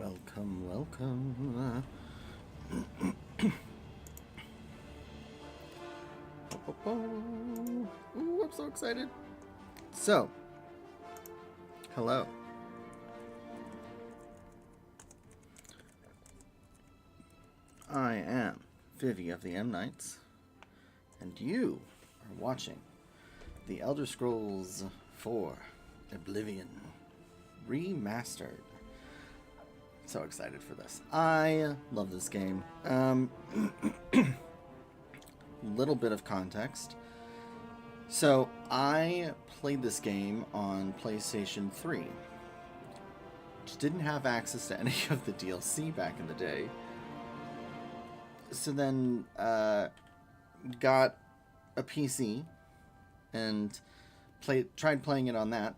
Welcome, welcome. Ooh, I'm so excited. So, hello. I am Vivi of the M Knights, and you are watching The Elder Scrolls 4 Oblivion Remastered. So excited for this. I love this game. Little bit of context. So I played this game on PlayStation 3. Just didn't have access to any of the DLC back in the day. So then got a PC and tried playing it on that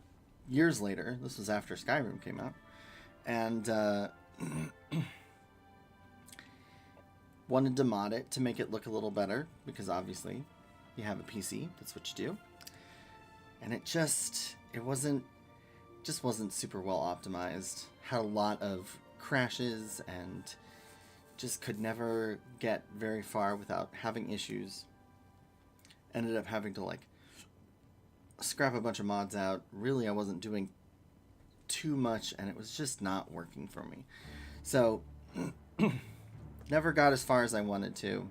years later. This was after Skyrim came out. And wanted to mod it to make it look a little better, because obviously you have a PC, that's what you do. And it wasn't super well optimized. Had a lot of crashes and just could never get very far without having issues. Ended up having to scrap a bunch of mods out. Really, I wasn't doing too much, and it was just not working for me. So never got as far as I wanted to.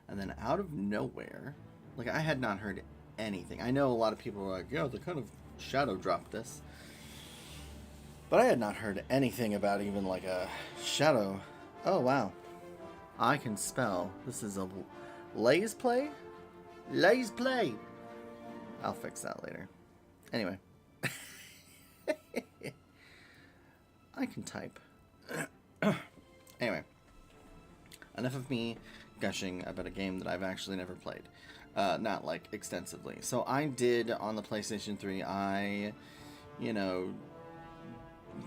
And then out of nowhere, I had not heard anything. I know a lot of people were like, yeah, they kind of shadow dropped this. But I had not heard anything about even a shadow. Oh, wow. I can spell. This is a Lays play? Lays play. I'll fix that later. Anyway. I can type. Anyway. Enough of me gushing about a game that I've actually never played. Not extensively. So I did on the PlayStation 3, I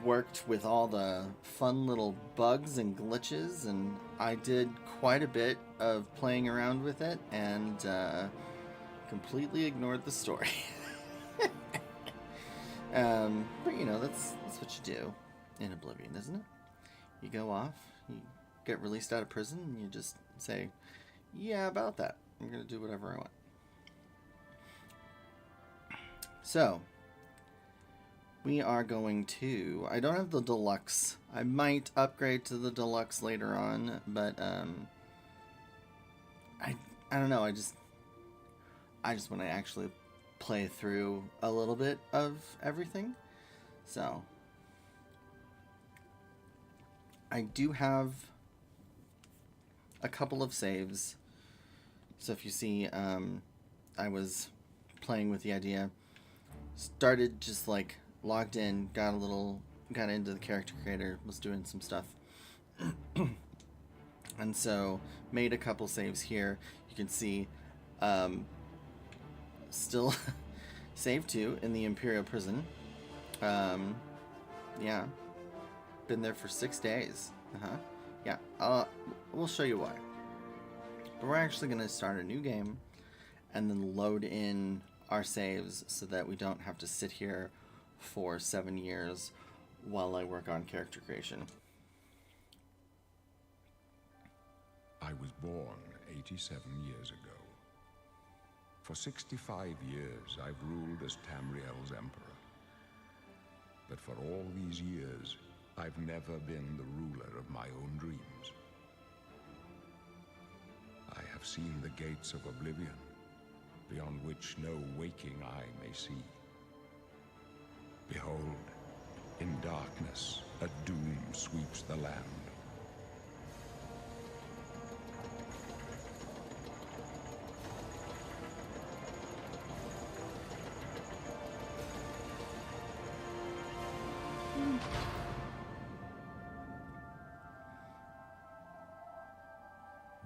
worked with all the fun little bugs and glitches, and I did quite a bit of playing around with it, and completely ignored the story. But that's what you do in Oblivion, isn't it? You go off, you get released out of prison, and you just say, yeah, about that. I'm gonna do whatever I want. So we are going to... I don't have the deluxe. I might upgrade to the deluxe later on, but I don't know. I just want to actually play through a little bit of everything. So I do have a couple of saves. So if you see, I was playing with the idea. Started just logged in, got into the character creator, was doing some stuff. And so made a couple saves here. You can see still save 2 in the Imperial prison. Yeah. Been there for 6 days. Yeah. We'll show you why. But we're actually going to start a new game and then load in our saves so that we don't have to sit here for 7 years while I work on character creation. I was born 87 years ago. For 65 years, I've ruled as Tamriel's emperor. But for all these years, I've never been the ruler of my own dreams. I have seen the gates of Oblivion, beyond which no waking eye may see. Behold, in darkness, a doom sweeps the land.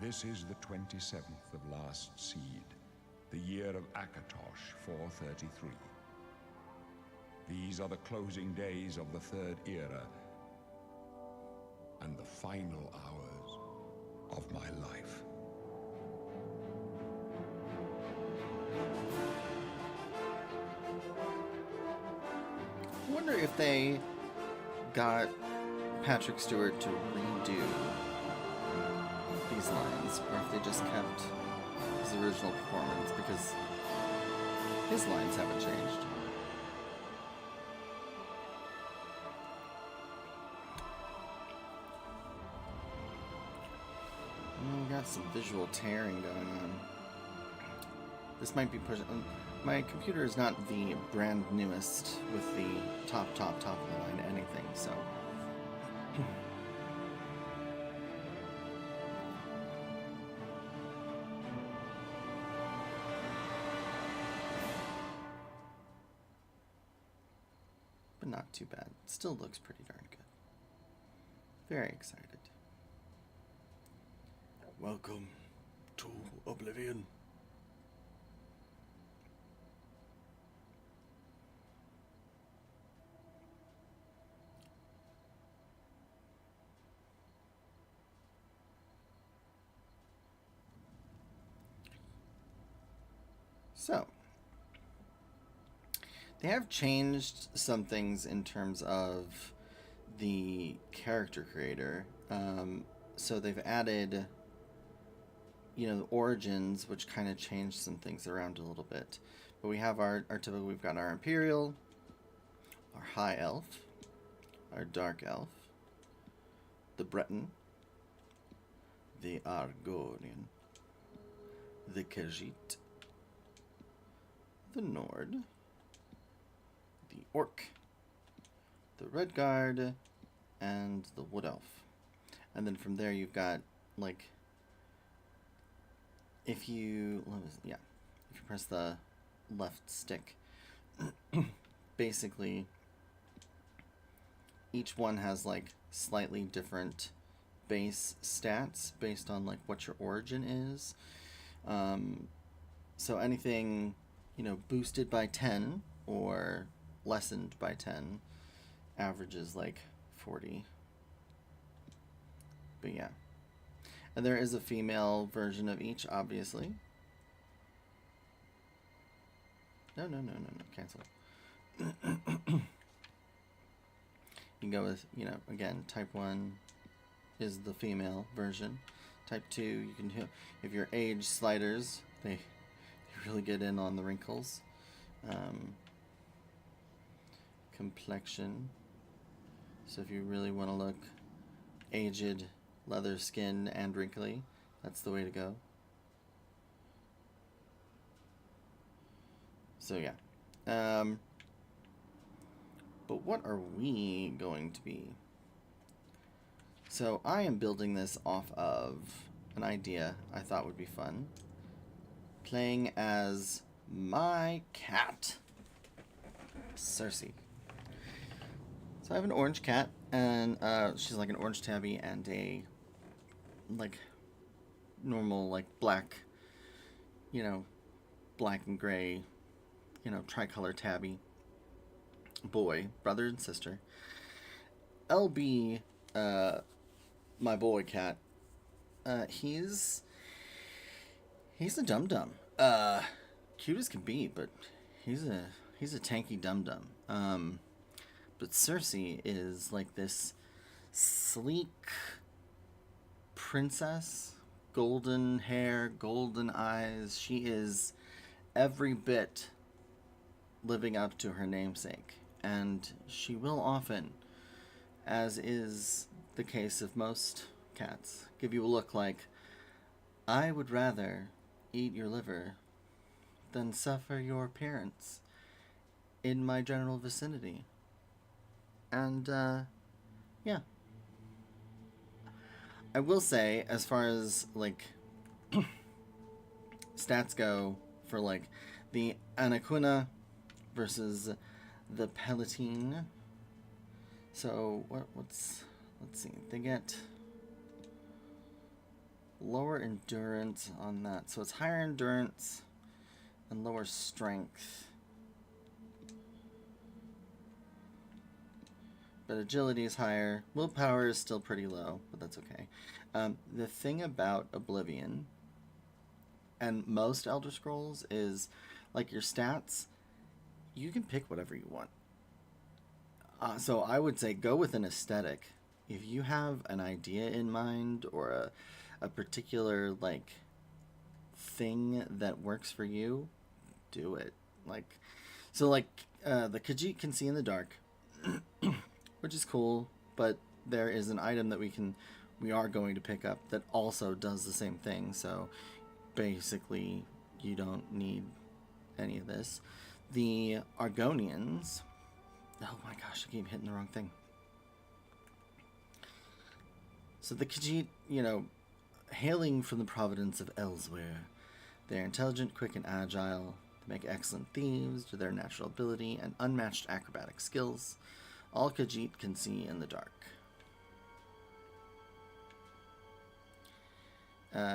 This is the 27th of last seed, the year of Akatosh 433. These are the closing days of the Third Era and the final hours of my life. I wonder if they got Patrick Stewart to redo these lines, or if they just kept his original performance, because his lines haven't changed. We got some visual tearing going on. This might be pushing. My computer is not the brand newest with the top of the line anything, so. But not too bad. Still looks pretty darn good. Very excited. Welcome to Oblivion. So, they have changed some things in terms of the character creator. So they've added, the origins, which kind of changed some things around a little bit. But we have our typical, we've got our Imperial, our High Elf, our Dark Elf, the Breton, the Argonian, the Khajiit, the Nord, the Orc, the Red Guard, and the Wood Elf. And then from there you've got, if you press the left stick, basically each one has slightly different base stats based on what your origin is. So anything boosted by 10 or lessened by 10 averages 40. But yeah. And there is a female version of each, obviously. No, cancel. You can go with, again, type 1 is the female version. Type 2, you can, if your age sliders, they really get in on the wrinkles. Complexion. So if you really want to look aged, leather skin, and wrinkly, that's the way to go. So yeah. But what are we going to be? So I am building this off of an idea I thought would be fun. Playing as my cat, Cersea. So I have an orange cat, and she's an orange tabby and a normal black, black and gray, tricolor tabby boy, brother and sister. LB, my boy cat, he's a dum-dum. Cute as can be, but he's a tanky dum-dum. But Cersea is this sleek princess, golden hair, golden eyes. She is every bit living up to her namesake, and she will often, as is the case of most cats, give you a look like, I would rather eat your liver than suffer your appearance in my general vicinity. And, yeah. I will say, as far as, stats go for, the Anacuna versus the Palatine. So, let's see. They get lower endurance on that. So it's higher endurance and lower strength. But agility is higher. Willpower is still pretty low, but that's okay. The thing about Oblivion and most Elder Scrolls is, your stats, you can pick whatever you want. So I would say go with an aesthetic. If you have an idea in mind or a particular like thing that works for you, do it. Like, so like the Khajiit can see in the dark, which is cool. But there is an item that we are going to pick up that also does the same thing. So basically, you don't need any of this. The Argonians. Oh my gosh, I keep hitting the wrong thing. So the Khajiit, hailing from the province of Elsewhere, they're intelligent, quick, and agile. They make excellent thieves due to their natural ability and unmatched acrobatic skills. All Khajiit can see in the dark.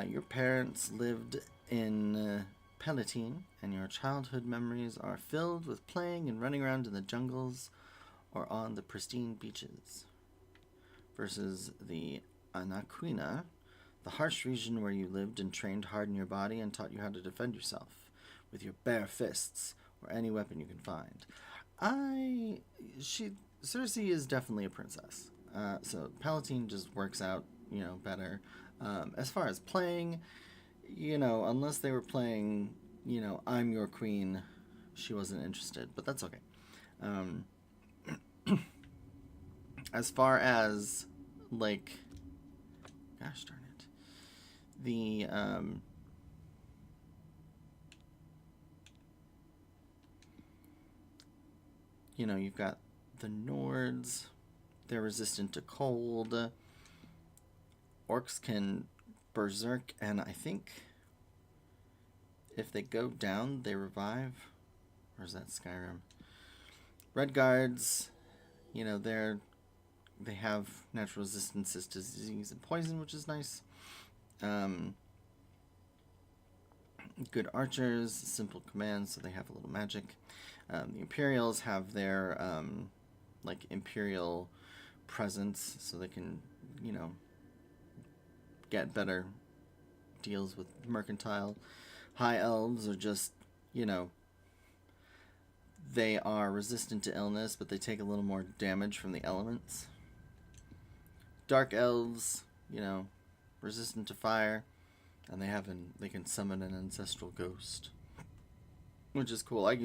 Your parents lived in Palatine, and your childhood memories are filled with playing and running around in the jungles or on the pristine beaches. Versus the Anaquina, the harsh region where you lived and trained hard in your body and taught you how to defend yourself with your bare fists or any weapon you can find. Cersea is definitely a princess. So Palatine just works out, better. As far as playing, unless they were playing, I'm your queen, she wasn't interested, but that's okay. As far as, like, gosh darn it, the, you've got the Nords, they're resistant to cold. Orcs can berserk, and I think if they go down, they revive. Or is that Skyrim? Red Guards, they have natural resistances to disease and poison, which is nice. Good archers, simple commands, so they have a little magic. The Imperials have their Imperial presence, so they can, get better deals with mercantile. High Elves are just, they are resistant to illness, but they take a little more damage from the elements. Dark Elves, resistant to fire, and they can summon an ancestral ghost, which is cool. I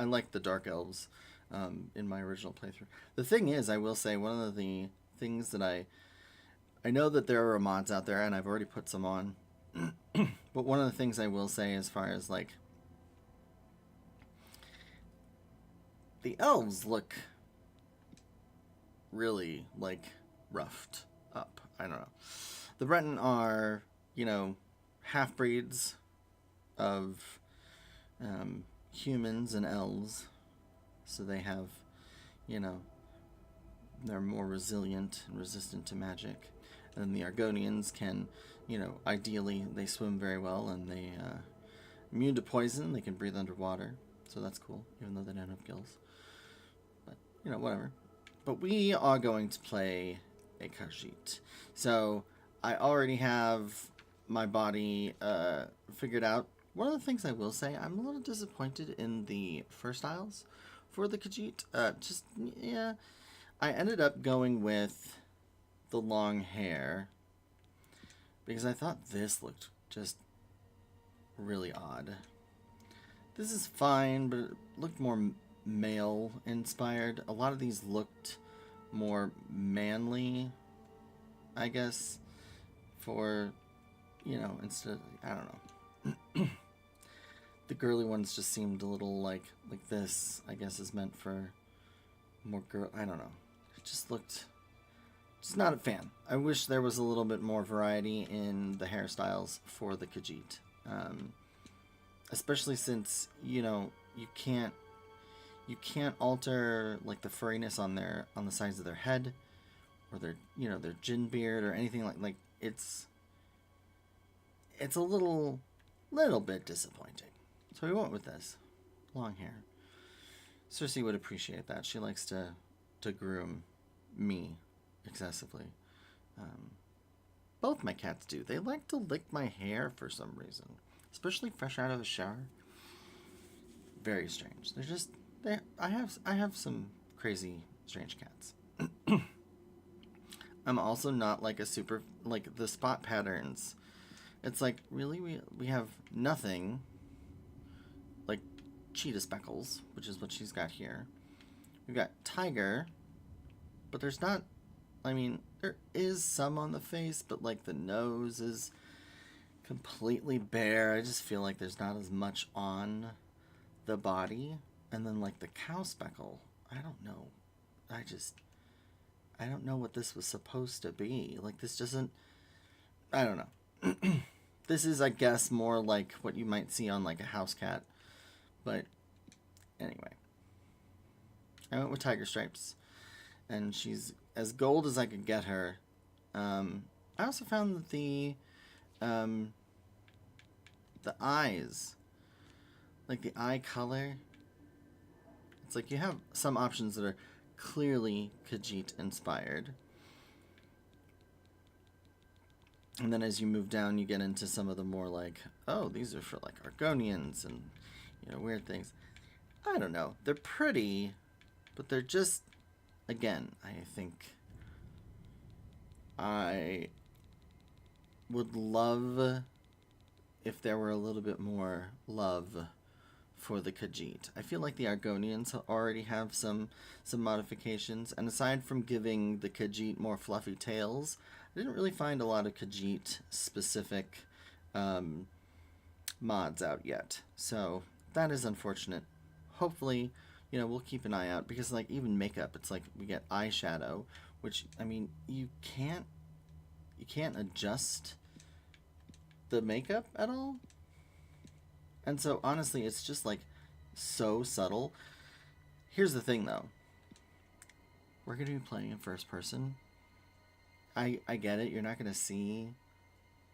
like the Dark Elves in my original playthrough. The thing is, I will say, one of the things that I know that there are mods out there, and I've already put some on, but one of the things I will say as far as, like, the elves look really, like, roughed up. I don't know. The Breton are, half-breeds of humans and elves, so they have, they're more resilient and resistant to magic. And the Argonians can, ideally, they swim very well, and they immune to poison. They can breathe underwater, so that's cool, even though they don't have gills. But, whatever. But we are going to play a Khajiit. So I already have my body figured out. One of the things I will say, I'm a little disappointed in the first styles for the Khajiit. I ended up going with the long hair because I thought this looked just really odd. This is fine, but it looked more male inspired. A lot of these looked more manly, I guess, for, instead, I don't know. The girly ones just seemed a little like this, I guess, is meant for more girl. I don't know. It just looked. Just not a fan. I wish there was a little bit more variety in the hairstyles for the Khajiit. Especially since, you can't alter, like, the furriness on the sides of their head or their chin beard or anything like it's a little bit disappointing. So we went with this. Long hair. Cersei would appreciate that. She likes to groom me excessively. Both my cats do. They like to lick my hair for some reason, especially fresh out of the shower. Very strange. I have some crazy strange cats. I'm also not like a super, like the spot patterns. It's like, really, we have nothing. Like cheetah speckles, which is what she's got here. We've got tiger, but there's not, I mean, there is some on the face, but like the nose is completely bare. I just feel like there's not as much on the body. And then like the cow speckle, I don't know. I don't know what this was supposed to be. Like this doesn't, I don't know. This is, I guess, more like what you might see on like a house cat. But anyway, I went with tiger stripes, and she's as gold as I could get her. I also found that the eyes, like the eye color, it's like you have some options that are clearly Khajiit inspired. And then as you move down, you get into some of the more like, oh, these are for like Argonians and, you know, weird things. I don't know. They're pretty, but they're just, again, I think I would love if there were a little bit more love for the Khajiit. I feel like the Argonians already have some modifications, and aside from giving the Khajiit more fluffy tails, I didn't really find a lot of Khajiit specific mods out yet. So that is unfortunate. Hopefully, you know, we'll keep an eye out, because like even makeup, it's like we get eyeshadow, which, I mean, you can't adjust the makeup at all. And so honestly, it's just like so subtle. Here's the thing though. We're going to be playing in first person. I get it. You're not going to see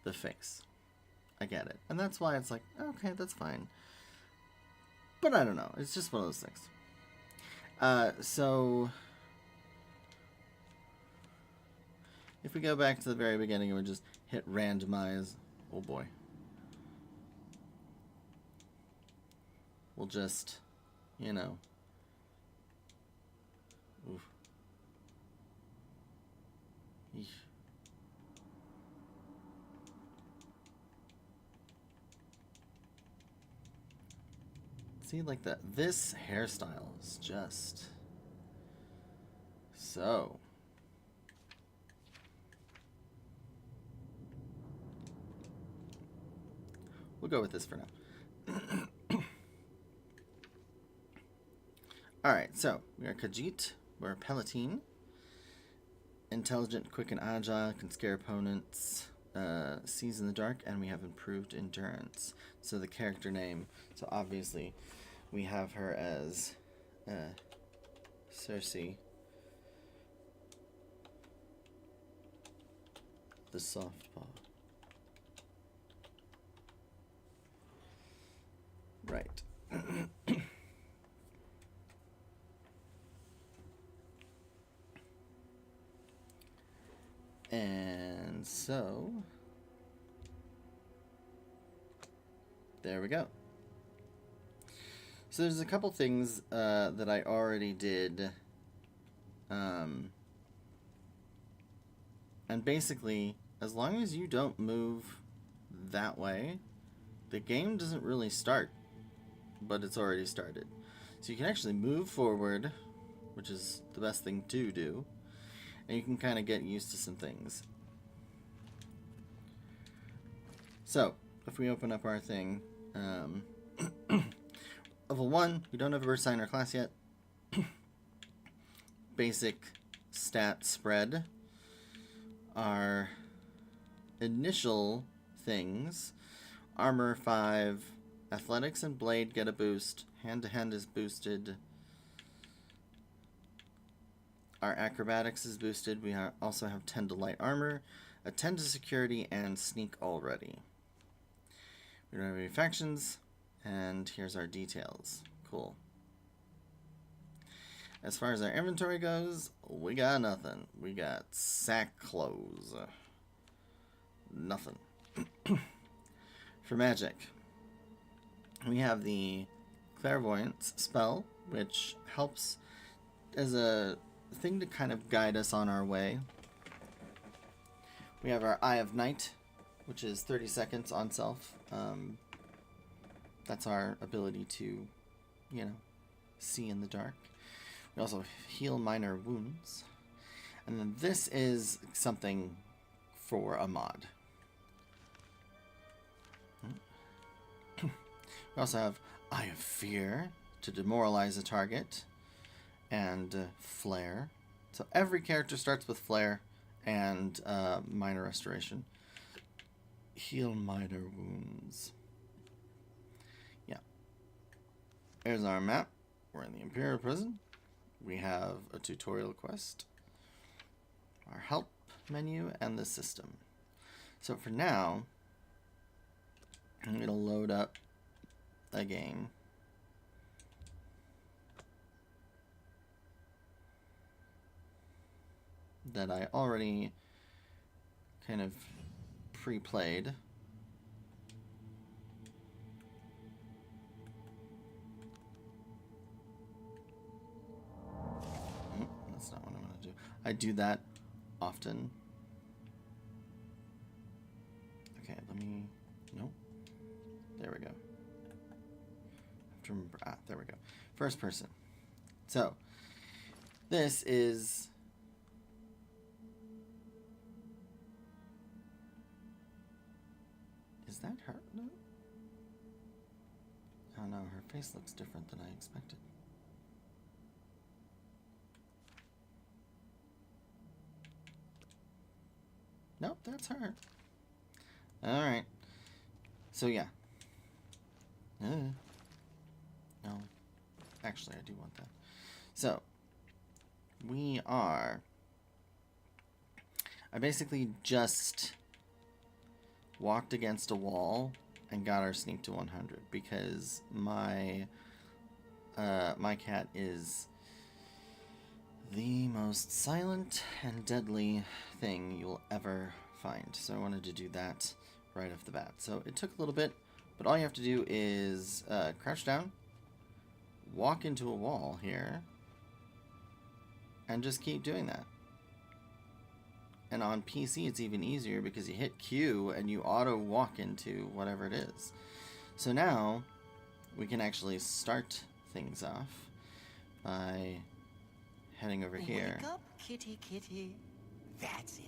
the face. I get it. And that's why it's like, okay, that's fine. But I don't know. It's just one of those things. So if we go back to the very beginning and we just hit randomize, oh boy. We'll just, you know, oof. Eesh. See, like this hairstyle is just so. We'll go with this for now. Alright, so we are Khajiit, we're Palatine. Intelligent, quick, and agile, can scare opponents, sees in the dark, and we have improved endurance. So the character name, so obviously we have her as Cersea, the Soft Paw. Right. And so, there we go. So there's a couple things that I already did. And basically, as long as you don't move that way, the game doesn't really start, but it's already started. So you can actually move forward, which is the best thing to do. And you can kind of get used to some things. So, if we open up our thing, level 1, we don't have a bird sign or class yet. Basic stat spread. Our initial things, armor 5, athletics and blade get a boost, hand-to-hand is boosted. Our acrobatics is boosted. We also have 10 to light armor, a 10 to security, and sneak already. We don't have any factions, and here's our details. Cool. As far as our inventory goes, we got nothing. We got sack clothes. Nothing. For magic, we have the clairvoyance spell, which helps as a thing to kind of guide us on our way. We have our Eye of Night, which is 30 seconds on self. That's our ability to, you know, see in the dark. We also heal minor wounds. And then this is something for a mod. We also have Eye of Fear to demoralize a target, and Flare. So every character starts with Flare and minor restoration. Heal minor wounds. Yeah. Here's our map. We're in the Imperial Prison. We have a tutorial quest, our help menu, and the system. So for now, I'm going to load up a game. That I already kind of pre-played. That's not what I'm going to do. I do that often. Okay, let me... Nope. There we go. I have to remember... Ah, there we go. First person. So, this is... Is that her? No? Oh no, her face looks different than I expected. Nope, that's her. Alright. So yeah. No. Actually, I do want that. So, we are... I basically just walked against a wall and got our sneak to 100 because my cat is the most silent and deadly thing you'll ever find. So I wanted to do that right off the bat. So it took a little bit, but all you have to do is crouch down, walk into a wall here, and just keep doing that. And on PC, it's even easier because you hit Q and you auto walk into whatever it is. So now we can actually start things off by heading over here. Wake up, kitty, kitty. That's it.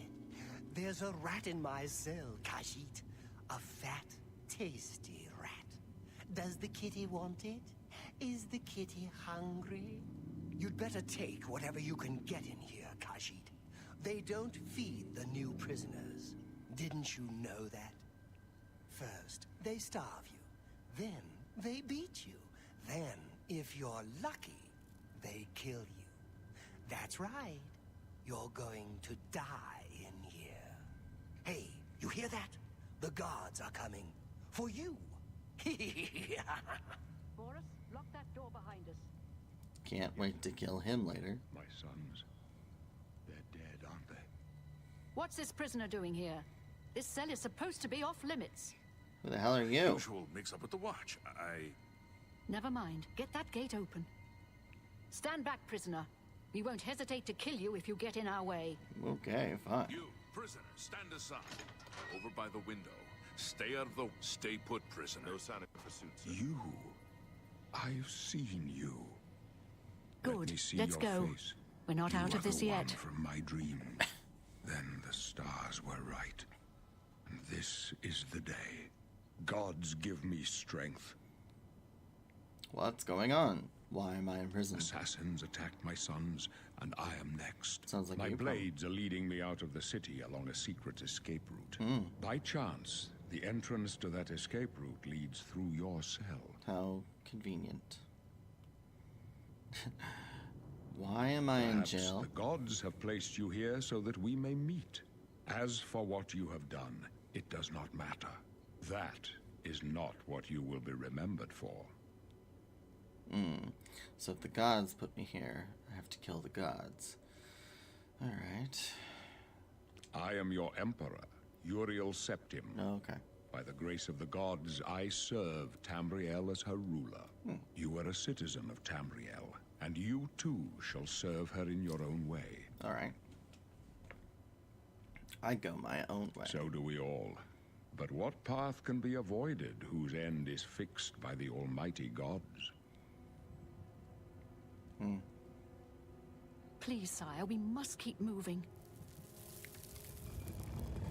There's a rat in my cell, Khajiit. A fat, tasty rat. Does the kitty want it? Is the kitty hungry? You'd better take whatever you can get in here, Khajiit. They don't feed the new prisoners. Didn't you know that? First, they starve you. Then, they beat you. Then, if you're lucky, they kill you. That's right. You're going to die in here. Hey, you hear that? The guards are coming. For you. Boris, lock that door behind us. Can't wait to kill him later. My sons, they're dead, aren't they? What's this prisoner doing here? This cell is supposed to be off limits. Who the hell are you? Usual mix-up with the watch. Never mind. Get that gate open. Stand back, prisoner. We won't hesitate to kill you if you get in our way. Okay, fine. You, prisoner, stand aside. Over by the window. Stay out of the... Stay put, prisoner. No sign of pursuit, sir. You. I've seen you. Let Good. me see Let's your go. face. We're not You out are of this the one yet. from my dream. Then the stars were right. And this is the day. Gods give me strength. What's going on? Why am I in prison? Assassins attacked my sons, and I am next. Sounds like my you, blades are leading me out of the city along a secret escape route. By chance, the entrance to that escape route leads through your cell. How convenient. Why am I in Perhaps jail? the gods have placed you here so that we may meet. As for what you have done, it does not matter. That is not what you will be remembered for. So if the gods put me here, I have to kill the gods. Alright. I am your emperor, Uriel Septim. Okay. By the grace of the gods, I serve Tamriel as her ruler. You are a citizen of Tamriel, And you too shall serve her in your own way. All right. I go my own way. So do we all. But what path can be avoided whose end is fixed by the almighty gods? Please, sire, we must keep moving.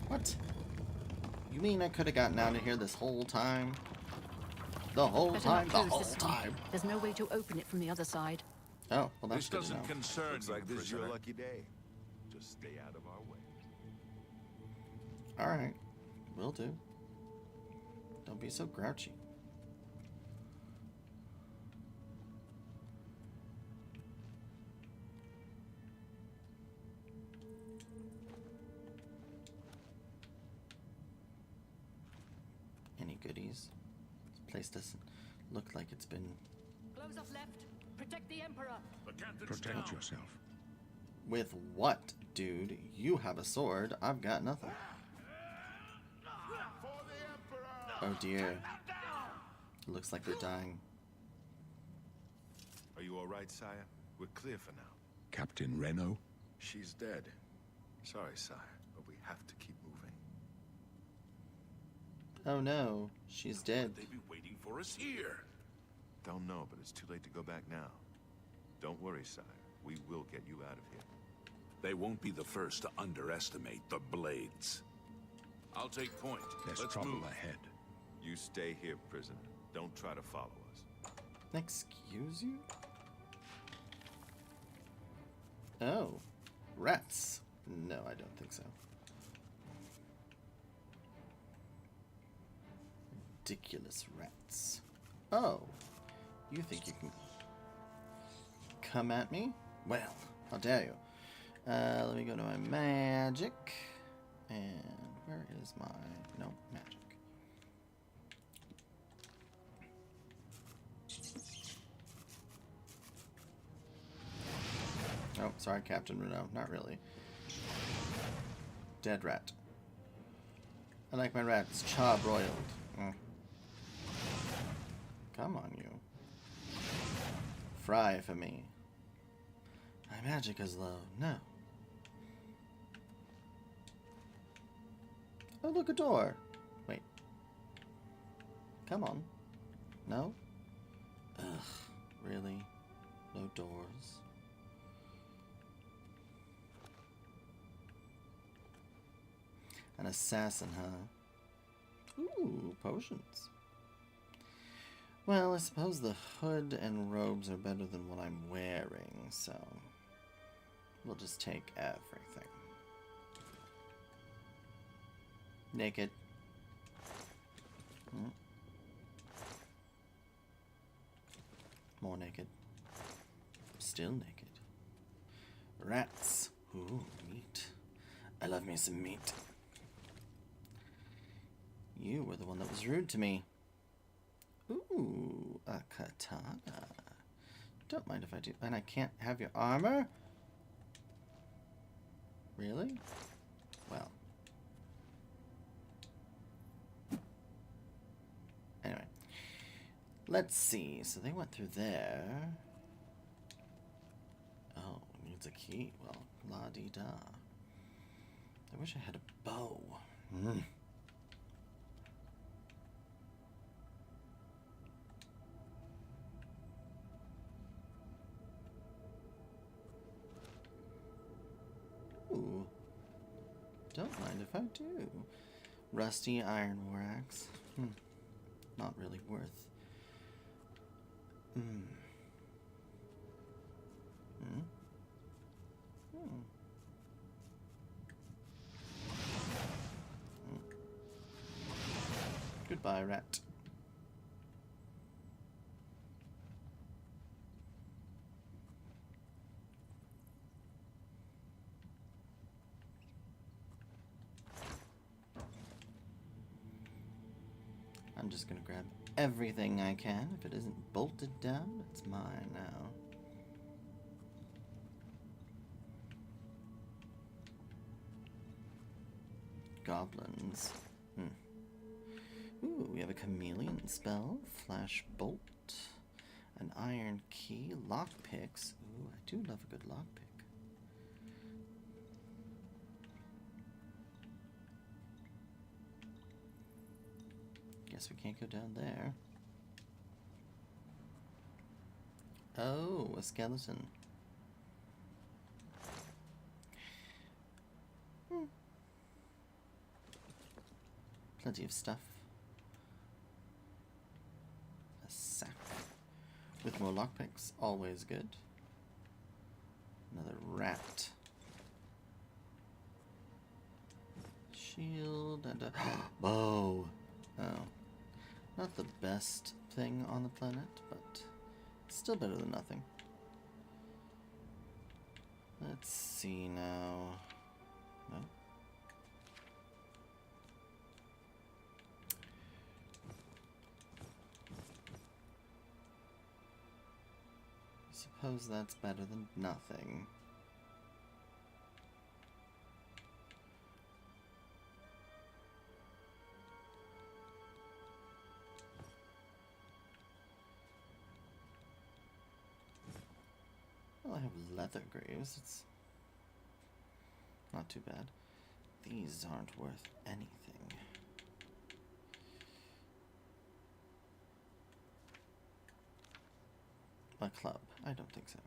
What? You mean I could have gotten out of here this whole time? The whole Better time? not The close whole this one. time? There's no way to open it from the other side. Oh, well, that's This good to know. doesn't concern Looks you, like this is your prisoner. lucky day. Just stay out of our way. All right. Will do. Don't be so grouchy. Any goodies? This place doesn't look like it's been... Close off left. Protect the Emperor. The captain's Protect down. yourself. With what, dude? You have a sword. I've got nothing. Oh dear. Looks like we're dying. Are you all right, sire? We're clear for now. Captain Reno? She's dead. Sorry, sire, but we have to keep moving. Oh no, she's dead. They'd be waiting for us here. Don't know, but it's too late to go back now. Don't worry, sire. We will get you out of here. They won't be the first to underestimate the Blades. I'll take point. There's Let's trouble move. ahead. You stay here, prisoner. Don't try to follow us. Excuse you? Oh. Rats. No, I don't think so. Ridiculous rats. Oh. You think you can come at me? Well, how dare you. Let me go to my magic. And where is my... No, magic. Oh, sorry, Captain Renault. Not really. Dead rat. I like my rats charbroiled. Mm. Come on, you. Fry for me. My magic is low. No. Oh, look, a door. Wait. Come on. No? Ugh, really? No doors? An assassin, huh? Ooh, potions. Well, I suppose the hood and robes are better than what I'm wearing, so we'll just take everything. Naked. More naked. Still naked. Rats. Ooh, meat. I love me some meat. You were the one that was rude to me. Ooh, a katana. Don't mind if I do. And I can't have your armor? Really? Well. Anyway. Let's see. So they went through there. Oh, needs a key. Well, la-dee-da. I wish I had a bow. Ooh. Don't mind if I do. Rusty iron war axe. Not really worth. Goodbye, rat. I'm just gonna grab everything I can. If it isn't bolted down, it's mine now. Goblins. Ooh, we have a chameleon spell. Flash bolt. An iron key, lockpicks. Ooh, I do love a good lockpick. Guess we can't go down there. Oh, a skeleton. Plenty of stuff. A sack with more lockpicks, always good. Another rat. Shield and a bow. Oh. Not the best thing on the planet, but still better than nothing. Let's see now. No. Suppose that's better than nothing. Well, I have leather greaves. It's not too bad. These aren't worth anything. A club? I don't think so.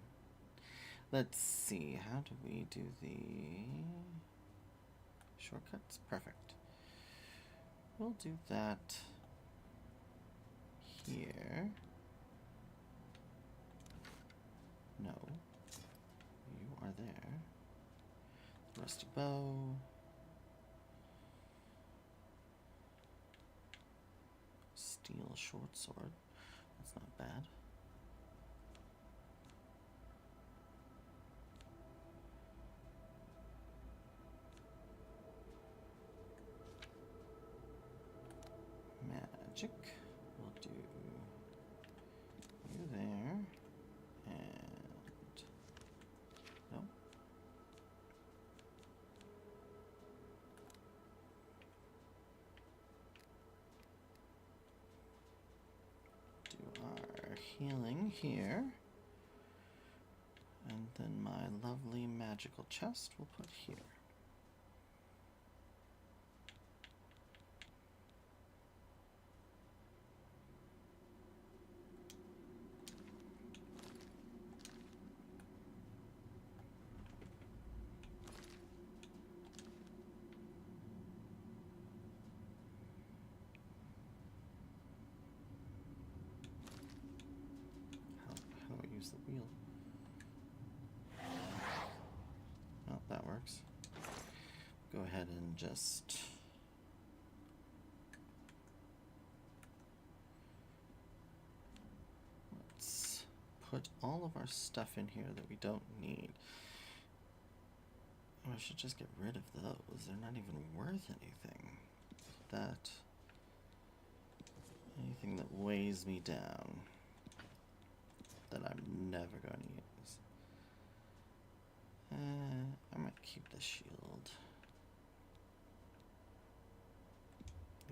Let's see. How do we do the shortcuts? Perfect. We'll do that here. No. You are there. Rusty bow. Steel short sword. That's not bad. Magic. We'll do you there. And no. Do our healing here. And then my lovely magical chest we'll put here. Use the wheel. Oh, that works. Go ahead and just let's put all of our stuff in here that we don't need. Oh, I should just get rid of those. They're not even worth anything. Anything that weighs me down. That I'm never going to use. I might keep the shield.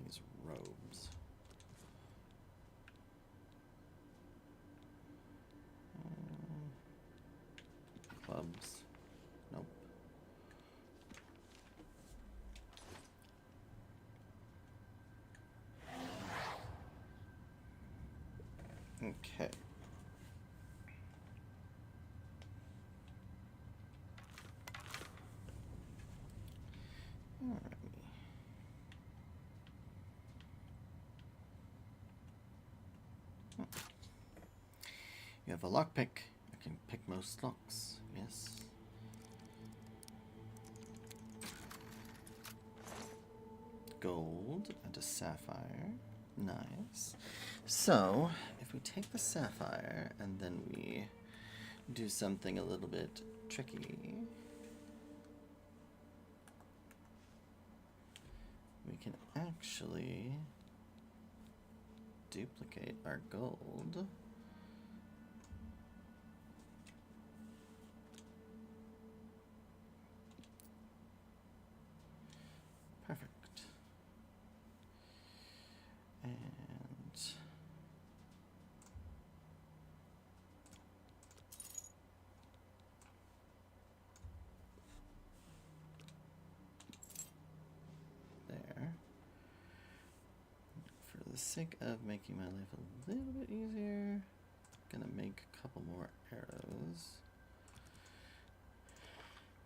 These robes. Clubs. Nope. Okay. You have a lockpick. I can pick most locks. Yes. Gold and a sapphire. Nice. So, if we take the sapphire and then we do something a little bit tricky, we can actually duplicate our gold. Perfect. And sake of making my life a little bit easier, I'm gonna make a couple more arrows.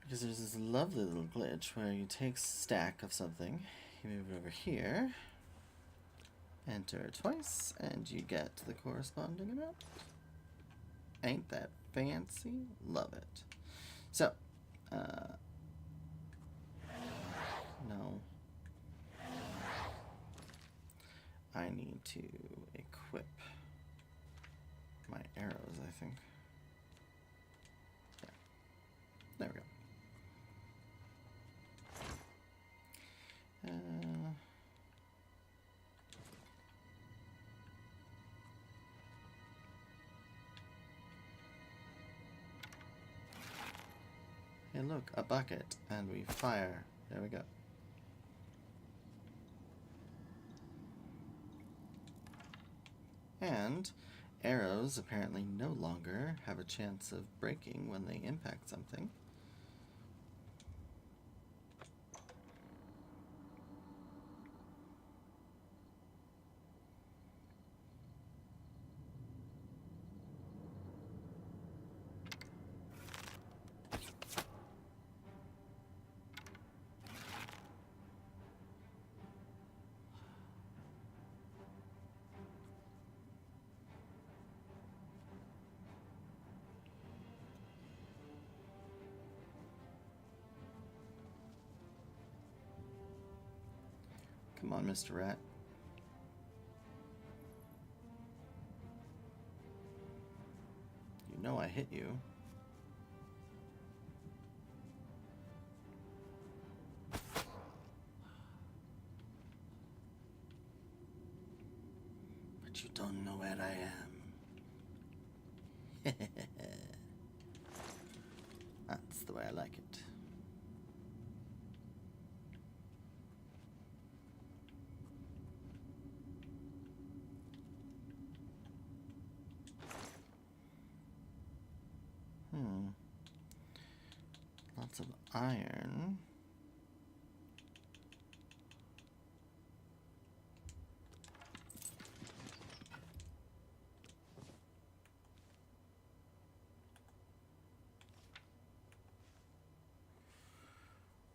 Because there's this lovely little glitch where you take a stack of something, you move it over here, enter twice, and you get the corresponding amount. Ain't that fancy? Love it. So, no. I need to equip my arrows, I think. Yeah. There we go. Hey look, a bucket, and we fire. There we go. And arrows apparently no longer have a chance of breaking when they impact something. Come on, Mr. Rat. You know I hit you. But you don't know where I am. That's the way I like it. Lots of iron.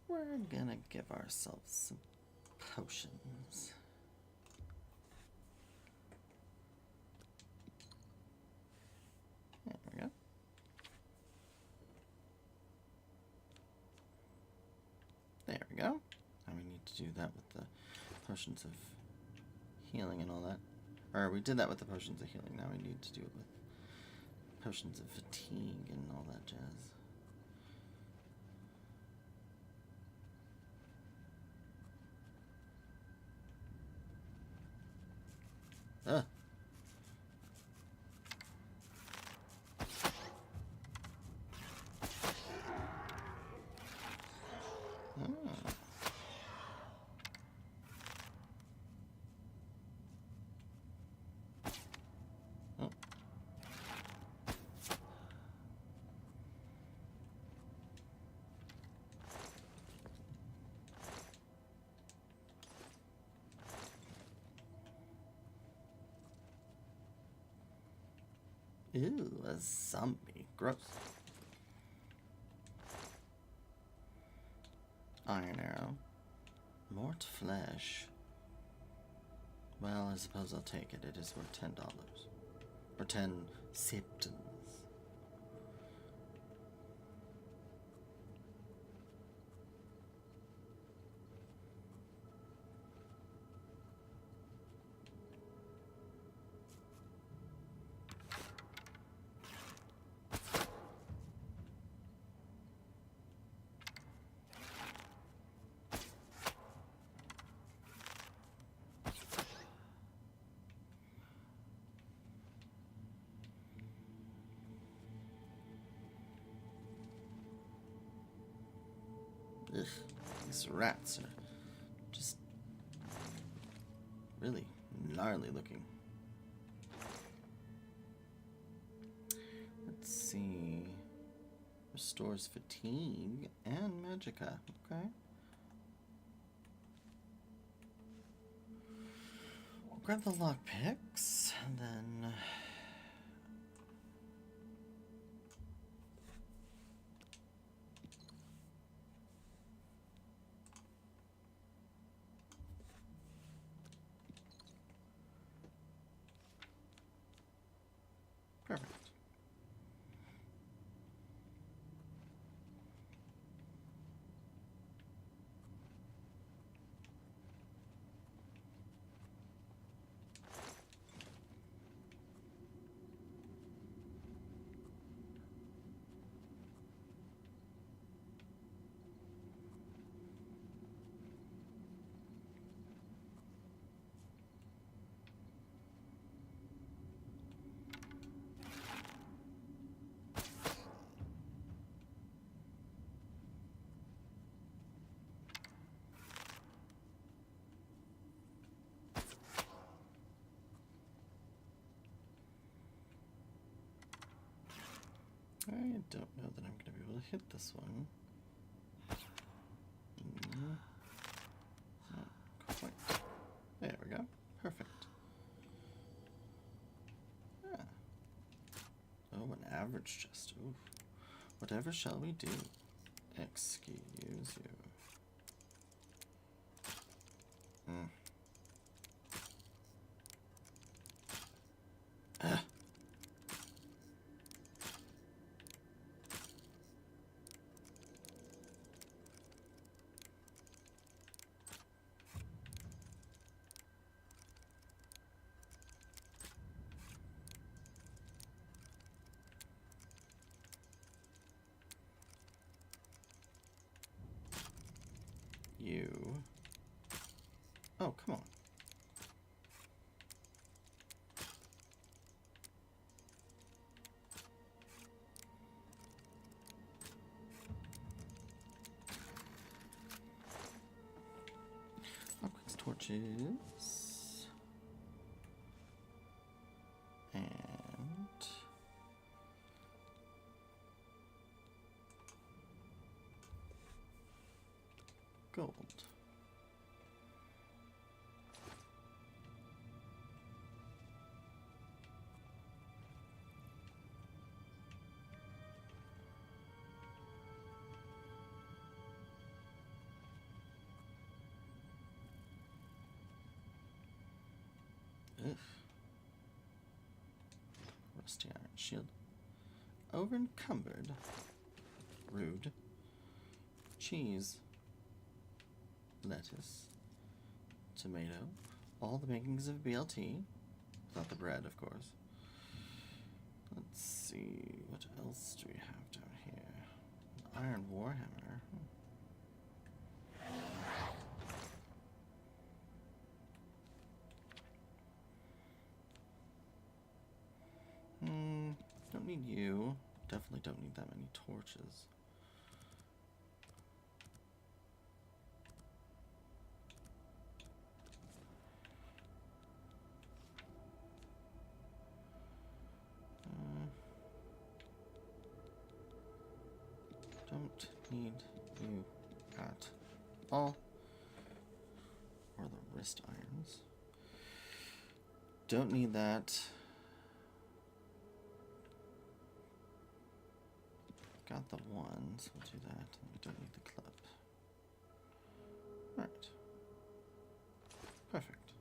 We're gonna give ourselves some potions. There we go. There we go. Now we need to do that with the potions of healing and all that. Or we did that with the potions of healing. Now we need to do it with potions of fatigue and all that jazz. Ugh. Ew, a zombie. Gross. Iron arrow. Mort flesh. Well, I suppose I'll take it. It is worth $10. Or 10 septons. Ugh, these rats are just really gnarly looking. Let's see. Restores fatigue and magicka. Okay. grab the lockpicks, and then... Perfect. I don't know that I'm going to be able to hit this one. Not quite. There we go. Perfect. Yeah. Oh, an average chest. Ooh. Whatever shall we do? Excuse you. Ah. You. Oh, come on. Lockpicks, torches. And gold. Ugh. Rusty iron shield. Over encumbered. Rude. Cheese. Lettuce. Tomato. All the makings of BLT. Without the bread, of course. Let's see. What else do we have down here? An iron warhammer. Don't need you. Definitely don't need that many torches. Don't need you at all. Or the wrist irons. Don't need that. Got the one, so we'll do that. And we don't need the clip. Right. Perfect.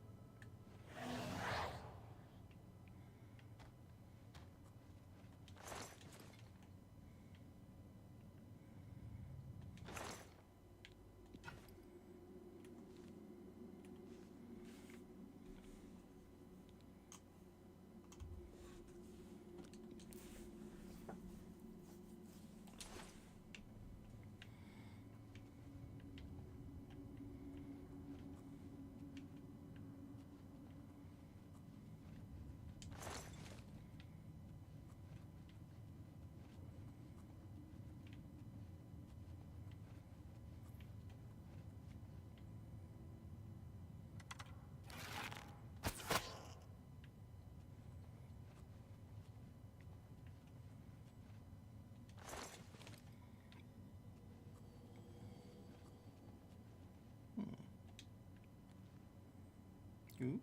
Ooh.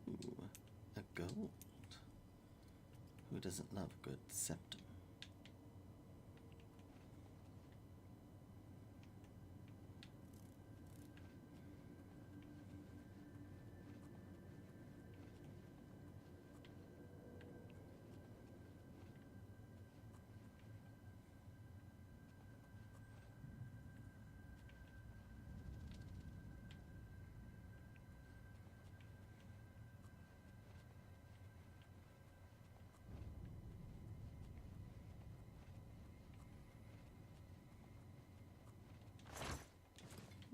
gold. Who doesn't love a good septum?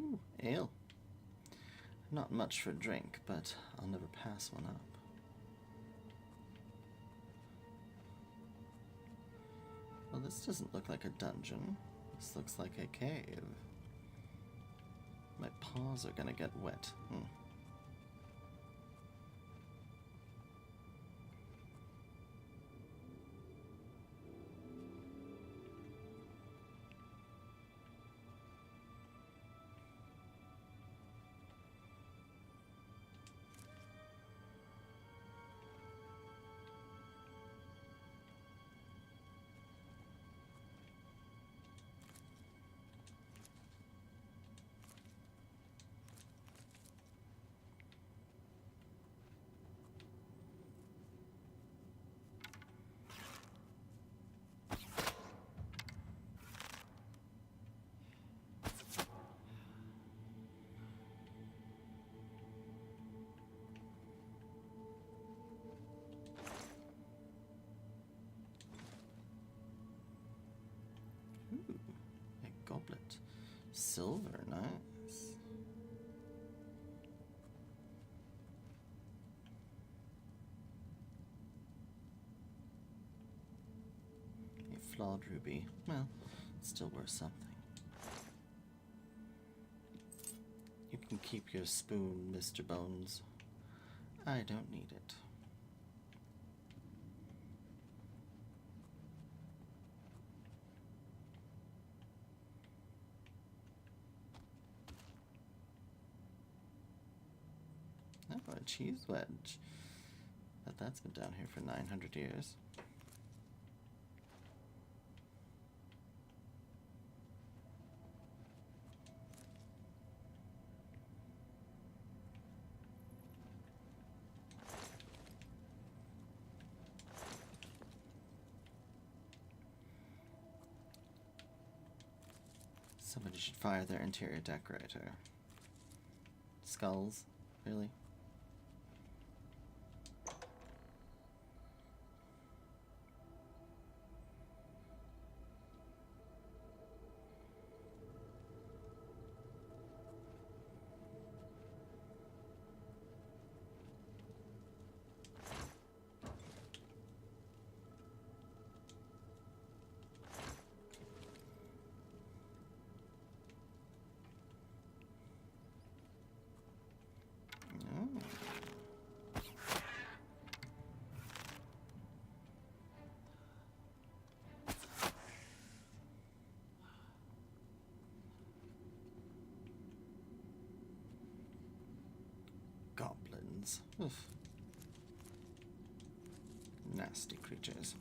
Ooh, ale. Not much for a drink, but I'll never pass one up. Well, this doesn't look like a dungeon. This looks like a cave. My paws are gonna get wet. Ooh, a goblet. Silver, nice. A flawed ruby. Well, it's still worth something. You can keep your spoon, Mr. Bones. I don't need it. Oh, a cheese wedge. But that's been down here for 900 years. Somebody should fire their interior decorator. Skulls? Really? Goblins. Oof. Nasty creatures.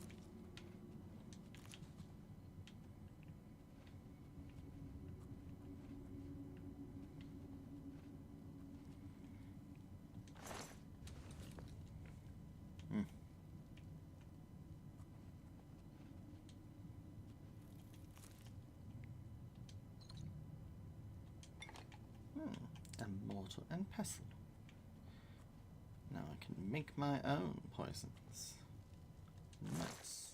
A mortar and pestle. Now I can make my own poisons. Nice.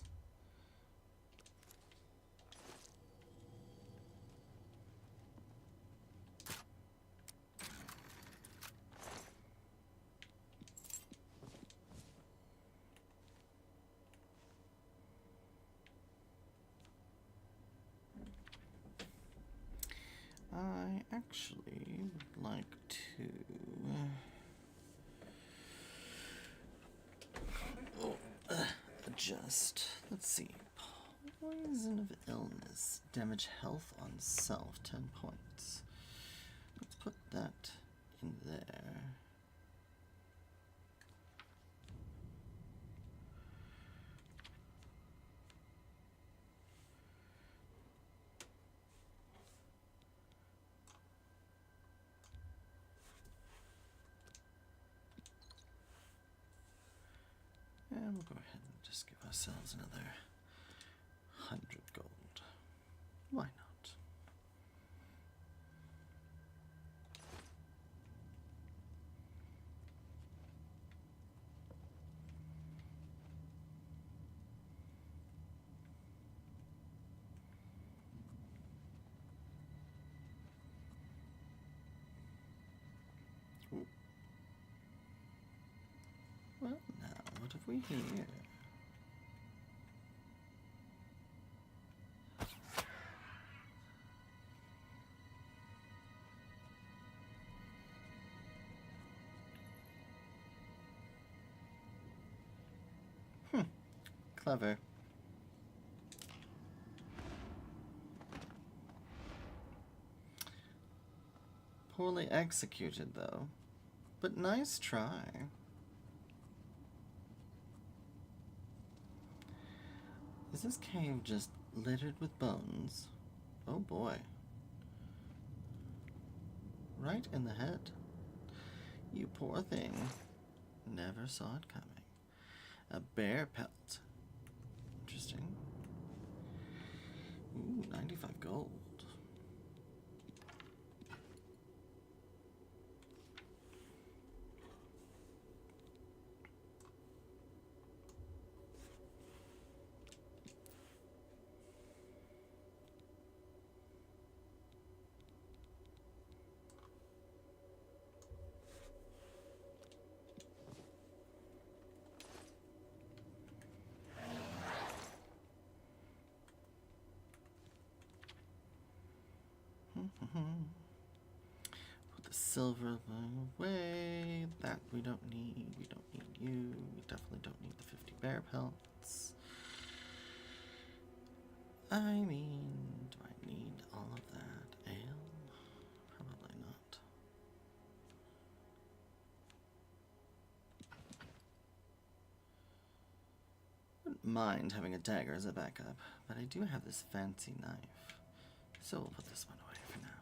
I actually would like to adjust. Let's see. Poison of illness. Damage health on self. 10 points. Let's put that in there. we'll go ahead and just give ourselves another 100 gold. Why not? Ooh. Well, now, what have we here? Clever. Poorly executed, though. But nice try. Is this cave just littered with bones? Oh boy. Right in the head. You poor thing. Never saw it coming. A bear pelt. Interesting. Ooh, 95 gold. Put the silver away. That we don't need. We don't need you. We definitely don't need the 50 bear pelts. I mean, do I need all of that ale? Probably not. Wouldn't mind having a dagger as a backup, but I do have this fancy knife. So we'll put this one away for now.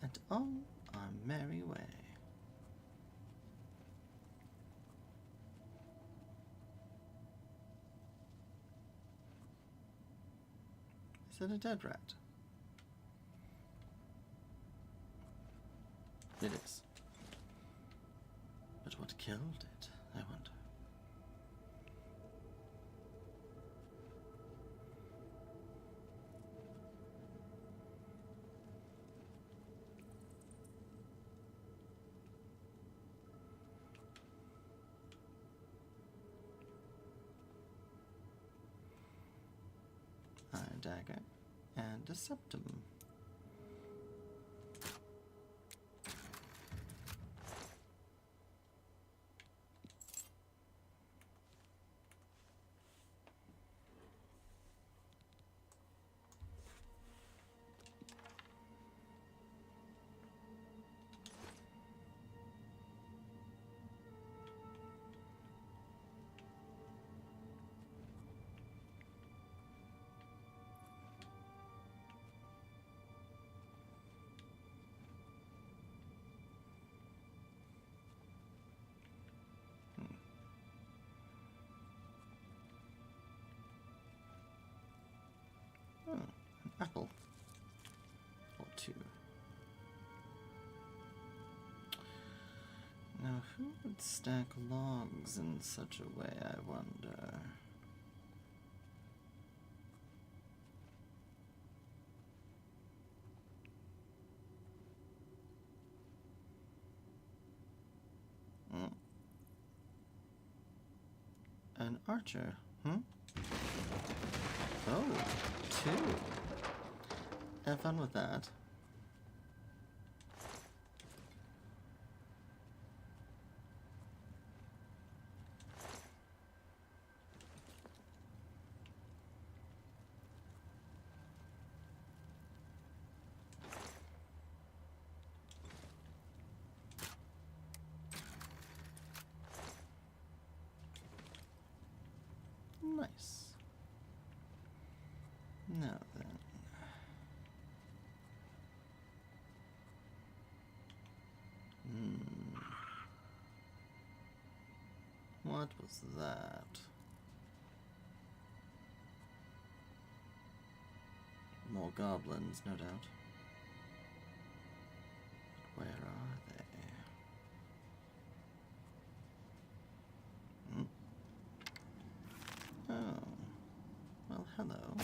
And on our merry way. Is it a dead rat? It is. But what killed it, I wonder? A dagger and a septum. Oh, an apple. Or two. Now, who would stack logs in such a way, I wonder? An archer, Oh, two. Have fun with that. Nice. Now then. What was that? More goblins, no doubt. Where are they? Oh. Well, hello.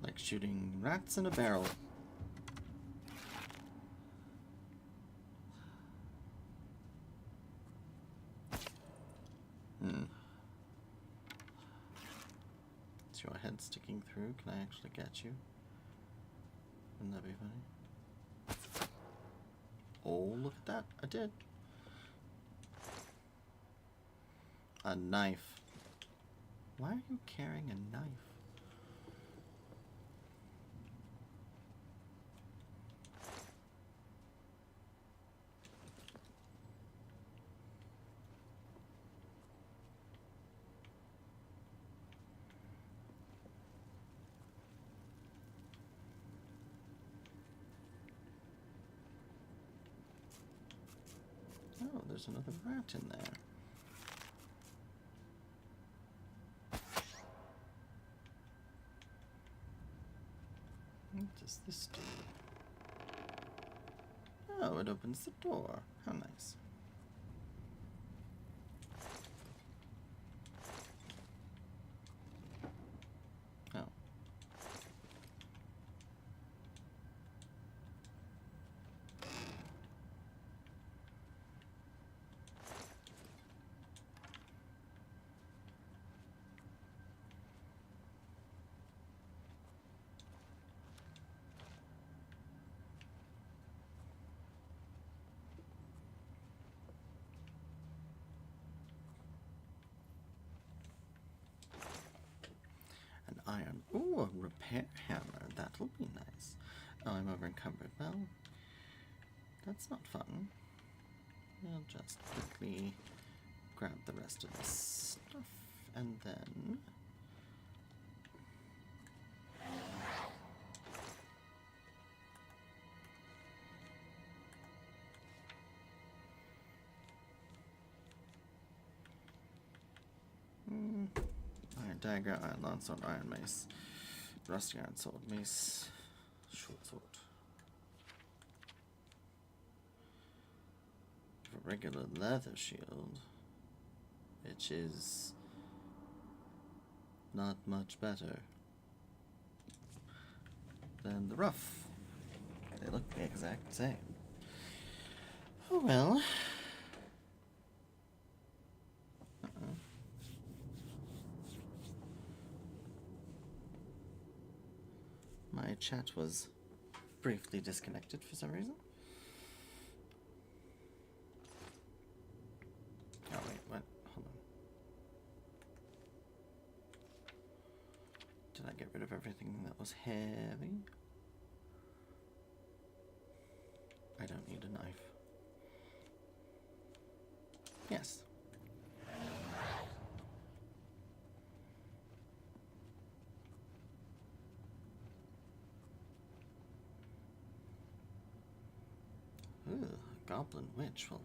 Like shooting rats in a barrel. Is your head sticking through? Can I actually get you? Wouldn't that be funny? Oh, look at that. I did. A knife. Why are you carrying a knife? Oh, there's another rat in there. What does this do? Oh, it opens the door. How nice. Oh. Iron. Ooh, a repair hammer. That'll be nice. Oh, I'm over encumbered. Well, that's not fun. I'll just quickly grab the rest of this stuff and then... Iron dagger, iron longsword, iron mace, rusty iron sword, mace, short sword. regular leather shield, which is not much better than the rough. They look the exact same. Oh well. My chat was briefly disconnected for some reason. Oh wait, what? Hold on. Did I get rid of everything that was heavy? I don't need a knife. Yes. Ooh, goblin witch. Well,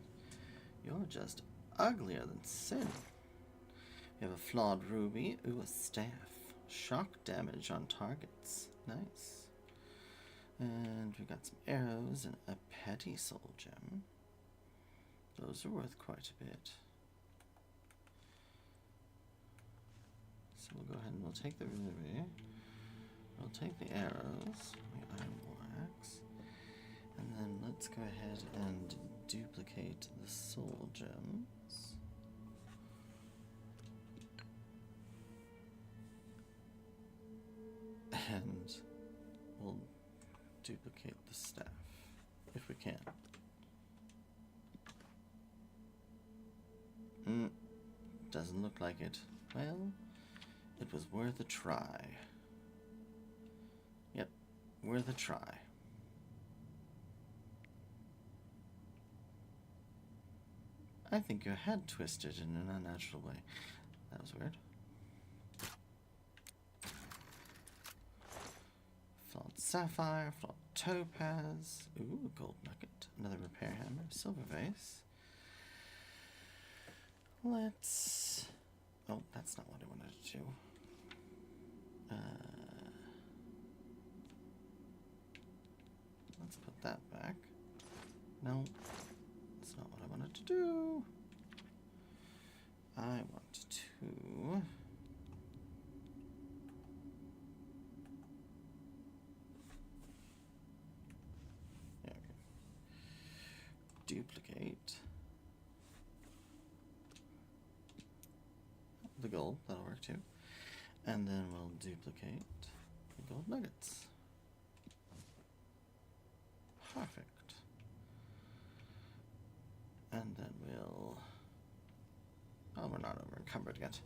you're just uglier than sin. We have a flawed ruby. Ooh, a staff. Shock damage on targets. Nice. And we got some arrows and a petty soul gem. Those are worth quite a bit. So we'll go ahead and we'll take the ruby. We'll take the arrows, the iron wax, and then let's go ahead and duplicate the soul gems. And we'll duplicate the staff, if we can. Doesn't look like it. Well, it was worth a try. Yep, worth a try. I think your head twisted in an unnatural way. That was weird. Flawed sapphire, flawed topaz. Ooh, gold nugget. Another repair hammer. Silver vase. Let's... Oh, that's not what I wanted to do. Let's put that back. No, that's not what I wanted to do. I want to... There we go. Duplicate the gold, that'll work too. And then we'll duplicate the gold nuggets. Perfect. And then we'll... Oh, we're not over encumbered yet.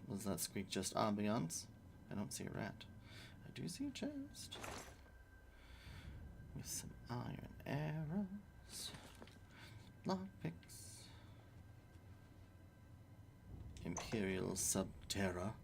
Was that squeak just ambiance? I don't see a rat. I do see a chest. With some iron arrows. Lockpicks. Imperial Subterra.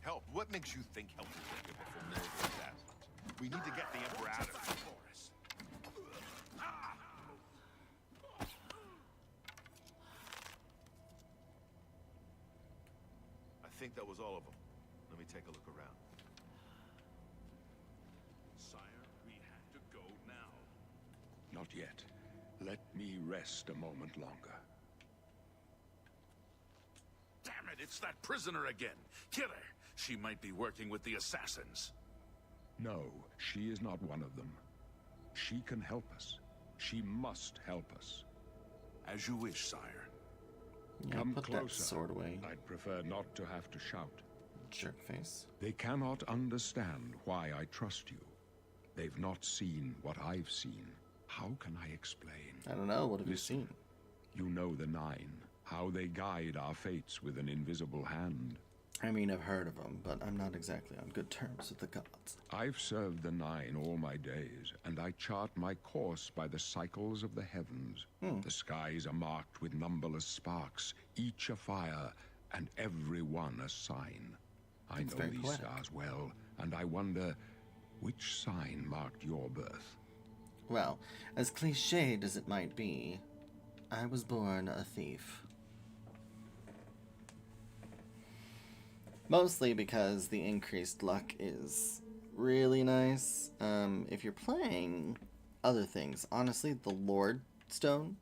Help? What makes you think help will get you before more of the assassins? We need to get the Emperor out of here. I think that was all of them. Let me take a look around. Sire, we have to go now. Not yet. Let me rest a moment longer. Damn it, it's that prisoner again. Kill her. She might be working with the assassins. No, she is not one of them. She can help us. She must help us. As you wish, sire. Yeah, Come put closer. that sword away, I'd prefer not to have to shout. jerk face. They cannot understand why I trust you. They've not seen what I've seen. How can I explain? I don't know. What have you Listen. seen? You know the Nine, how they guide our fates with an invisible hand. I mean, I've heard of them, but I'm not exactly on good terms with the gods. I've served the Nine all my days, and I chart my course by the cycles of the heavens. The skies are marked with numberless sparks, each a fire, and every one a sign. I That's know very these poetic. stars well, and I wonder which sign marked your birth. Well, as cliched as it might be, I was born a thief. Mostly because the increased luck is really nice. If you're playing other things, honestly, the Lord Stone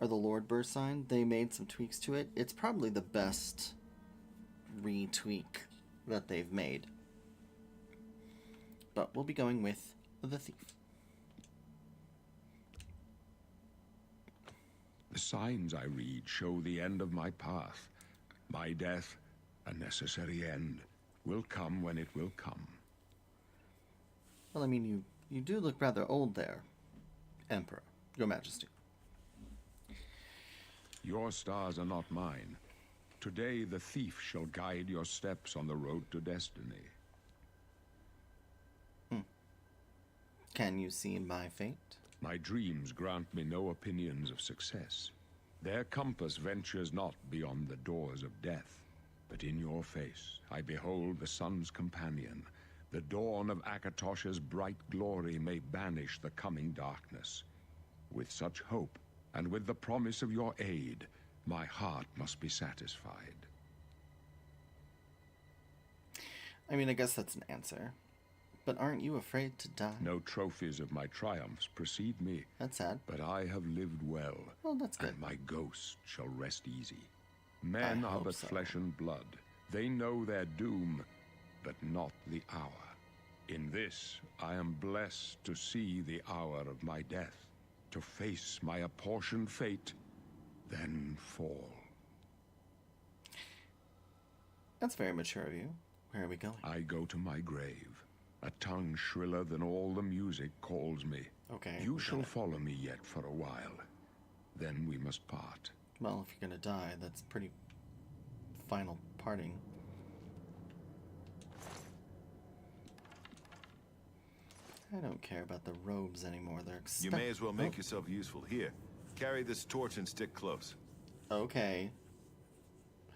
or the Lord Burst sign, they made some tweaks to it. It's probably the best retweak that they've made. But we'll be going with the thief. The signs I read show the end of my path. My death, a necessary end, will come when it will come. Well, I mean, you do look rather old there, Emperor, Your Majesty. Your stars are not mine. Today the thief shall guide your steps on the road to destiny. Can you see my fate? My dreams grant me no opinions of success. Their compass ventures not beyond the doors of death. But in your face I behold the sun's companion. The dawn of Akatosh's bright glory may banish the coming darkness. With such hope, and with the promise of your aid, my heart must be satisfied. I mean, I guess that's an answer. But aren't you afraid to die? No trophies of my triumphs precede me, That's sad. but I have lived well, Well, that's good. and my ghost shall rest easy. Men I are hope but so. flesh and blood. They know their doom, but not the hour. In this, I am blessed to see the hour of my death, to face my apportioned fate, then fall. That's very mature of you. Where are we going? I go to my grave. A tongue shriller than all the music calls me. Okay. You we shall got it. follow me yet for a while. Then we must part. Well, if you're gonna die, that's pretty final parting. I don't care about the robes anymore. They're You expensive. may as well make yourself useful. Here, carry this torch and stick close. Okay.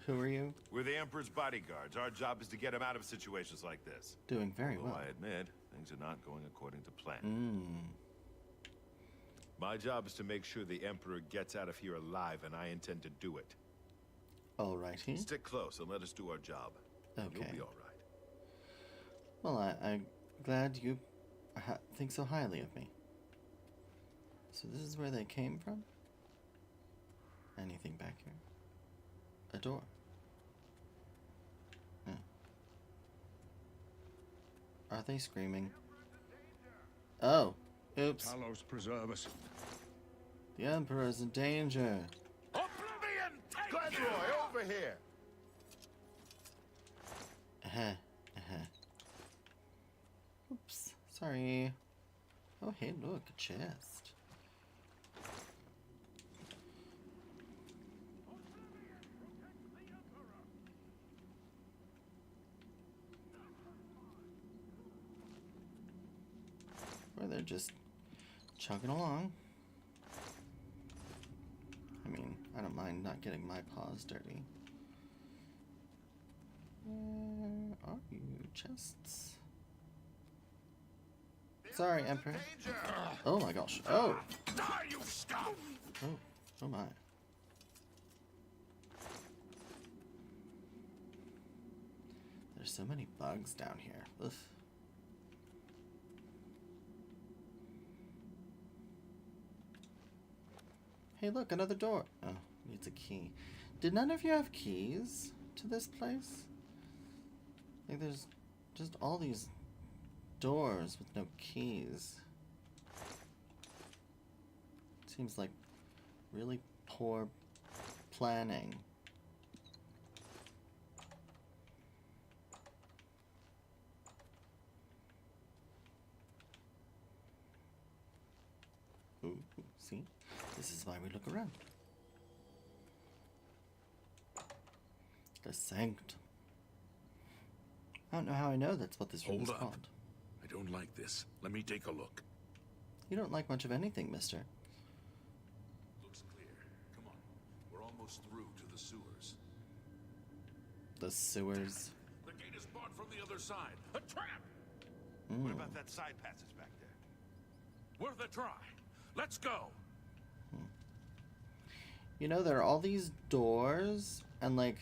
Who are you? We're the Emperor's bodyguards. Our job is to get him out of situations like this. Doing very Although well. I admit, things are not going according to plan. My job is to make sure the Emperor gets out of here alive, and I intend to do it. Alrighty. Stick close and let us do our job. You'll Okay. be all right. Well, I'm glad you think so highly of me. So this is where they came from? Anything back here? A door. Yeah. Are they screaming? Oh, oops. Talos preserve us. The Emperor's in danger. Oblivion, take Glenroy, over here! Oops. Sorry. Oh, hey, look, a chest. Or they're just chugging along. I mean, I don't mind not getting my paws dirty. Where are you, chests? Sorry, Emperor. Oh my gosh. Oh! Die, you scum! Oh, oh my. There's so many bugs down here. Ugh. Hey, look, another door. Oh, needs a key. Did none of you have keys to this place? Like, there's just all these doors with no keys. Seems like really poor planning. See? This is why we look around. The Sanctum. I don't know how I know that's what this room Hold is up. called. I don't like this. Let me take a look. You don't like much of anything, mister. Looks clear. Come on. We're almost through to the sewers. The sewers. The gate is barred from the other side. A trap! What about that side passage back there? Worth a try. Let's go. You know, there are all these doors, and like,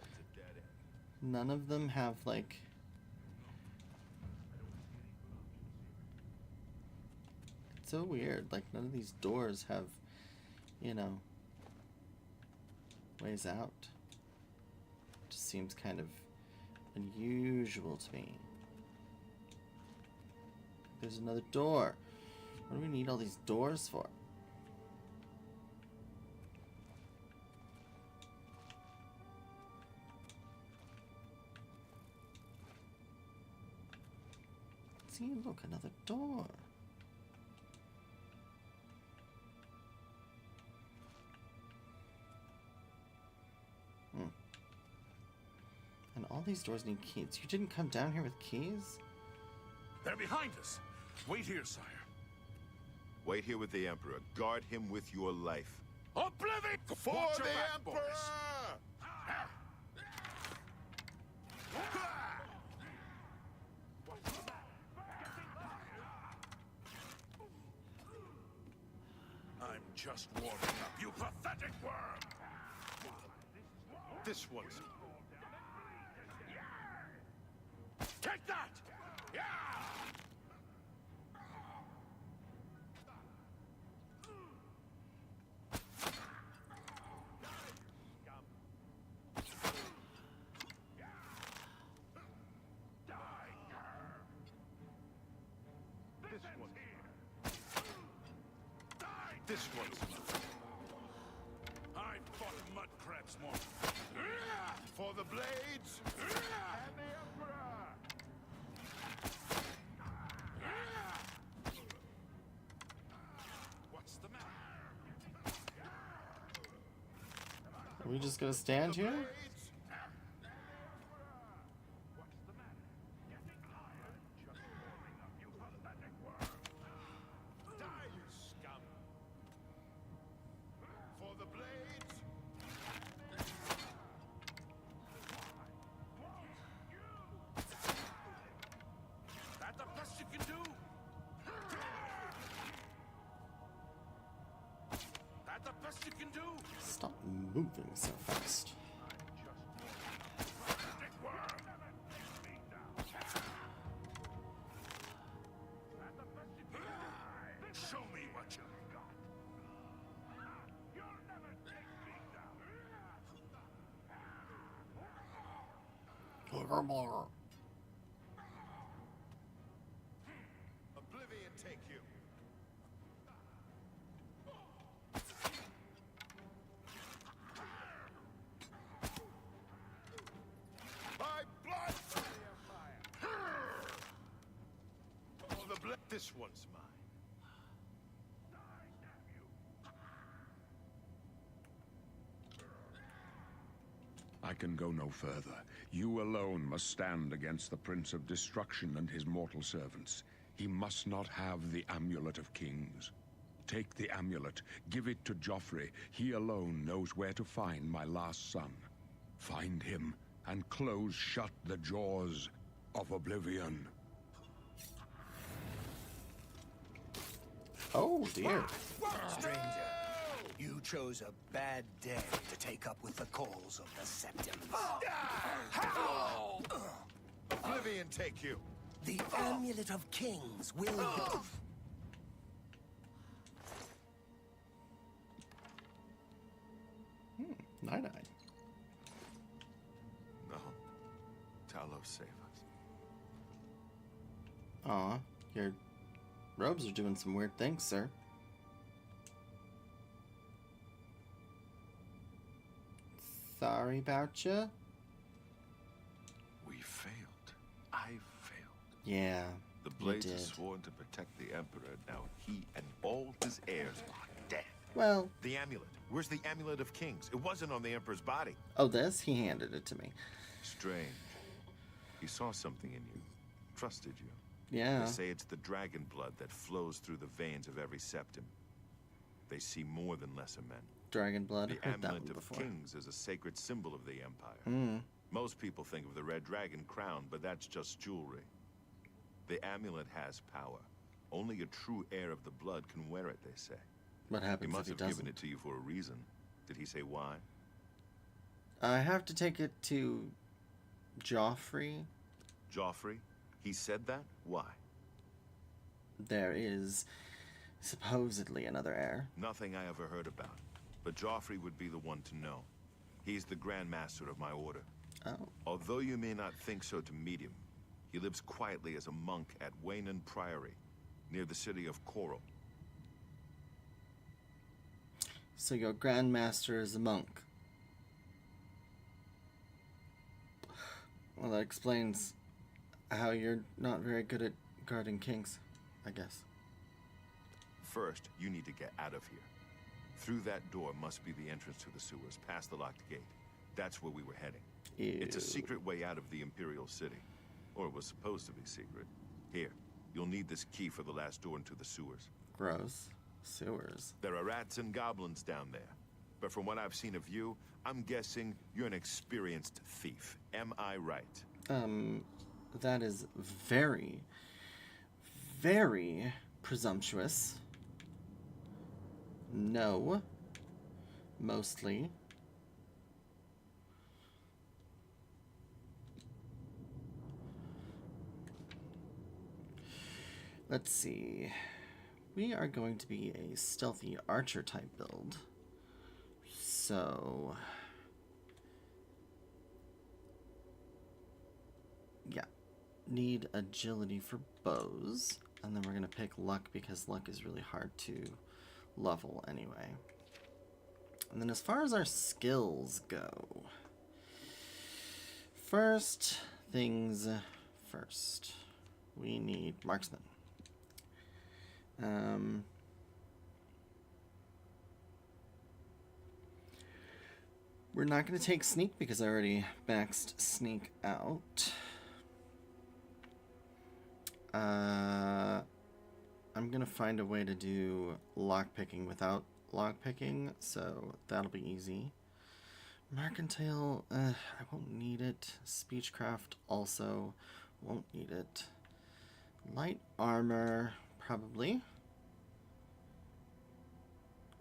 It's a dead end. none of them have like... It's so weird. Like, none of these doors have, you know, ways out. Just seems kind of unusual to me. There's another door. What do we need all these doors for? See, look, another door. And all these doors need keys. You didn't come down here with keys? They're behind us. Wait here, sire. Wait here with the Emperor. Guard him with your life. Oblivion! For Watch your the back, Emperor! boys. I'm just warming up, you pathetic worm! This one's... Take that! Yeah! This one's... I've fought mud crabs more. For the blades! And the Emperor! What's the matter? Are we just gonna stand here? Blades! Die, you scum! For the blades! That the best you can do? That the best you can do? Stop moving so fast. Pathetic worm! Show me what you got. You'll never take me down. Oblivion take you! By blood for the Empire! For the blood... This one's mine. I can go no further. You alone must stand against the Prince of Destruction and his mortal servants. He must not have the Amulet of Kings. Take the amulet, give it to Joffrey. He alone knows where to find my last son. Find him, and close shut the jaws of Oblivion. Oh dear. Stranger, you chose a bad day to take up with the calls of the Septums. Oblivion take you! The Amulet of Kings will... Night-night. No. Talos, save us. Aw, your robes are doing some weird things, sir. Sorry about you. We failed. I failed. Yeah, The you Blades did. are sworn to protect the Emperor. Now he and all his heirs Damn. Well, The amulet. Where's the amulet of kings? It wasn't on the Emperor's body. oh, this? He handed it to me. Strange. He saw something in you. Trusted you. Yeah. They say it's the dragon blood that flows through the veins of every septim. They see more than lesser men. Dragon blood. The Heard that amulet one of before. kings is a sacred symbol of the Empire. Mm. Most people think of the red dragon crown, but that's just jewelry. The amulet has power. Only a true heir of the blood can wear it, they say. What He happens must if he have doesn't? given it to you for a reason. Did he say why? I have to take it to Joffrey. Joffrey? He said that? Why? There is supposedly another heir. Nothing I ever heard about. But Joffrey would be the one to know. He's the Grand Master of my order. Oh. Although you may not think so to meet him, he lives quietly as a monk at Waynon Priory, near the city of Coral. So your Grand Master is a monk. Well, that explains how you're not very good at guarding kings, I guess. First, you need to get out of here. Through that door must be the entrance to the sewers, past the locked gate. That's where we were heading. Ew. It's a secret way out of the Imperial City. Or it was supposed to be secret. Here, you'll need this key for the last door into the sewers. Gross. Sewers. There are rats and goblins down there. But from what I've seen of you, I'm guessing you're an experienced thief. Am I right? That is very, very presumptuous. No. Mostly. Let's see. We are going to be a stealthy archer type build. So... yeah. Need agility for bows. And then we're going to pick luck because luck is really hard to level anyway. And then as far as our skills go... first things first. We need marksman. We're not going to take sneak because I already maxed sneak out. I'm going to find a way to do lockpicking without lockpicking, so that'll be easy. Mercantile, I won't need it. Speechcraft also won't need it. Light armor, probably.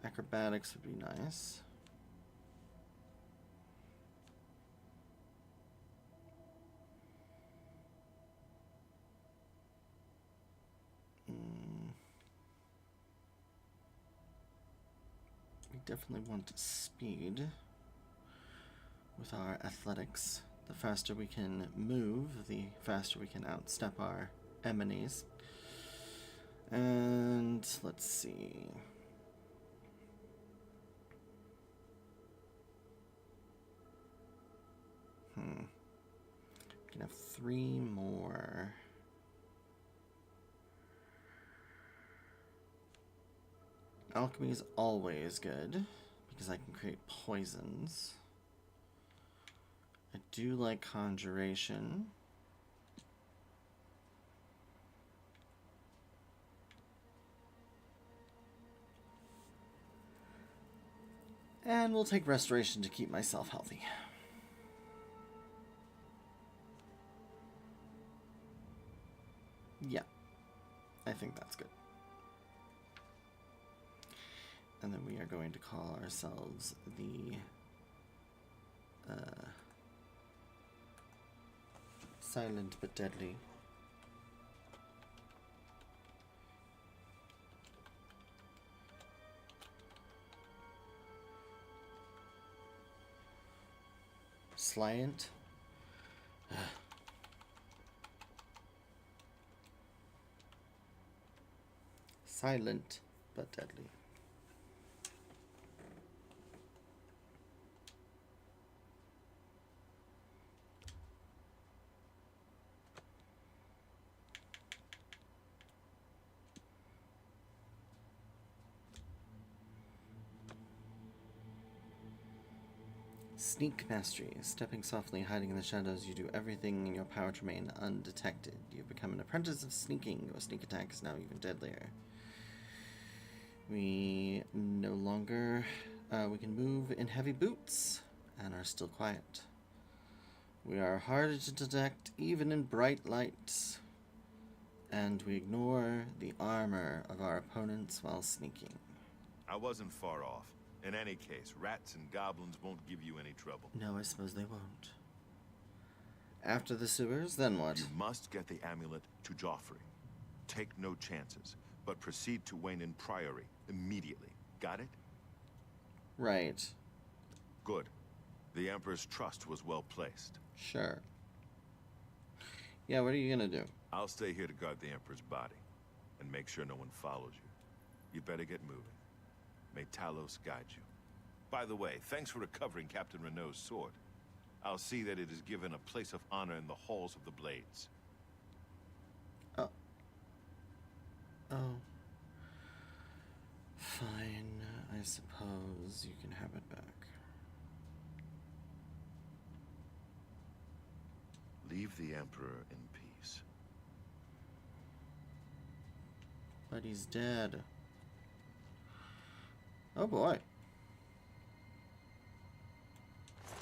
Acrobatics would be nice. We definitely want speed with our athletics. The faster we can move, the faster we can outstep our enemies. And let's see. We can have 3 more. Alchemy is always good because I can create poisons. I do like conjuration. And we'll take restoration to keep myself healthy. Yeah, I think that's good. And then we are going to call ourselves the Silent but Deadly. Slyant. Silent but deadly. Sneak mastery. Stepping softly, hiding in the shadows, you do everything in your power to remain undetected. You've become an apprentice of sneaking. Your sneak attack is now even deadlier. We no longer... we can move in heavy boots and are still quiet. We are harder to detect even in bright lights. And we ignore the armor of our opponents while sneaking. I wasn't far off. In any case, rats and goblins won't give you any trouble. No, I suppose they won't. After the sewers, then what? You must get the amulet to Joffrey. Take no chances, but proceed to Wayne Priory immediately. Got it? Right. Good. The Emperor's trust was well placed. Sure. Yeah, what are you gonna do? I'll stay here to guard the Emperor's body, and make sure no one follows you. You better get moving. May Talos guide you. By the way, thanks for recovering Captain Renault's sword. I'll see that it is given a place of honor in the halls of the Blades. Oh. Oh. Fine, I suppose you can have it back. Leave the Emperor in peace. But he's dead. Oh boy.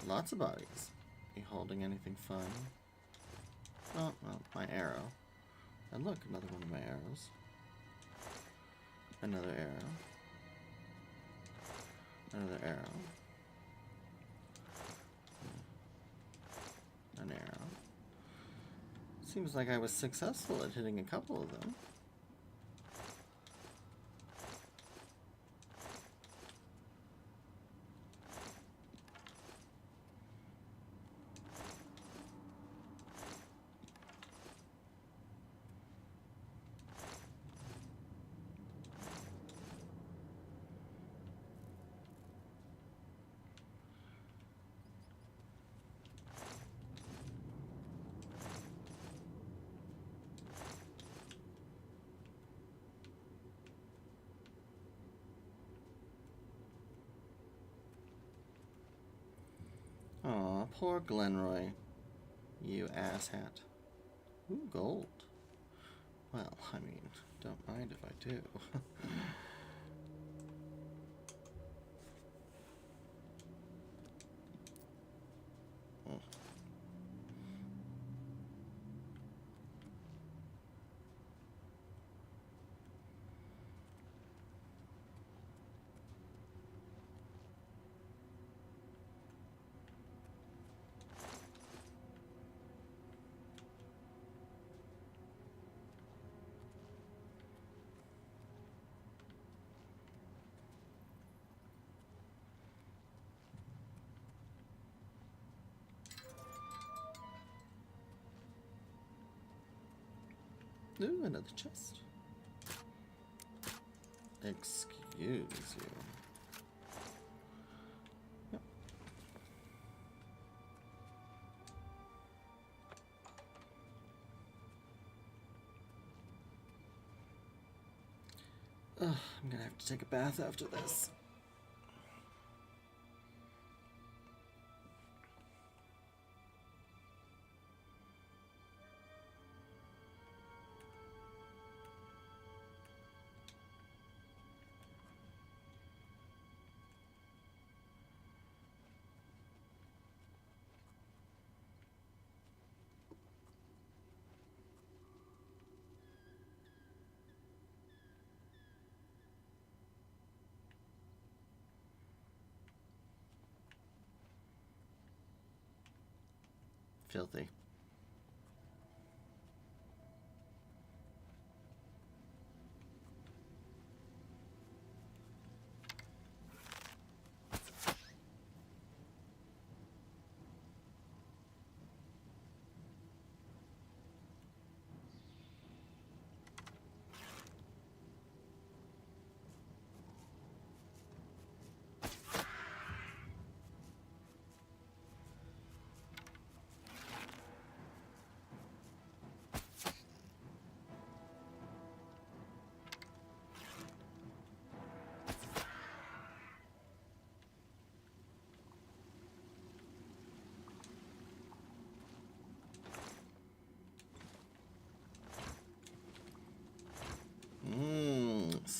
Lots of bodies. You holding anything fun? Oh, well, my arrow. And look, another one of my arrows. Another arrow. Another arrow. An arrow. Seems like I was successful at hitting a couple of them. Aw, poor Glenroy. You asshat. Ooh, gold. Well, I mean, don't mind if I do. Oh. Ooh, another chest. Excuse you. Yep. Ugh, I'm gonna have to take a bath after this. Filthy.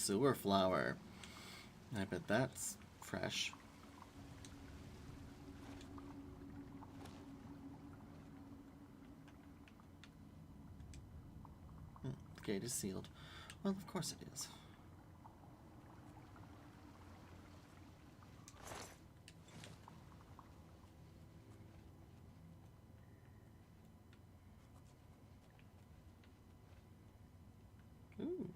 sewer flower. I bet that's fresh. The gate is sealed. Well, of course it is. Ooh.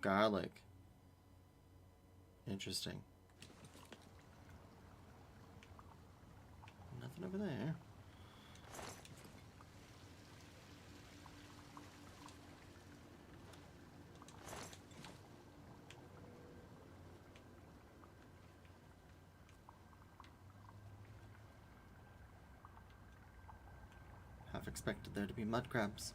Garlic. Interesting. Nothing over there. Half expected there to be mud crabs.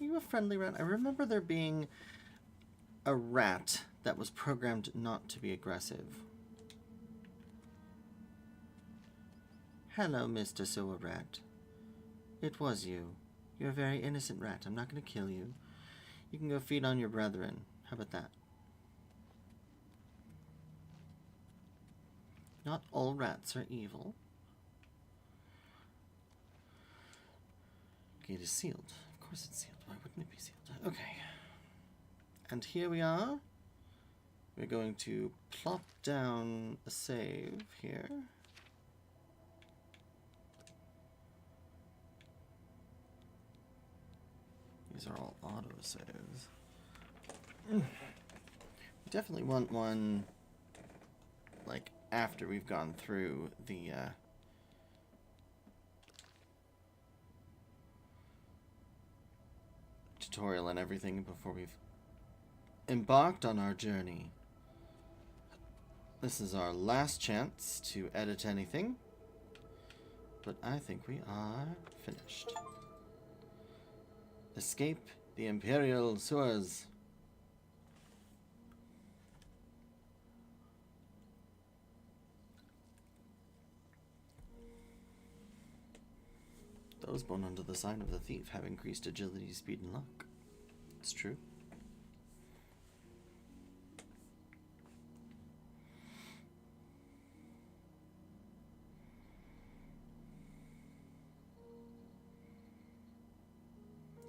Are you a friendly rat? I remember there being a rat that was programmed not to be aggressive. Hello, Mr. Sewer Rat. It was you. You're a very innocent rat. I'm not going to kill you. You can go feed on your brethren. How about that? Not all rats are evil. Gate is sealed. Of course it's sealed. Why wouldn't it be sealed? Okay. And here we are. We're going to plop down a save here. These are all auto saves. We definitely want one like after we've gone through the tutorial and everything before we've embarked on our journey. This is our last chance to edit anything, but I think we are finished. Escape the Imperial sewers. Those born under the sign of the thief have increased agility, speed, and luck. It's true.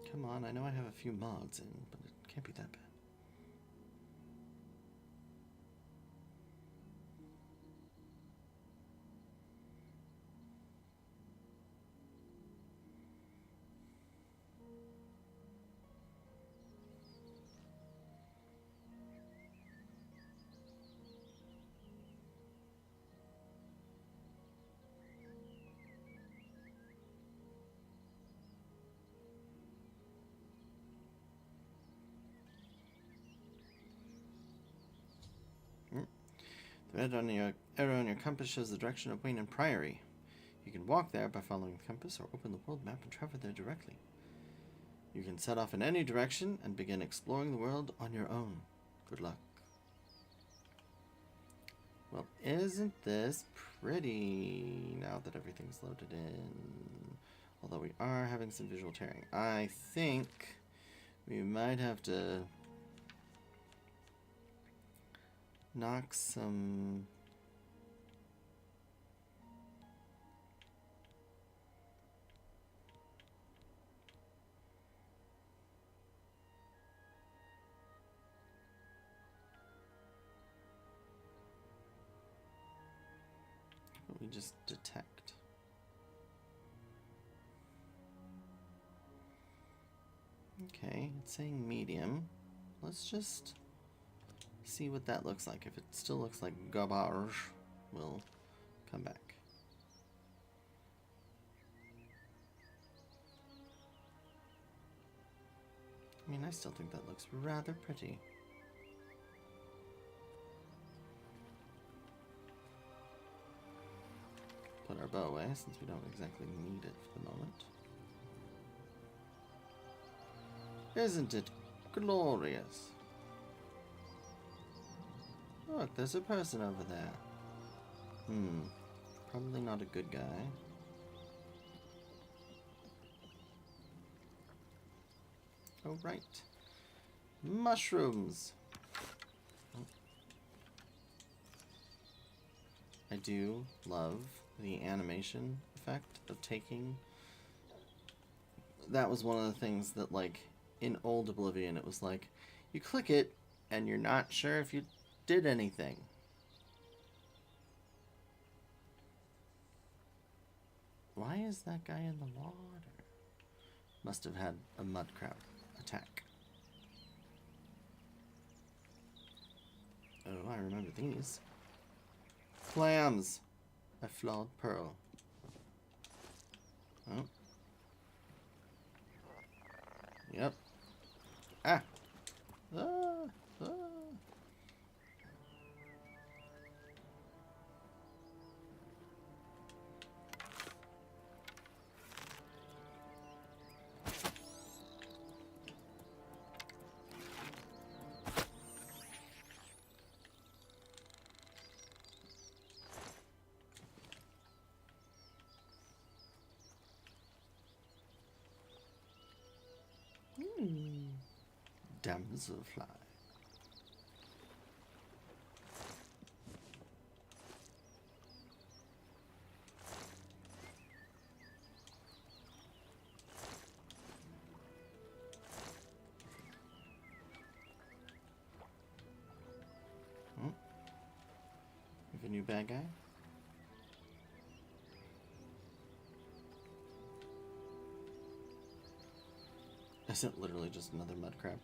Come on, I know I have a few mods in, but it can't be that bad. The red on your arrow on your compass shows the direction of Wayne and Priory. You can walk there by following the compass or open the world map and travel there directly. You can set off in any direction and begin exploring the world on your own. Good luck. Well, isn't this pretty now that everything's loaded in? Although we are having some visual tearing. I think we might have to knock some we just detect. Okay, it's saying medium. let's just see what that looks like. If it still looks like garbage, we'll come back. I mean, I still think that looks rather pretty. Put our bow away, since we don't exactly need it for the moment. Isn't it glorious? Look, there's a person over there. Probably not a good guy. Oh, right. Mushrooms! Oh. I do love the animation effect of taking. That was one of the things that, like, in old Oblivion, it was like, you click it, and you're not sure if you did anything. Why is that guy in the water? Must have had a mud crab attack. Oh, I remember these. Clams! A flawed pearl. Oh. Yep. Ah! Ah! Ah! Damselfly. Oh. We have a new bad guy. Is it literally just another mud crab?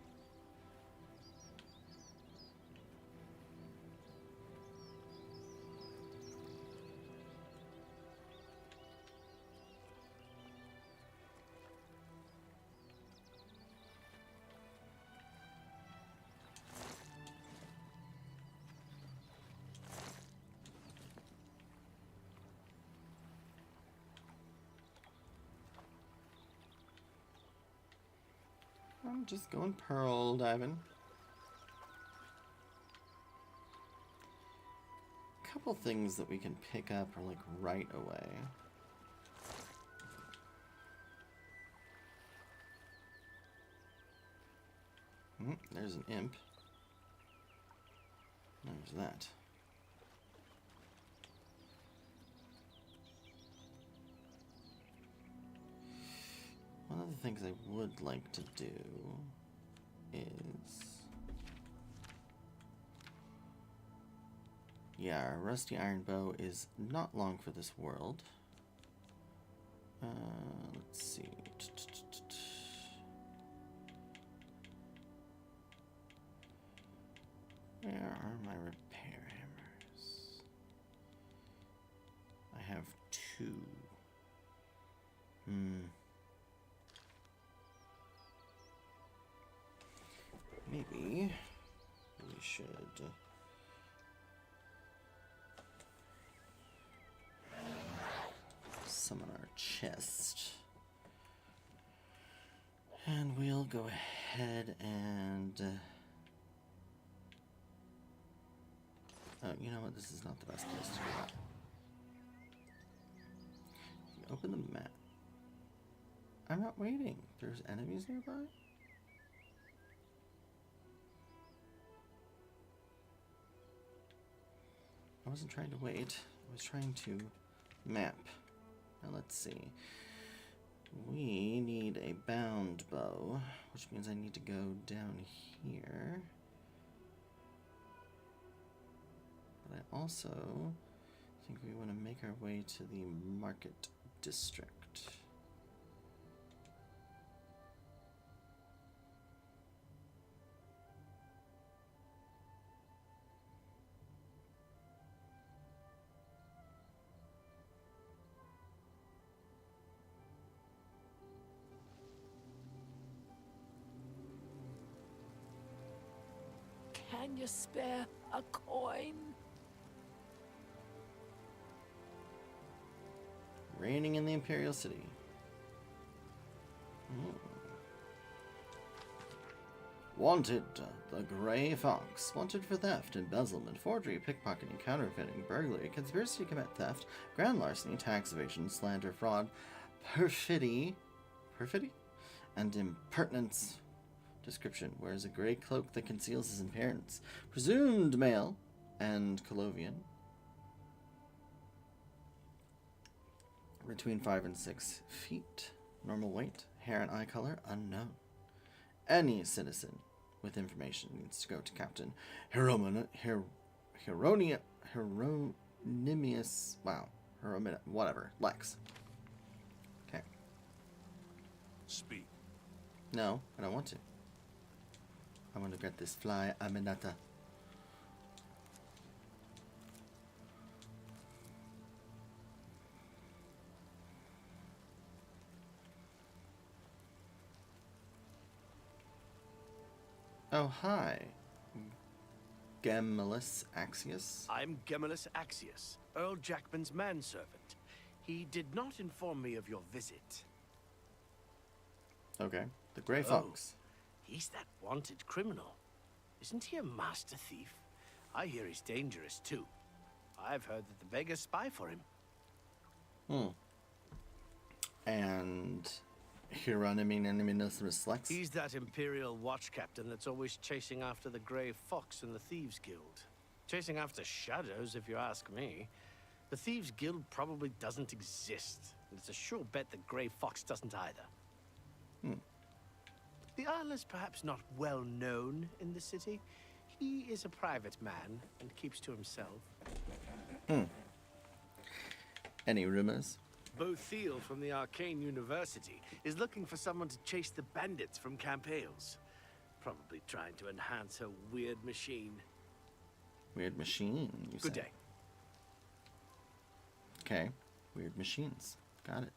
I'm just going pearl diving. Couple things that we can pick up are like right away. There's an imp. There's that. One of the things I would like to do is... yeah, our rusty iron bow is not long for this world. Let's see. Where are my repair hammers? I have 2. Maybe we should summon our chest. And we'll go ahead and... oh, you know what? This is not the best place to do that. Open the map. I'm not waiting. There's enemies nearby? I wasn't trying to wait. I was trying to map. Now let's see. We need a bound bow, which means I need to go down here. But I also think we want to make our way to the market district. Can you spare a coin? Reigning in the Imperial City. Wanted, the Grey Fox. Wanted for theft, embezzlement, forgery, pickpocketing, counterfeiting, burglary, conspiracy to commit theft, grand larceny, tax evasion, slander, fraud, perfidy, and impertinence. Description: wears a grey cloak that conceals his appearance. Presumed male and Colovian. Between 5 and 6 feet. Normal weight, hair and eye color unknown. Any citizen with information needs to go to Captain whatever, Lex. Okay. Speak. No, I don't want to. I want to get this fly Aminata. Oh, hi. Gemellus Axius. I'm Gemellus Axius, Earl Jackman's manservant. He did not inform me of your visit. Okay. The Grey Fox. He's that wanted criminal. Isn't he a master thief? I hear he's dangerous, too. I've heard that the beggars spy for him. And Hieronymus Lex. He's that Imperial watch captain that's always chasing after the Grey Fox in the Thieves Guild. Chasing after shadows, if you ask me. The Thieves Guild probably doesn't exist. And it's a sure bet the Grey Fox doesn't either. The Earl is perhaps not well known in the city. He is a private man and keeps to himself. Any rumors? Bo Thiel from the Arcane University is looking for someone to chase the bandits from Camp Hales. Probably trying to enhance her weird machine. Weird machine, you Good say? day. Okay. Weird machines. Got it.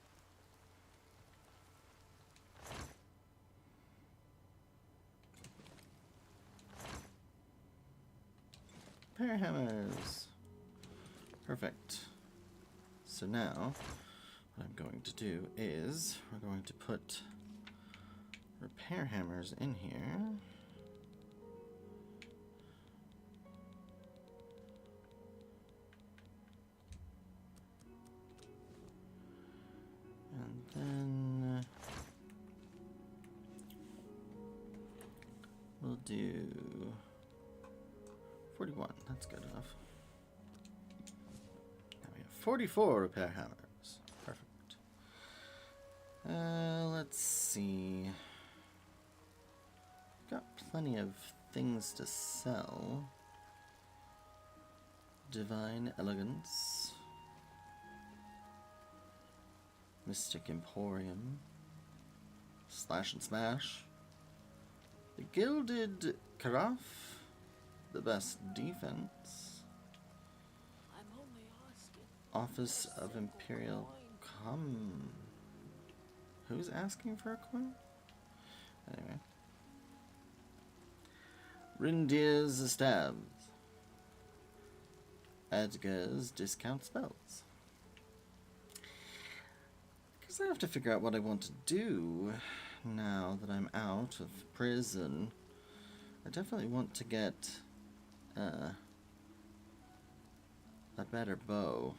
Repair hammers. Perfect. So now, what I'm going to do is, we're going to put repair hammers in here. And then we'll do 41. That's good enough. Now we have 44 repair hammers. Perfect. Let's see. Got plenty of things to sell. Divine Elegance. Mystic Emporium. Slash and Smash. The Gilded Carafe. The best defense. I'm only asking. Office of Imperial Who's asking for a coin? Anyway. Rindir's Stabs. Edgar's Discount Spells. Because I have to figure out what I want to do now that I'm out of prison. I definitely want to get a better bow.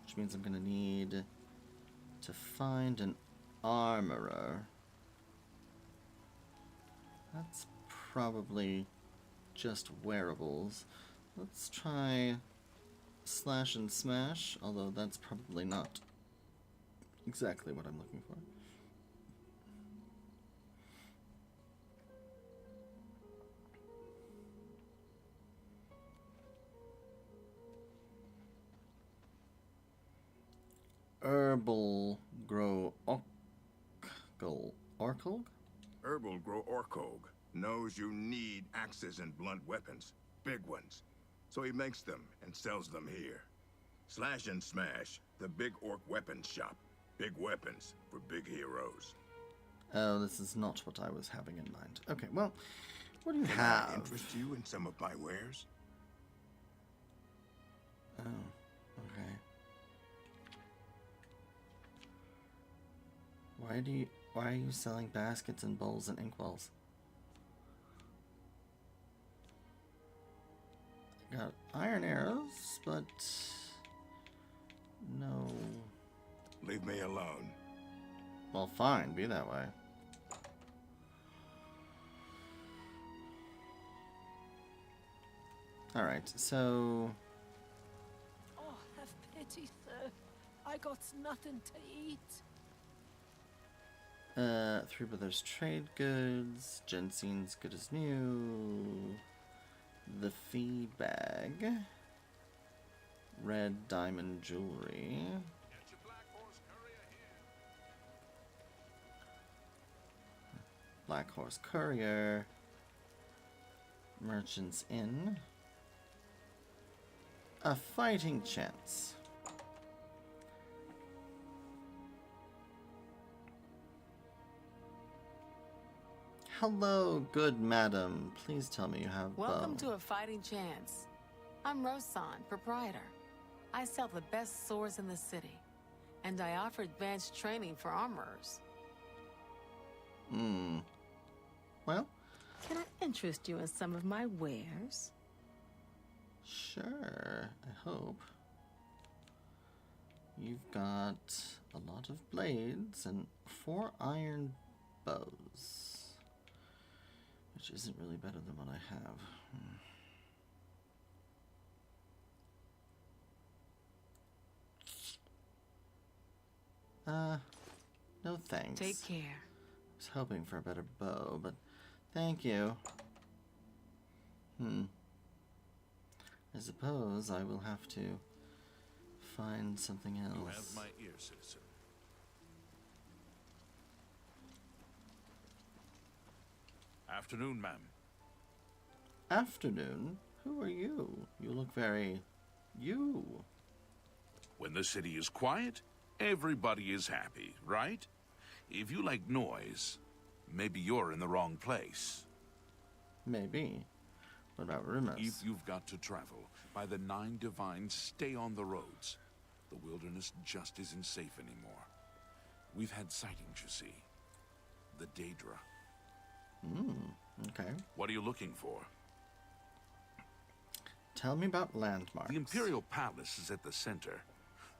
Which means I'm going to need to find an armorer. That's probably just wearables. Let's try Slash and Smash, although that's probably not exactly what I'm looking for. Herbal Grow Orkog? Herbal Grow Orkog knows you need axes and blunt weapons, big ones. So he makes them and sells them here. Slash and Smash, the big orc weapons shop. Big weapons for big heroes. Oh, this is not what I was having in mind. Okay, well, What do you Can I have? interest you in some of my wares? Oh, okay. Why are you selling baskets and bowls and inkwells? I got iron arrows, but no. Leave me alone. Well, fine, be that way. Alright, so Oh, have pity, sir. I got nothing to eat. Three Brothers Trade Goods, Jensen's Good as New, the Fee Bag, Red Diamond Jewelry, Get your Black Horse Courier here. Black Horse Courier, Merchant's Inn, a Fighting Chance. Hello, good madam. Please tell me you have Welcome bow. to A Fighting Chance. I'm Rosan, proprietor. I sell the best swords in the city, and I offer advanced training for armorers. Well, Can I interest you in some of my wares? sure, I hope. You've got a lot of blades and 4 iron bows, which isn't really better than what I have. No thanks. Take care. I was hoping for a better bow, but thank you. I suppose I will have to find something else. You have my ear, citizen. Afternoon, ma'am. Afternoon? Who are you? You look very... you. When the city is quiet, everybody is happy, right? If you like noise, maybe you're in the wrong place. Maybe. What about rumors? If you've got to travel, by the 9 Divines, stay on the roads. The wilderness just isn't safe anymore. We've had sightings, you see. The Daedra. Okay. What are you looking for? Tell me about landmarks. The Imperial Palace is at the center.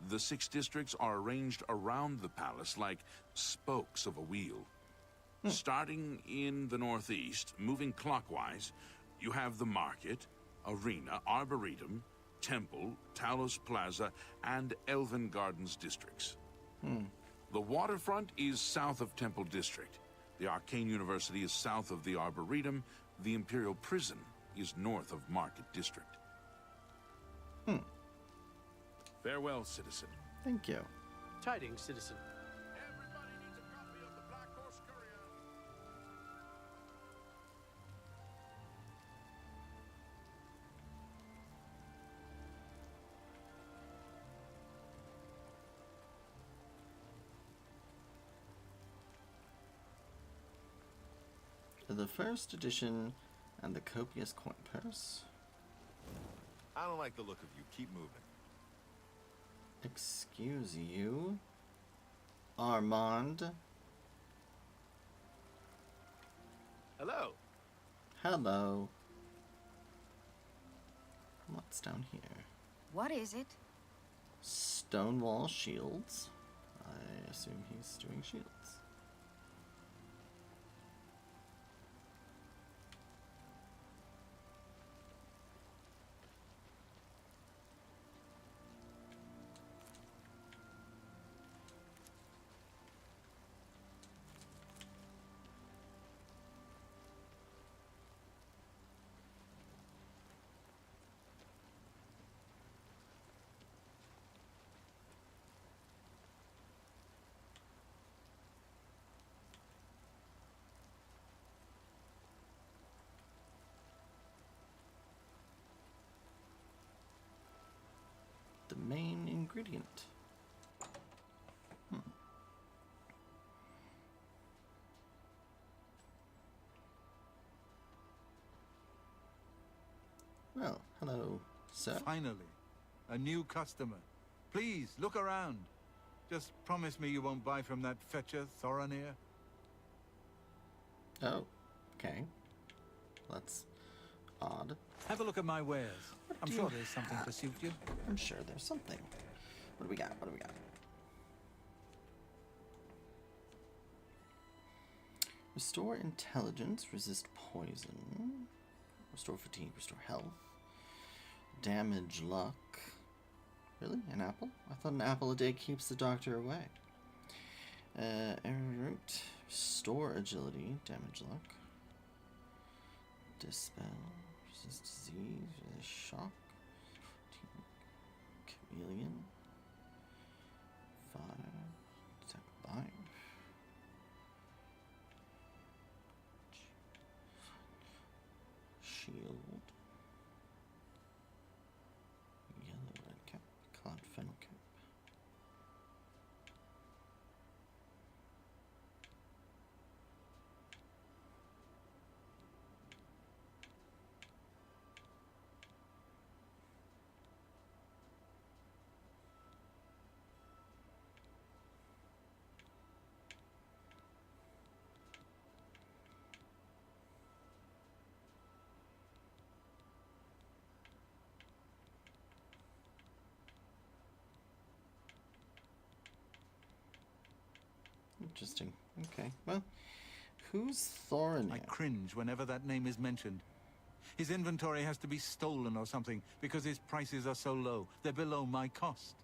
The 6 districts are arranged around the palace like spokes of a wheel. Starting in the northeast, moving clockwise, you have the market, arena, arboretum, temple, Talos Plaza, and Elven Gardens districts. The waterfront is south of Temple District. The Arcane University is south of the Arboretum. The Imperial Prison is north of Market District. Farewell, citizen. Thank you. Tidings, citizen. Everybody needs a copy of the Black Horse Courier. The first edition and the copious coin purse. I don't like the look of you. Keep moving. Excuse you, Armand. Hello. Hello. What's down here? What is it? Stonewall shields. I assume he's doing shields. The main ingredient. Well, hello, sir. Finally, a new customer. Please, look around. Just promise me you won't buy from that fetcher, Thoronir. Oh, okay. That's odd. Have a look at my wares. I'm sure there's something to suit you. I'm sure there's something. What do we got? What do we got? Restore intelligence, resist poison, restore fatigue, restore health, damage luck. Really? An apple? I thought an apple a day keeps the doctor away. Root, restore agility, damage luck, dispel, resist disease, resist shock, chameleon, fire, attack life. Shield. Yellow red cap. Cloud fennel cap. Interesting. Okay. Well, who's Thorin? I cringe whenever that name is mentioned. His inventory has to be stolen or something because his prices are so low. They're below my cost.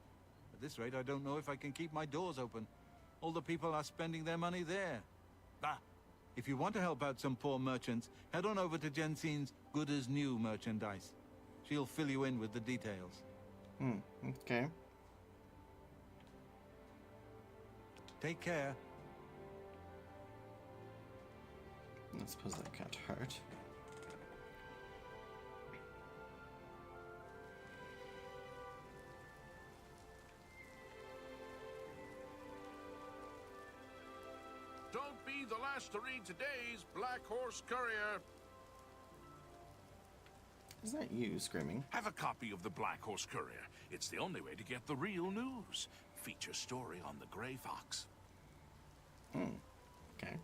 At this rate, I don't know if I can keep my doors open. All the people are spending their money there. Bah! If you want to help out some poor merchants, head on over to Jensine's Good as New merchandise. She'll fill you in with the details. Okay. Take care. I suppose that can't hurt. Don't be the last to read today's Black Horse Courier. Is that you screaming? Have a copy of the Black Horse Courier. It's the only way to get the real news. Feature story on the Grey Fox. Okay.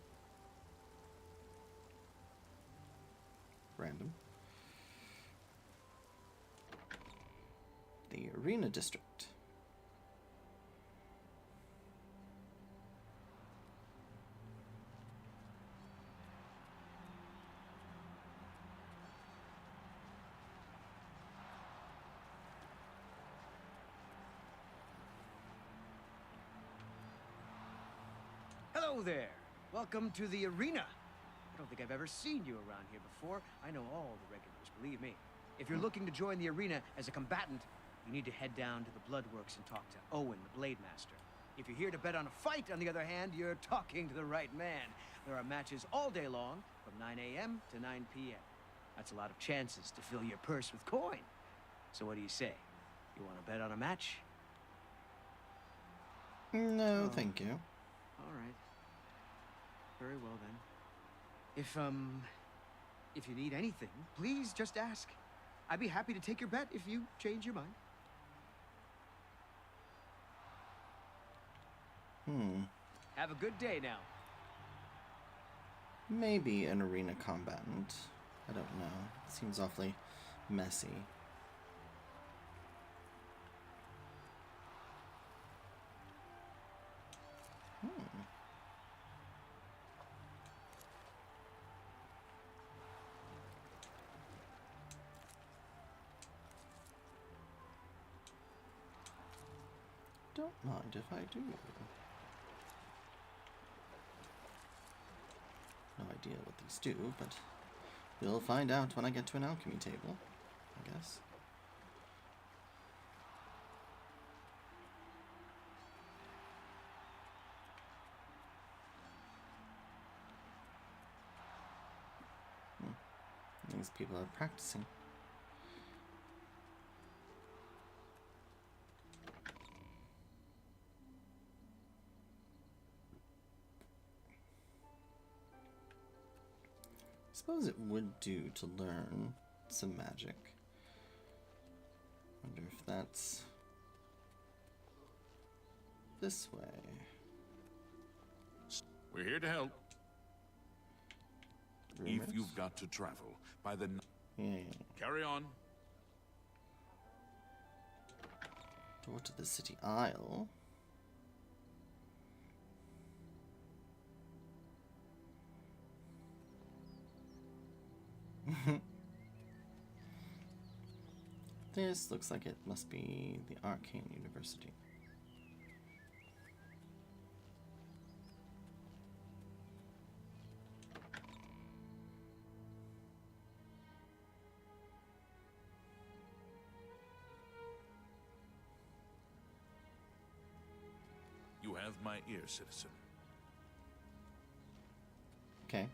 Random. The Arena District. Hello there. Welcome to the arena. I don't think I've ever seen you around here before. I know all the regulars, believe me. If you're looking to join the arena as a combatant, you need to head down to the Bloodworks and talk to Owen, the Blade Master. If you're here to bet on a fight, on the other hand, you're talking to the right man. There are matches all day long, from 9 a.m. to 9 p.m. That's a lot of chances to fill your purse with coin. So what do you say? You want to bet on a match? No, thank you. All right. Very well, then. If you need anything, please just ask. I'd be happy to take your bet if you change your mind. Have a good day now. Maybe an arena combatant. I don't know. It seems awfully messy. Don't mind if I do. No idea what these do, but we'll find out when I get to an alchemy table, I guess. These people are practicing. I suppose it would do to learn some magic. Wonder if that's this way. We're here to help. Rumors? If you've got to travel by the Yeah. carry on. Door to the city aisle. This looks like it must be the Arcane University. You have my ear, citizen. Okay.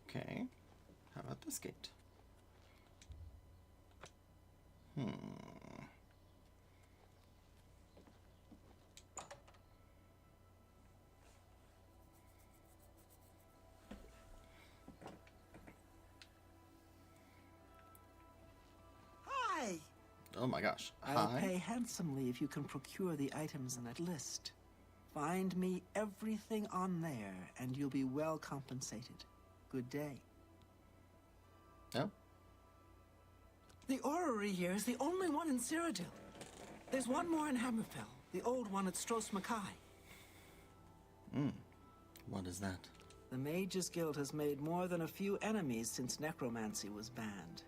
Okay. How about this gate? Hi! Oh my gosh. I'll Hi. pay handsomely if you can procure the items in that list. Find me everything on there, and you'll be well compensated. Good day. Oh. The orrery here is the only one in Cyrodill. There's one more in Hammerfell, the old one at Stros Mackay. What is that? The Mages Guild has made more than a few enemies since necromancy was banned.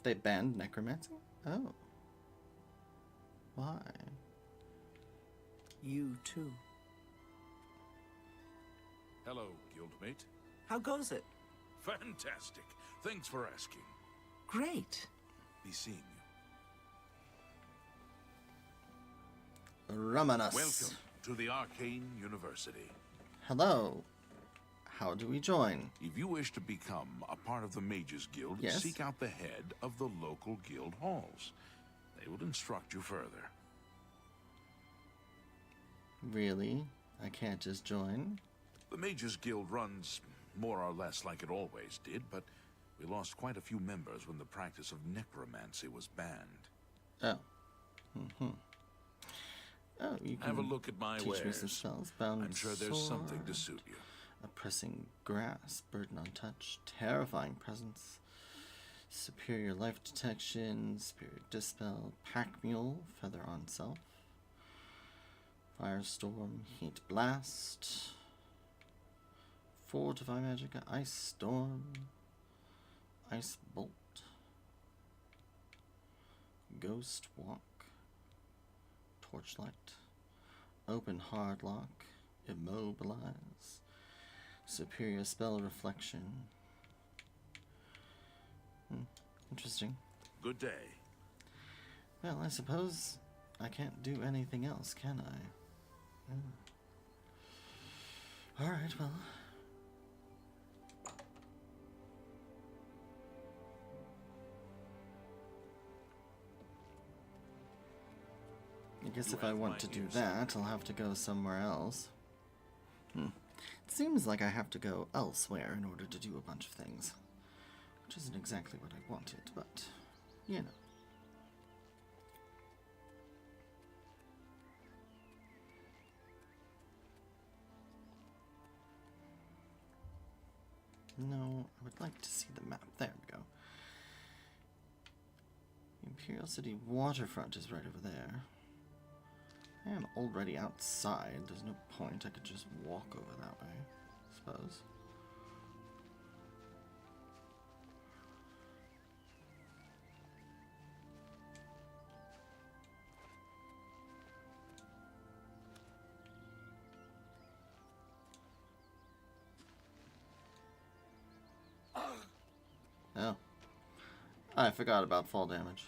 They banned necromancy? Oh. Why? You too. Hello, guildmate. How goes it? Fantastic. Thanks for asking. Great. Be seeing you. Ramanas. Welcome to the Arcane University. Hello. How do we join? If you wish to become a part of the Mages Guild, Yes. seek out the head of the local guild halls. They will instruct you further. Really? I can't just join? The Mages Guild runs more or less like it always did, but we lost quite a few members when the practice of necromancy was banned. Oh. Oh, you can Have a look at my teach me some wares. spells. Bound I'm sure there's something to sword, suit you. Oppressing grasp, burden on touch, terrifying presence, superior life detection, spirit dispel, pack mule, feather on self, firestorm, heat blast, fortify magic, ice storm, ice bolt, ghost walk, torchlight, open hard lock, immobilize, superior spell reflection. Interesting. Good day. Well, I suppose I can't do anything else, can I? Alright, well. I guess if I want to do that, I'll have to go somewhere else. It seems like I have to go elsewhere in order to do a bunch of things. Which isn't exactly what I wanted, but, you know. No, I would like to see the map. There we go. The Imperial City waterfront is right over there. I am already outside. There's no point. I could just walk over that way, I suppose. Oh. I forgot about fall damage.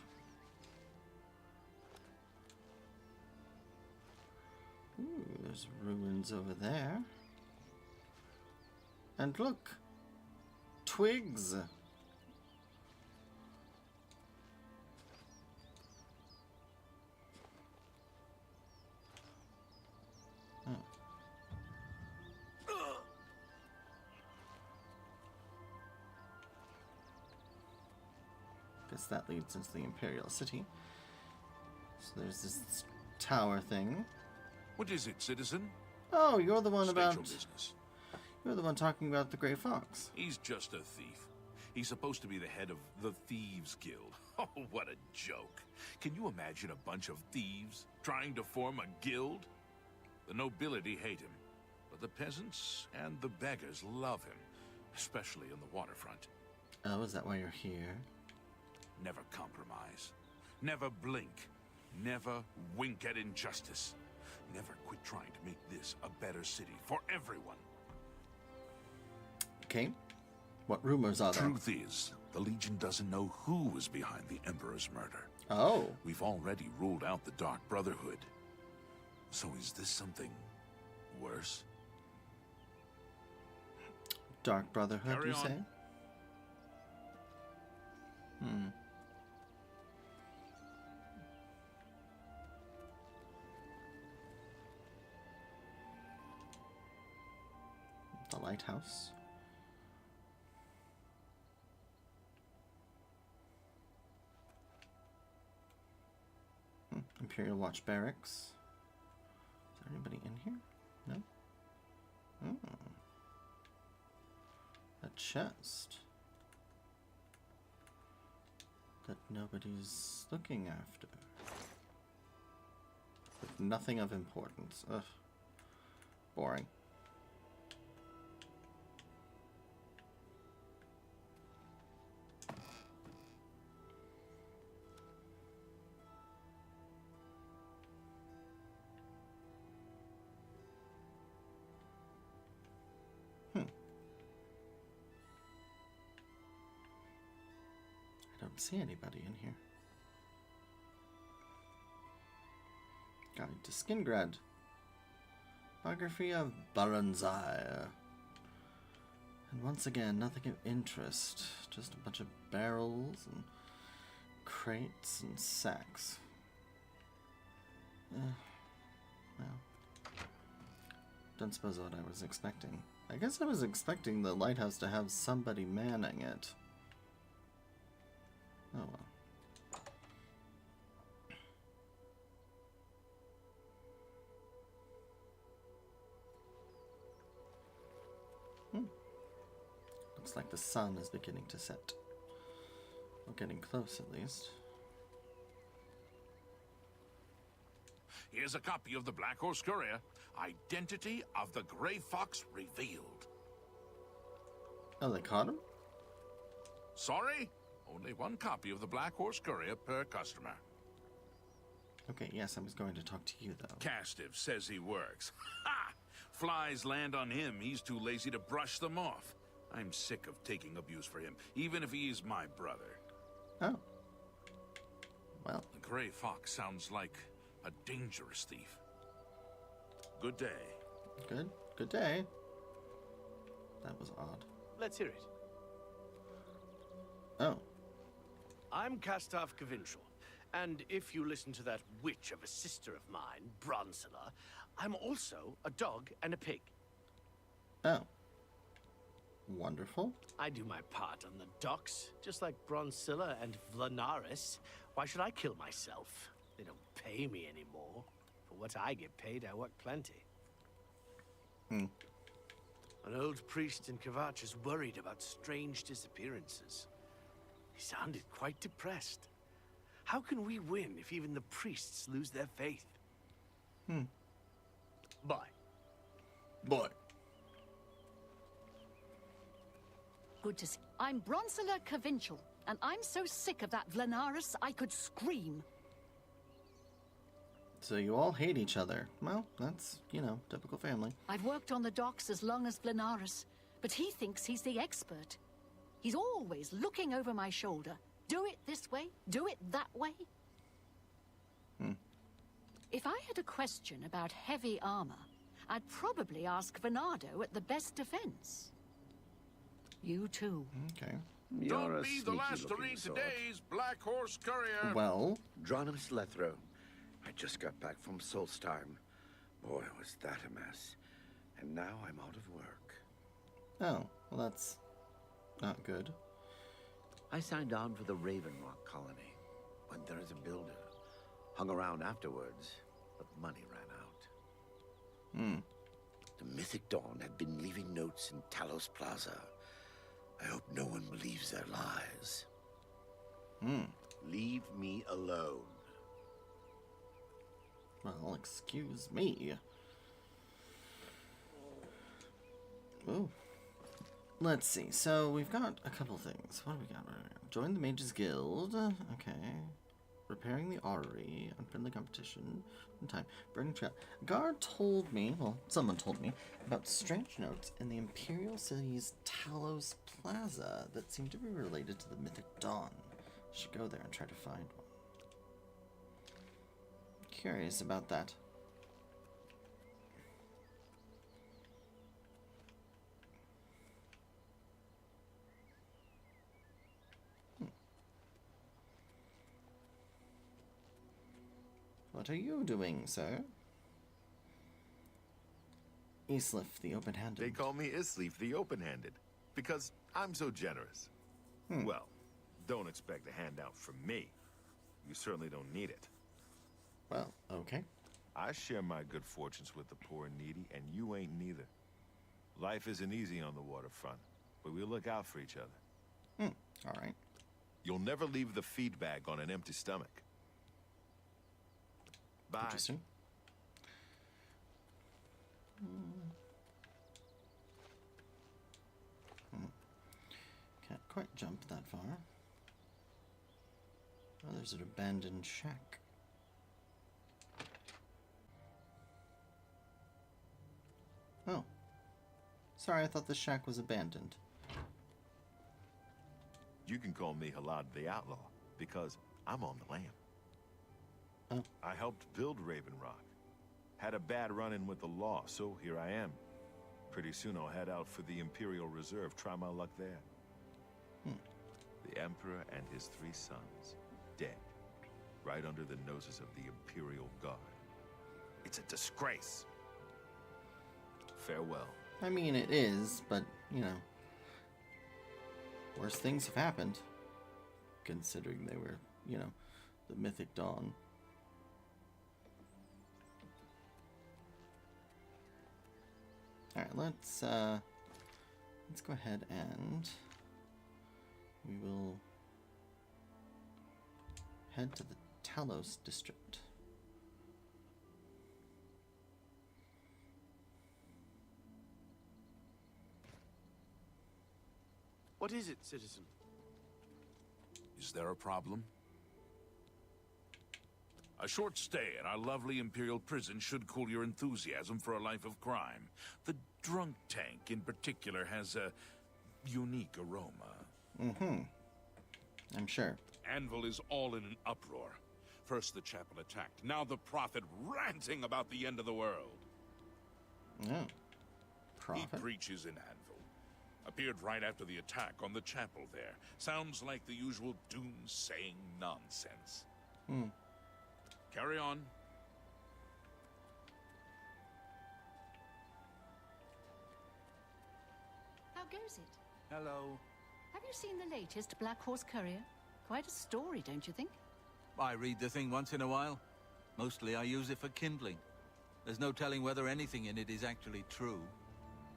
Ooh, there's ruins over there. And look! Twigs! Guess that leads into the Imperial City. So there's this tower thing. What is it, citizen? Oh, you're the one State about... your business. You're the one talking about the Grey Fox. He's just a thief. He's supposed to be the head of the Thieves Guild. Oh, what a joke. Can you imagine a bunch of thieves trying to form a guild? The nobility hate him, but the peasants and the beggars love him, especially in the waterfront. Oh, is that why you're here? Never compromise. Never blink. Never wink at injustice. Never quit trying to make this a better city for everyone. Okay. What rumors are there? Truth is, the Legion doesn't know who was behind the Emperor's murder. Oh. We've already ruled out the Dark Brotherhood. So is this something worse? Dark Brotherhood, Carry you on. say? The lighthouse. Imperial Watch Barracks. Is there anybody in here? No? Oh. A chest. That nobody's looking after. With nothing of importance. Ugh. Boring. I don't see anybody in here. Guide to Skingrad. Biography of Baranzai. And once again, nothing of interest. Just a bunch of barrels and crates and sacks. Well, don't suppose what I was expecting. I guess I was expecting the lighthouse to have somebody manning it. Oh well. Looks like the sun is beginning to set. We're getting close, at least. Here's a copy of the Black Horse Courier. Identity of the Grey Fox revealed. Oh, they caught him? Sorry? Only one copy of the Black Horse Courier per customer. Okay, yes, I was going to talk to you, though. Castiff says he works. Ha! Flies land on him, he's too lazy to brush them off. I'm sick of taking abuse for him, even if he's my brother. Oh. Well. The Grey Fox sounds like a dangerous thief. Good day. Good day. That was odd. Let's hear it. Oh. I'm Castav Covintril, and if you listen to that witch of a sister of mine, Bronsilla, I'm also a dog and a pig. Oh. Wonderful. I do my part on the docks, just like Bronsilla and Vlanaris. Why should I kill myself? They don't pay me anymore. For what I get paid, I work plenty. Hmm. An old priest in Khajiit is worried about strange disappearances. He sounded quite depressed. How can we win if even the priests lose their faith? Hmm. Bye. Boy. Good to see. I'm Bronsilla Covintril, and I'm so sick of that Vlanaris I could scream. So you all hate each other. Well, that's, you know, typical family. I've worked on the docks as long as Vlanaris, but he thinks he's the expert. He's always looking over my shoulder. Do it this way, do it that way. Hmm. If I had a question about heavy armor, I'd probably ask Venado at the best defense. You too. Okay. Don't be the last to read today's Black Horse Courier. Well. Dronus Lethro. I just got back from Solstheim. Boy, was that a mess. And now I'm out of work. Oh, well that's not good. I signed on for the Raven Rock colony. Went there as a builder. Hung around afterwards, but money ran out. Hmm. The Mythic Dawn had been leaving notes in Talos Plaza. I hope no one believes their lies. Hmm. Leave me alone. Well, excuse me. Oh. Let's see. So we've got a couple things. What do we got? Join the Mages Guild. Okay. Repairing the Orrery. Unfriendly competition. In time. Burning Trail. Guard told me, well, someone told me, about strange notes in the Imperial City's Talos Plaza that seem to be related to the Mythic Dawn. Should go there and try to find one. Curious about that. What are you doing, sir? Islif, the open-handed. They call me Islif, the open-handed, because I'm so generous. Well, don't expect a handout from me. You certainly don't need it. Well, okay. I share my good fortunes with the poor and needy, and you ain't neither. Life isn't easy on the waterfront, but we look out for each other. All right. You'll never leave the feed bag on an empty stomach. Bye. Interesting. Can't quite jump that far. Oh, there's an abandoned shack. Oh. Sorry, I thought the shack was abandoned. You can call me Halad the Outlaw, because I'm on the lam. Oh. I helped build Raven Rock. Had a bad run-in with the law, so here I am. Pretty soon I'll head out for the Imperial Reserve, try my luck there. The Emperor and his 3 sons, dead. Right under the noses of the Imperial Guard. It's a disgrace. Farewell. I mean, it is, but, you know, worse things have happened. Considering they were, you know, the Mythic Dawn. Alright, let's go ahead and we will head to the Talos district. What is it, citizen? Is there a problem? A short stay at our lovely Imperial prison should cool your enthusiasm for a life of crime. The drunk tank, in particular, has a unique aroma. I'm sure. Anvil is all in an uproar. First the chapel attacked, now the prophet ranting about the end of the world. Oh. Prophet? He preaches in Anvil. Appeared right after the attack on the chapel there. Sounds like the usual doom-saying nonsense. Carry on. How goes it? Hello. Have you seen the latest Black Horse Courier? Quite a story, don't you think? I read the thing once in a while. Mostly I use it for kindling. There's no telling whether anything in it is actually true.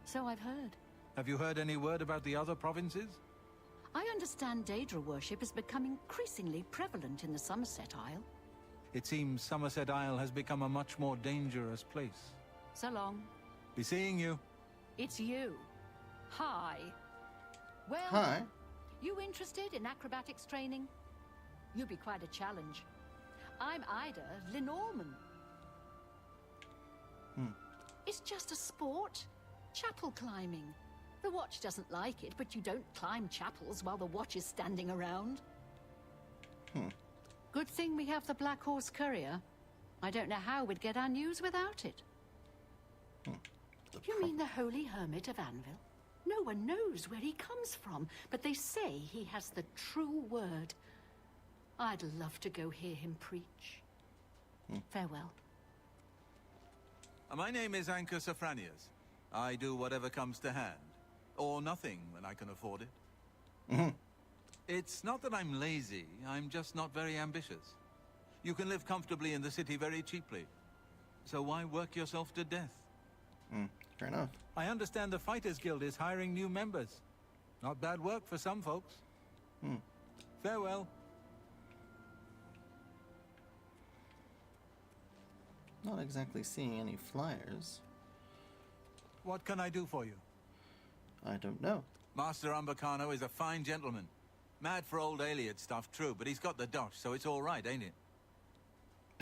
So I've heard. Have you heard any word about the other provinces? I understand Daedra worship has become increasingly prevalent in the Somerset Isle. It seems Somerset Isle has become a much more dangerous place. So long. Be seeing you. It's you. Hi. Well, Hi. You interested in acrobatics training? You'd be quite a challenge. I'm Ida Lenormand. It's just a sport. Chapel climbing. The Watch doesn't like it, but you don't climb chapels while the Watch is standing around. Good thing we have the Black Horse Courier. I don't know how we'd get our news without it. You mean the Holy Hermit of Anvil? No one knows where he comes from, but they say he has the true word. I'd love to go hear him preach. Farewell. My name is Anchor Sophranius. I do whatever comes to hand. Or nothing when I can afford it. It's not that I'm lazy, I'm just not very ambitious. You can live comfortably in the city very cheaply. So why work yourself to death? Fair enough. I understand the Fighters Guild is hiring new members. Not bad work for some folks. Farewell. Not exactly seeing any flyers. What can I do for you? I don't know. Master Umbacano is a fine gentleman. Mad for old Aliad stuff, true, but he's got the dosh, so it's all right, ain't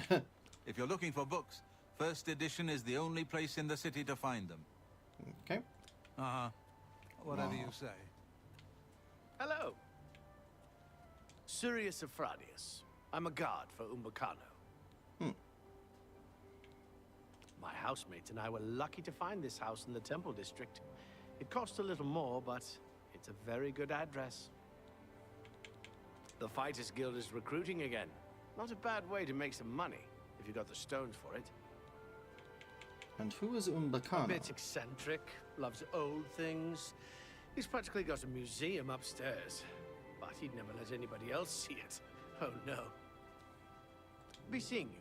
it? If you're looking for books, First edition is the only place in the city to find them. Okay. Whatever you say. Hello. Sirius Sophranius. I'm a guard for Umbacano. My housemates and I were lucky to find this house in the Temple District. It cost a little more, but it's a very good address. The Fighters Guild is recruiting again. Not a bad way to make some money, if you got the stones for it. And who is Umbacano? A bit eccentric, loves old things. He's practically got a museum upstairs, but he'd never let anybody else see it. Oh no. Be seeing you.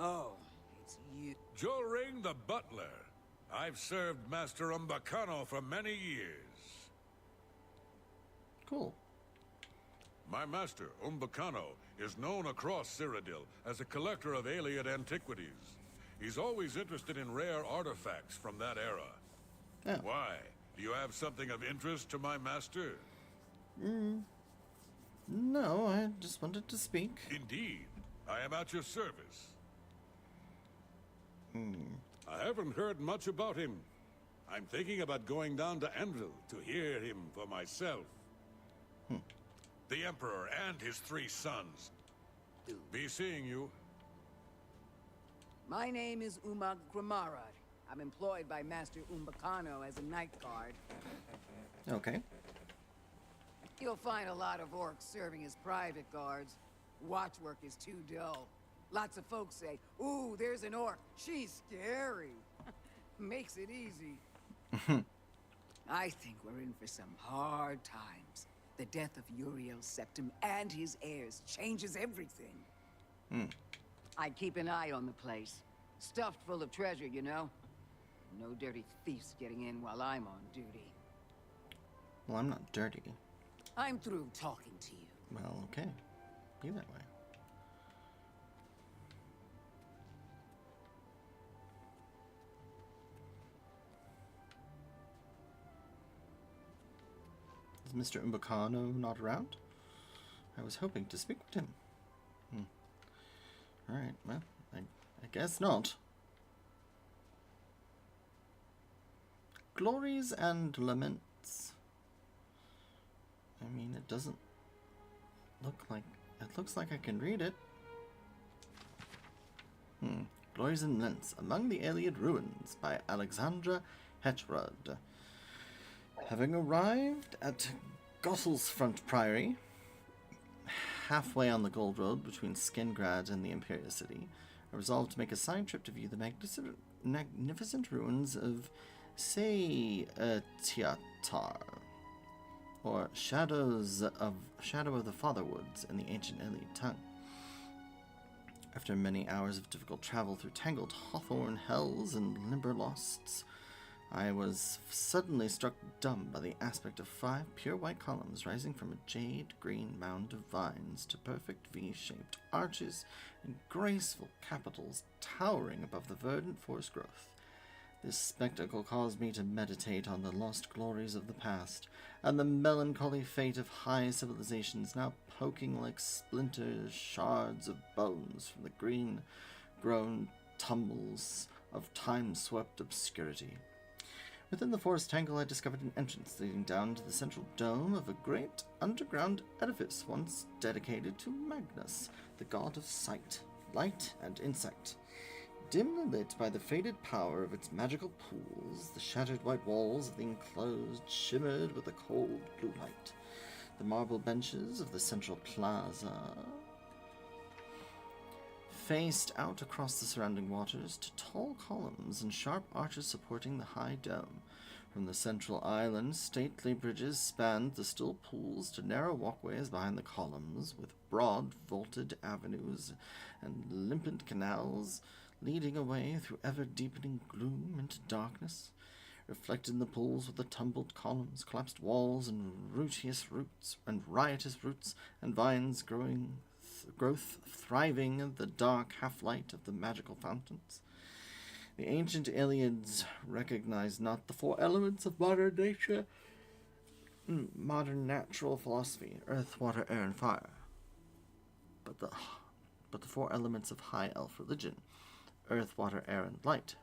Oh, it's you. Jolring the butler. I've served Master Umbacano for many years. Cool. My master, Umbacano, is known across Cyrodill as a collector of Aliad antiquities. He's always interested in rare artifacts from that era. Yeah. Why? Do you have something of interest to my master? No, I just wanted to speak. Indeed. I am at your service. I haven't heard much about him. I'm thinking about going down to Anvil to hear him for myself. The Emperor and his 3 sons. Be seeing you. My name is Umag Gramarad. I'm employed by Master Umbacano as a night guard. Okay. You'll find a lot of orcs serving as private guards. Watchwork is too dull. Lots of folks say, ooh, there's an orc. She's scary. Makes it easy. I think we're in for some hard times. The death of Uriel Septim and his heirs changes everything. I keep an eye on the place. Stuffed full of treasure, you know? No dirty thieves getting in while I'm on duty. Well, I'm not dirty. I'm through talking to you. Well, okay. Be that way. Is Mr. Umbacano not around? I was hoping to speak with him. Alright, well, I guess not. Glories and laments. I mean, it doesn't look like... It looks like I can read it. Glories and Lents Among the Iliad Ruins by Alexandra Hetchrud. Having arrived at Gottlesfront Priory, halfway on the Gold Road between Skingrad and the Imperial City, I resolved to make a side trip to view the magnificent ruins of Seatiatar, or Shadow of the Fatherwoods in the ancient Iliad tongue. After many hours of difficult travel through tangled hawthorn hells and Limberlosts, I was suddenly struck dumb by the aspect of 5 pure white columns rising from a jade-green mound of vines to perfect V-shaped arches and graceful capitals towering above the verdant forest growth. This spectacle caused me to meditate on the lost glories of the past, and the melancholy fate of high civilizations now poking like splinters shards of bones from the green-grown tumbles of time-swept obscurity. Within the forest tangle I discovered an entrance leading down to the central dome of a great underground edifice once dedicated to Magnus, the god of sight, light, and insight. Dimly lit by the faded power of its magical pools, the shattered white walls of the enclosed shimmered with a cold blue light. The marble benches of the central plaza faced out across the surrounding waters to tall columns and sharp arches supporting the high dome. From the central island, stately bridges spanned the still pools to narrow walkways behind the columns, with broad vaulted avenues and limpid canals leading away through ever-deepening gloom into darkness. Reflected in the pools were the tumbled columns, collapsed walls, and riotous roots and vines growth thriving in the dark half-light of the magical fountains. The ancient Iliads recognized not the 4 elements of modern natural philosophy, earth, water, air, and fire, but the 4 elements of high elf religion, earth, water, air, and light.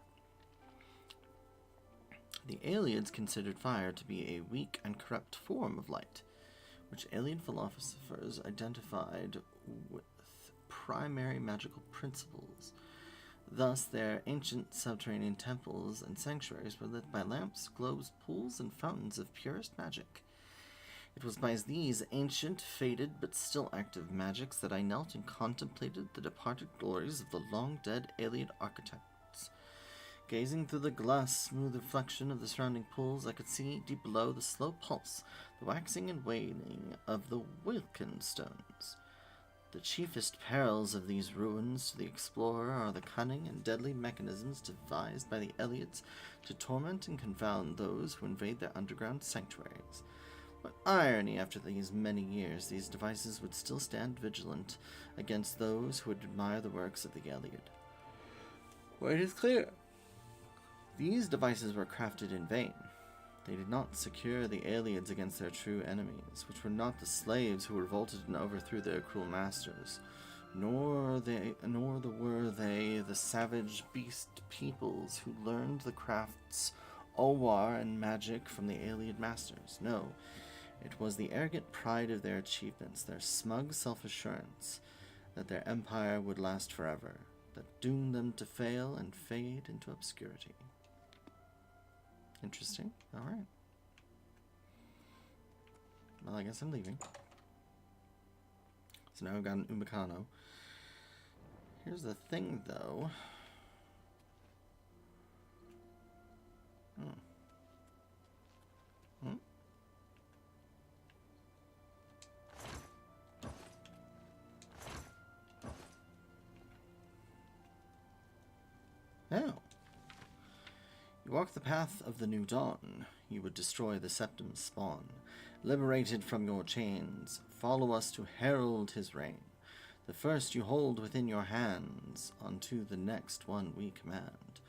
The Iliads considered fire to be a weak and corrupt form of light, which Iliad philosophers identified with primary magical principles. Thus, their ancient subterranean temples and sanctuaries were lit by lamps, globes, pools, and fountains of purest magic. It was by these ancient, faded, but still active magics that I knelt and contemplated the departed glories of the long-dead Iliad architects. Gazing through the glass-smooth reflection of the surrounding pools, I could see, deep below, the slow pulse, the waxing and waning of the Wilken stones. The chiefest perils of these ruins to the explorer are the cunning and deadly mechanisms devised by the Iliads to torment and confound those who invade their underground sanctuaries. What irony, after these many years, these devices would still stand vigilant against those who would admire the works of the Iliad. Well, it is clear. These devices were crafted in vain. They did not secure the Iliads against their true enemies, which were not the slaves who revolted and overthrew their cruel masters, nor were they the savage beast peoples who learned the crafts Olwar and magic from the Iliad masters. No, it was the arrogant pride of their achievements, their smug self-assurance that their empire would last forever, that doomed them to fail and fade into obscurity. Interesting. Alright. Well, I guess I'm leaving. So now I've got an Umikano. Here's the thing, though. Oh. You walk the path of the new dawn. You would destroy the Septum's spawn. Liberated from your chains, follow us to herald his reign. The first you hold within your hands, unto the next one we command.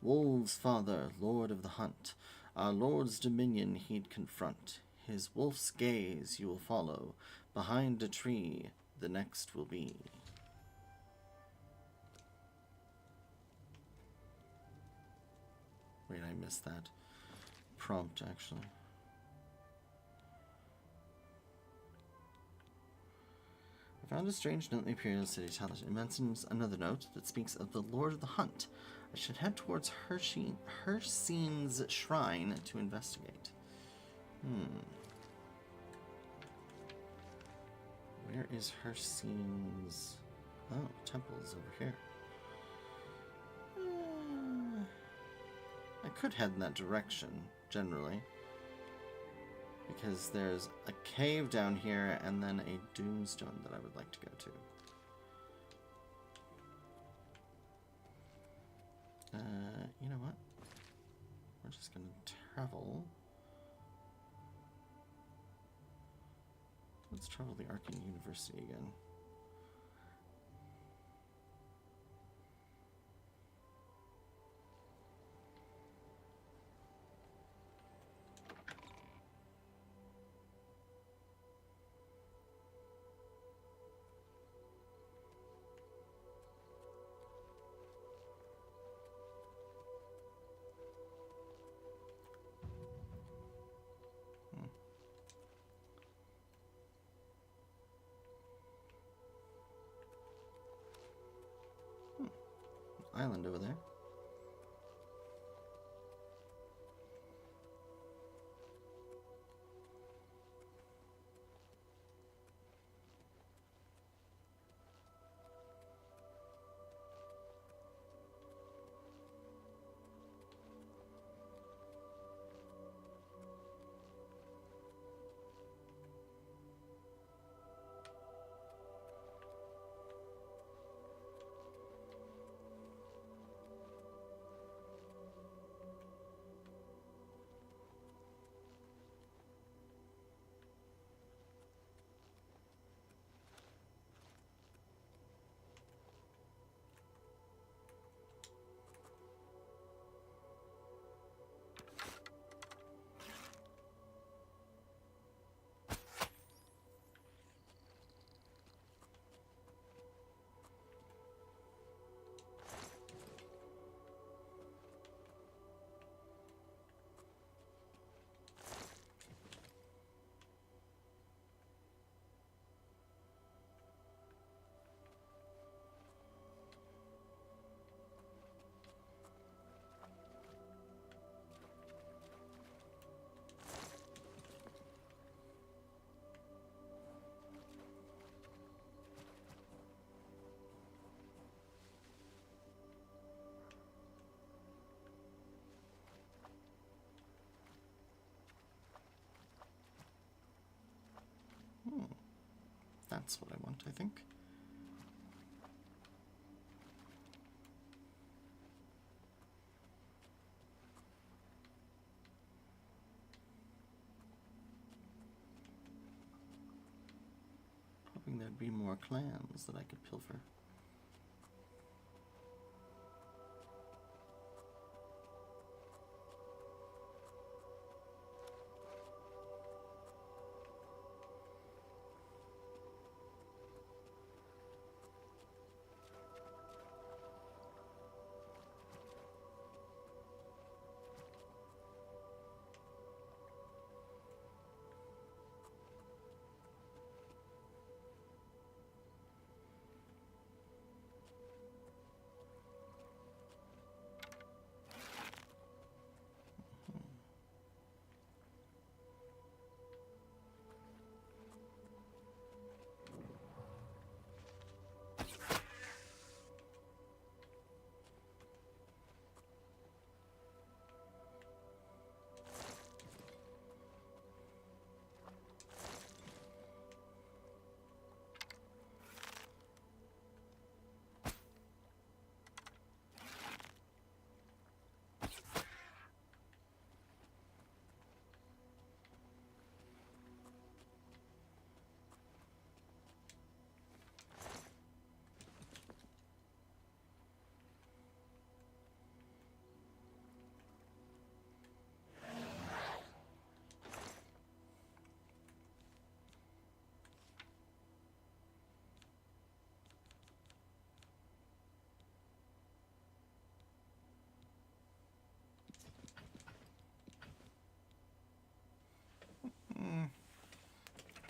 Wolves' father, lord of the hunt, our lord's dominion he'd confront. His wolf's gaze you will follow. Behind a tree, the next will be. Wait, I missed that prompt, actually. Found a strange note in the Imperial City Tellers. It mentions another note that speaks of the Lord of the Hunt. I should head towards Hersene's shrine to investigate. Where is Hersene's... Oh, temple's over here. I could head in that direction, generally. Because there's a cave down here and then a doomstone that I would like to go to. You know what? We're just going to travel. Let's travel the Arcane University again. Island over there. That's what I want, I think. Hoping there'd be more clans that I could pilfer.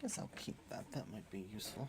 Guess I'll keep that. That might be useful.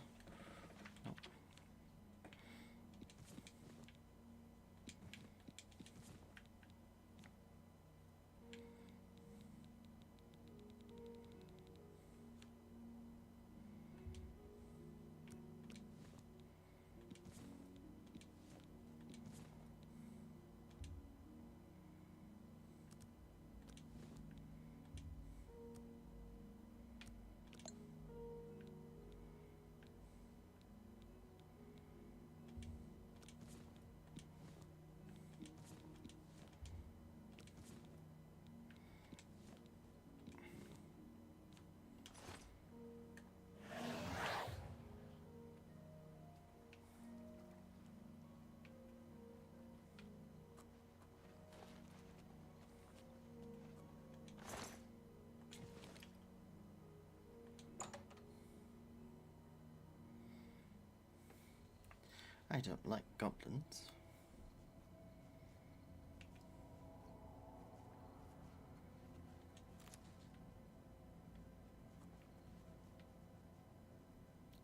I don't like goblins.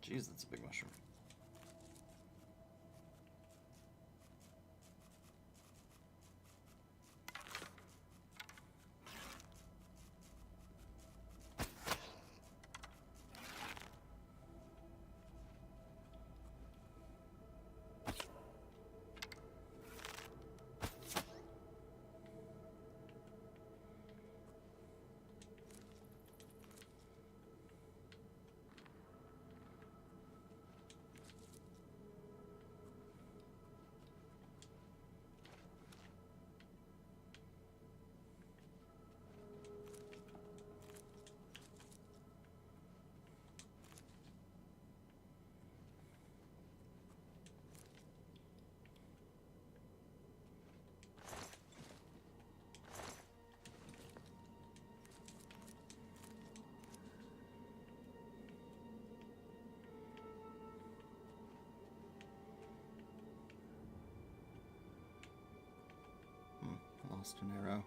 Jeez, that's a big mushroom. Lost an arrow.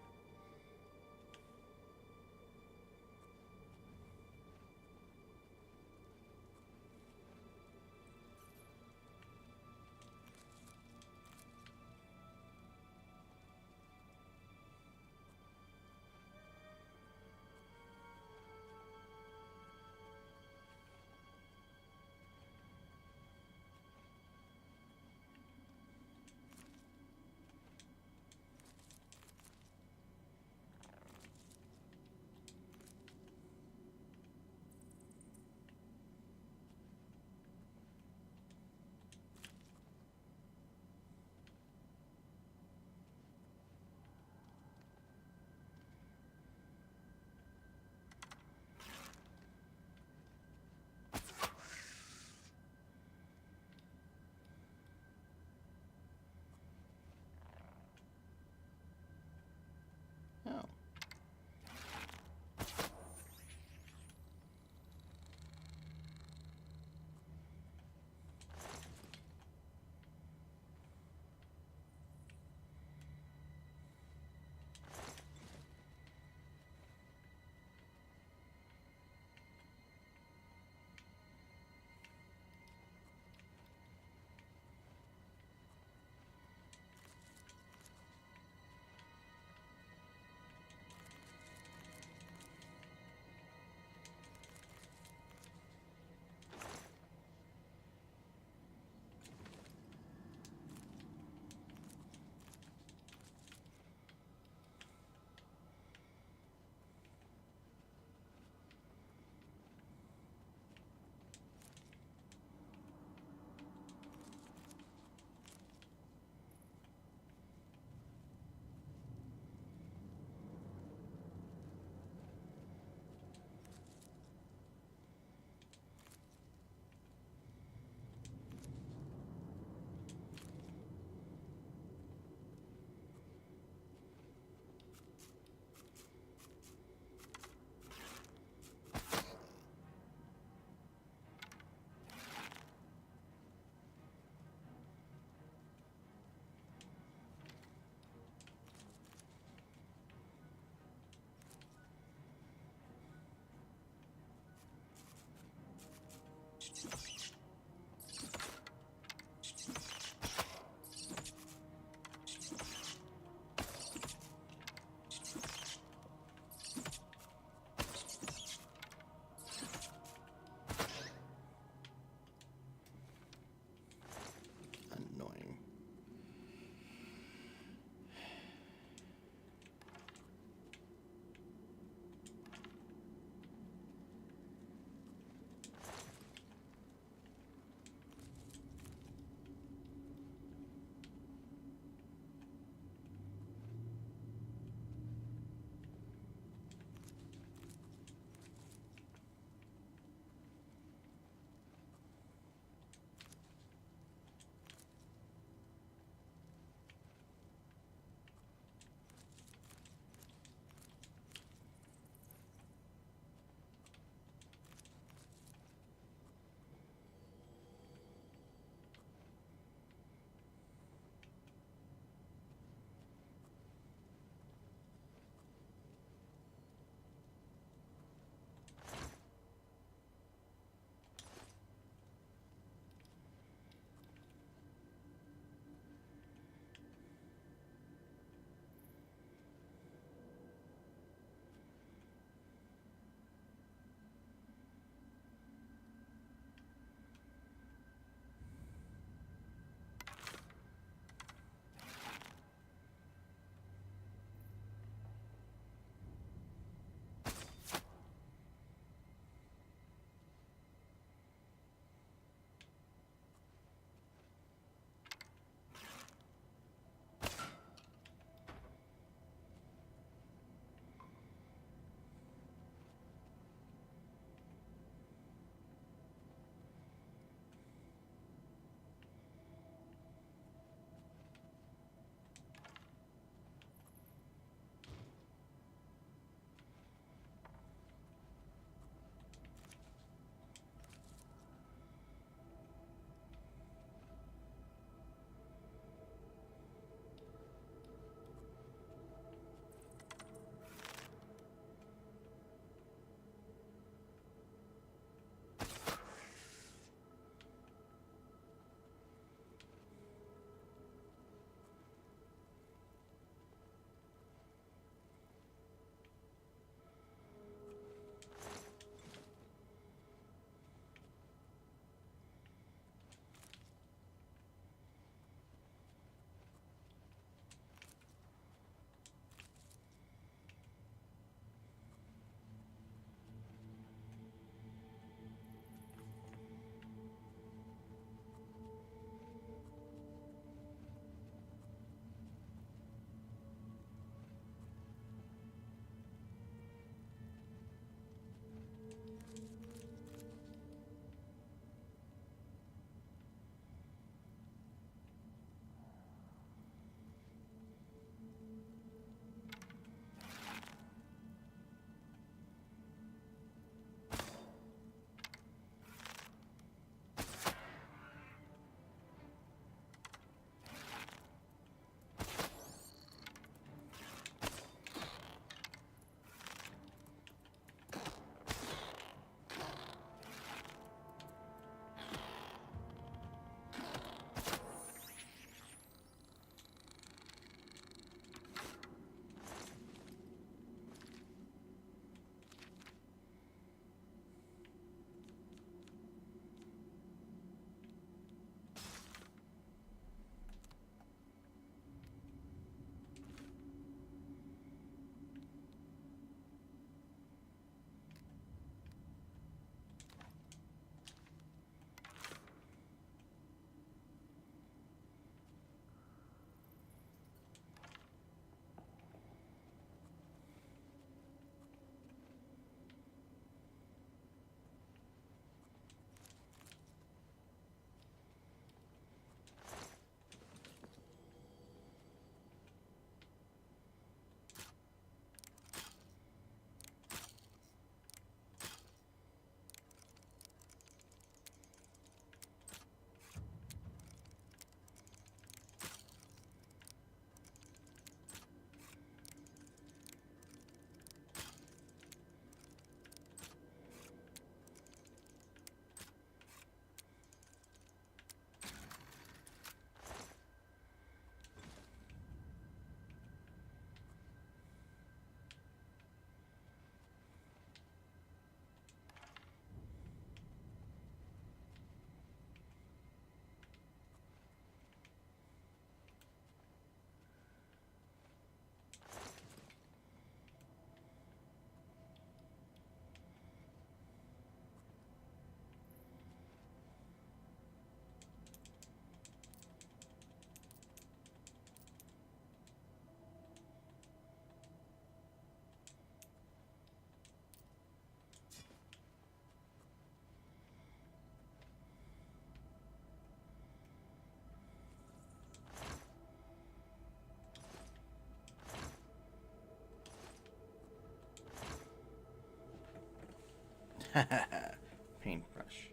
Paintbrush.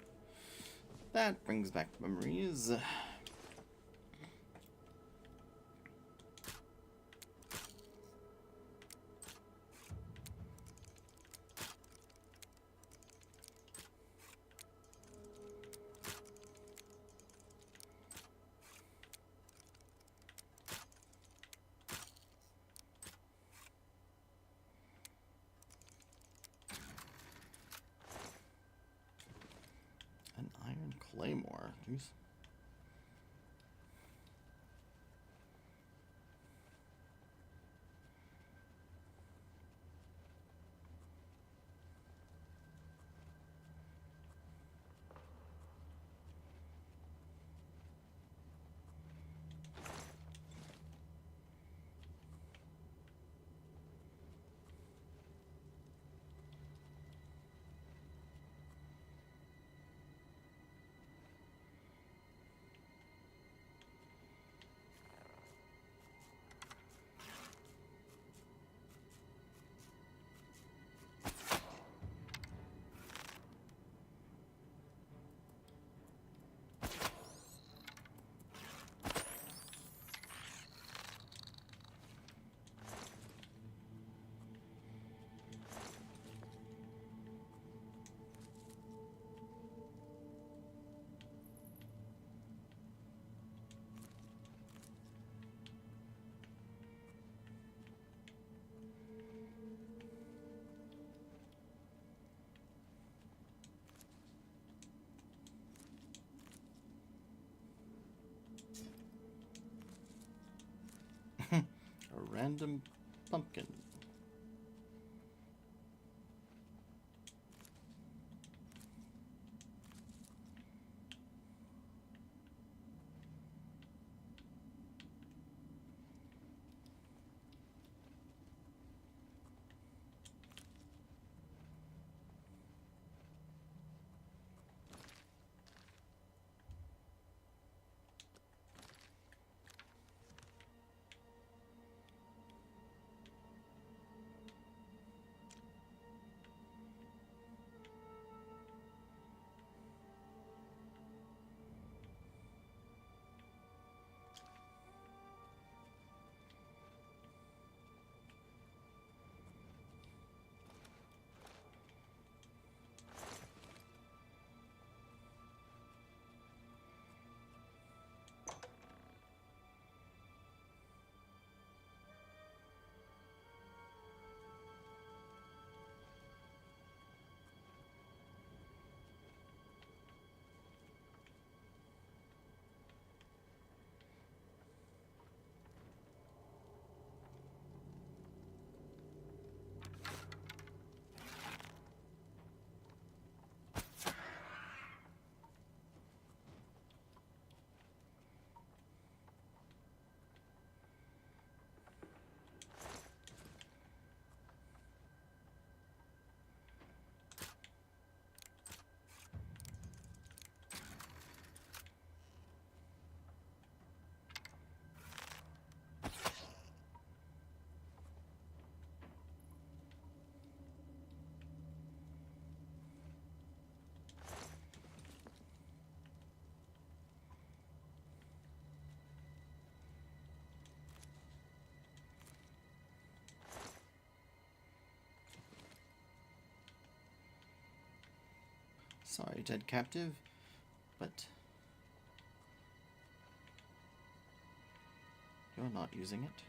That brings back memories. An iron claymore. Jeez. A random pumpkin. Sorry, dead captive, but you're not using it.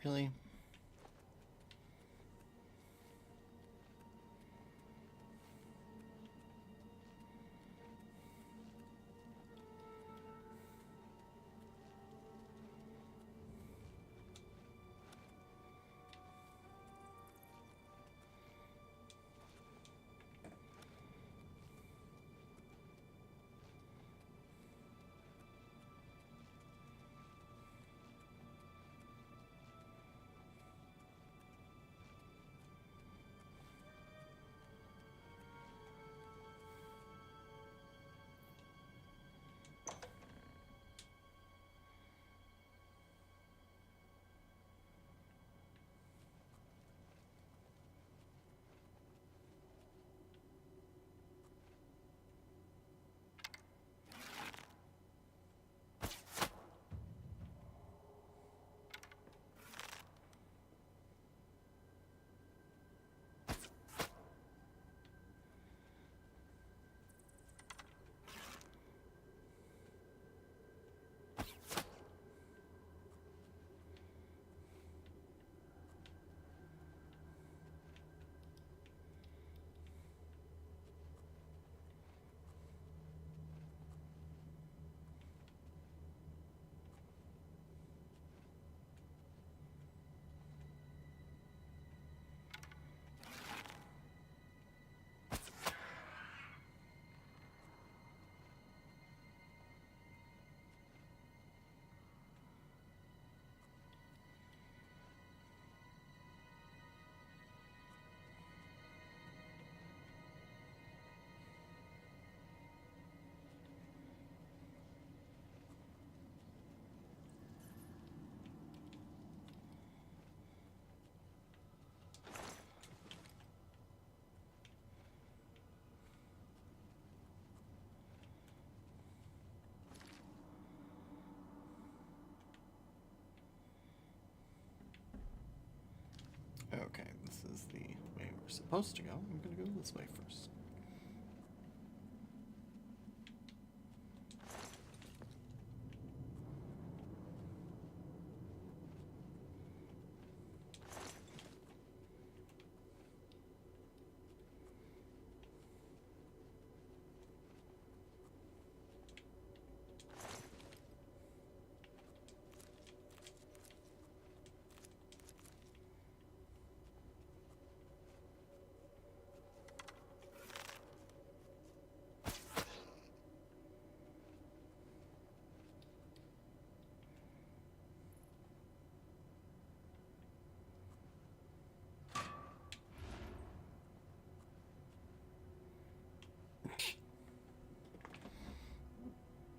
Really? Okay, this is the way we're supposed to go. I'm gonna go this way first.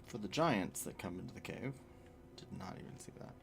For the giants that come into the cave. Did not even see that.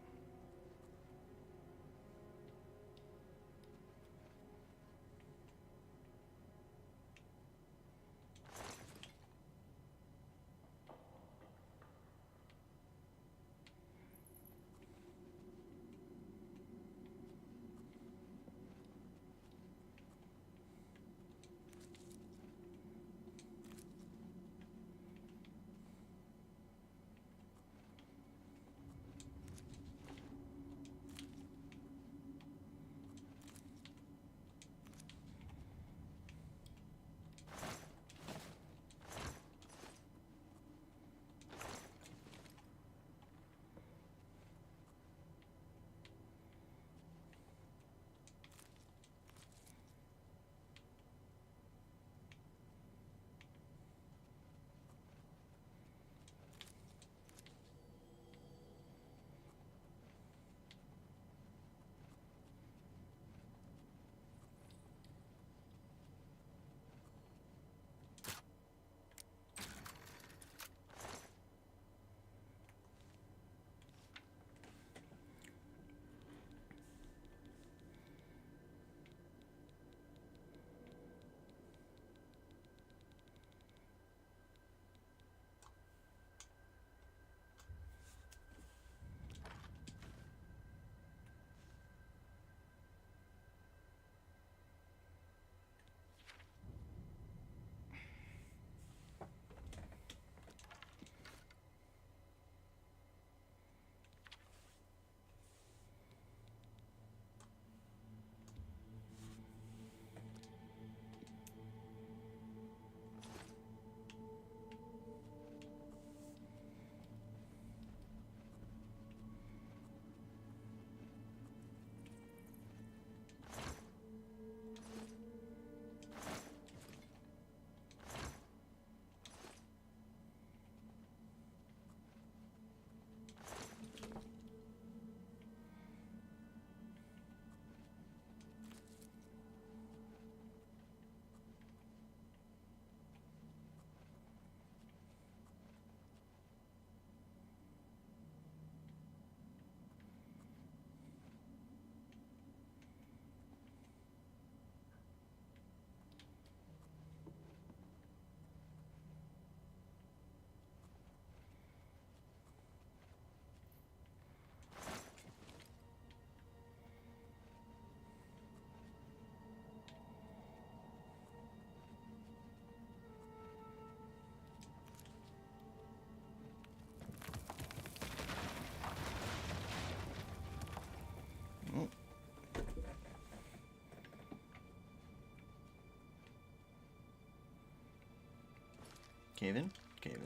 Cave in? Cave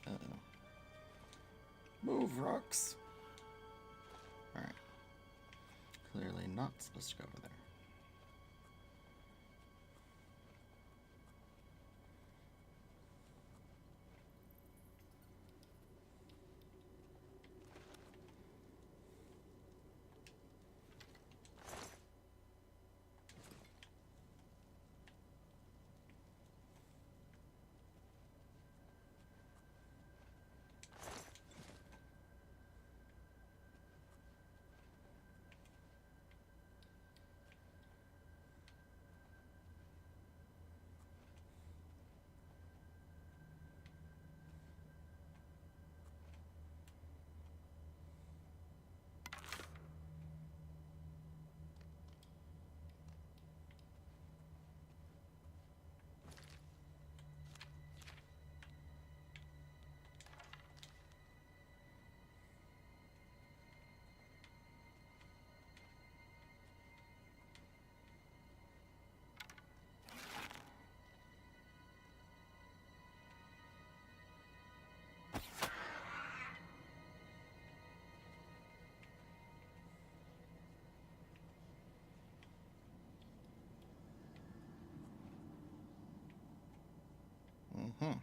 in. Uh-oh. Move, rocks! Alright. Clearly not supposed to go over there. Mm-hmm.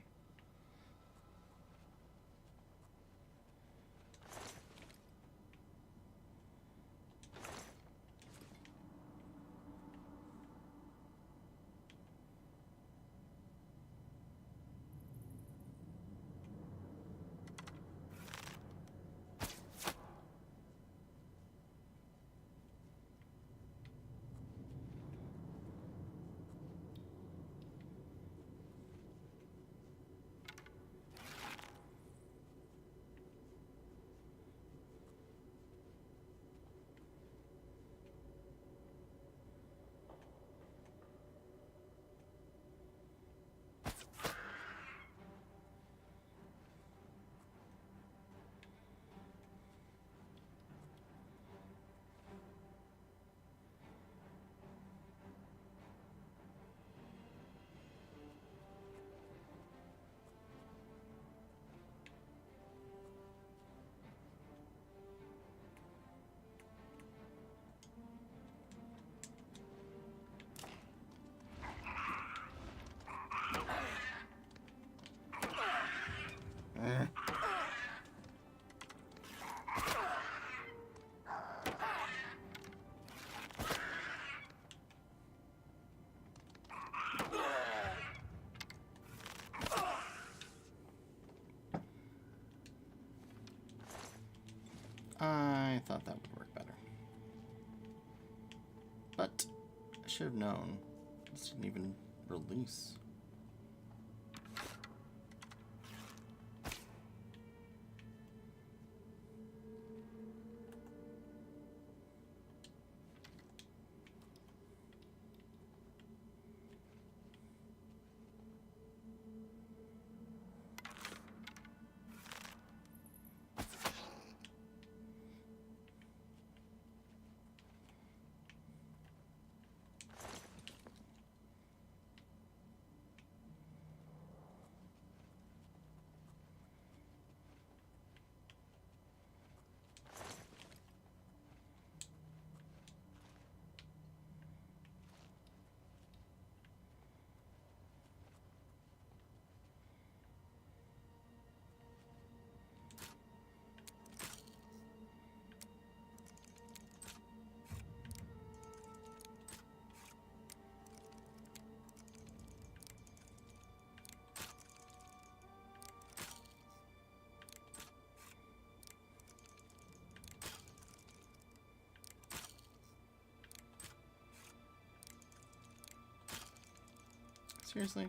I thought that would work better. But I should have known. This didn't even release. Seriously?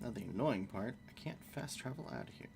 Now the annoying part, I can't fast travel out of here.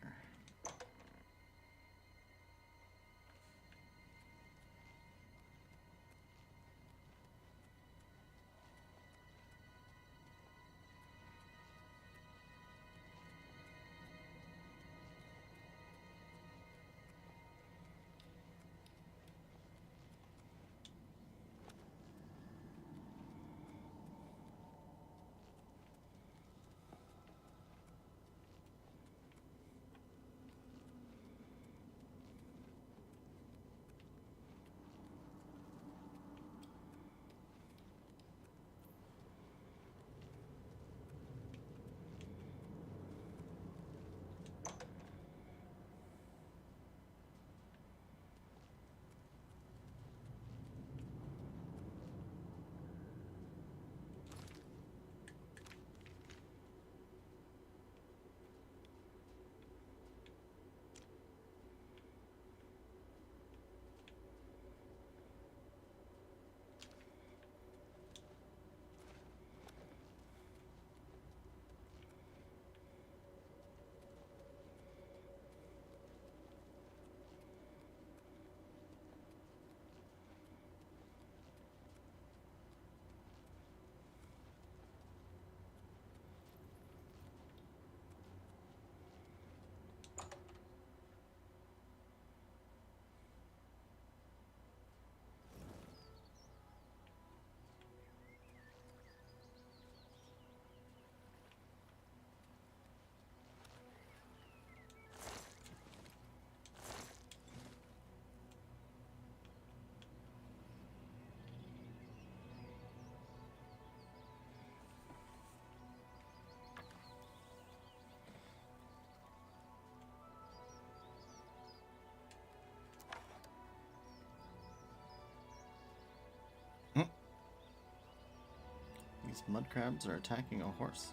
These mud crabs are attacking a horse.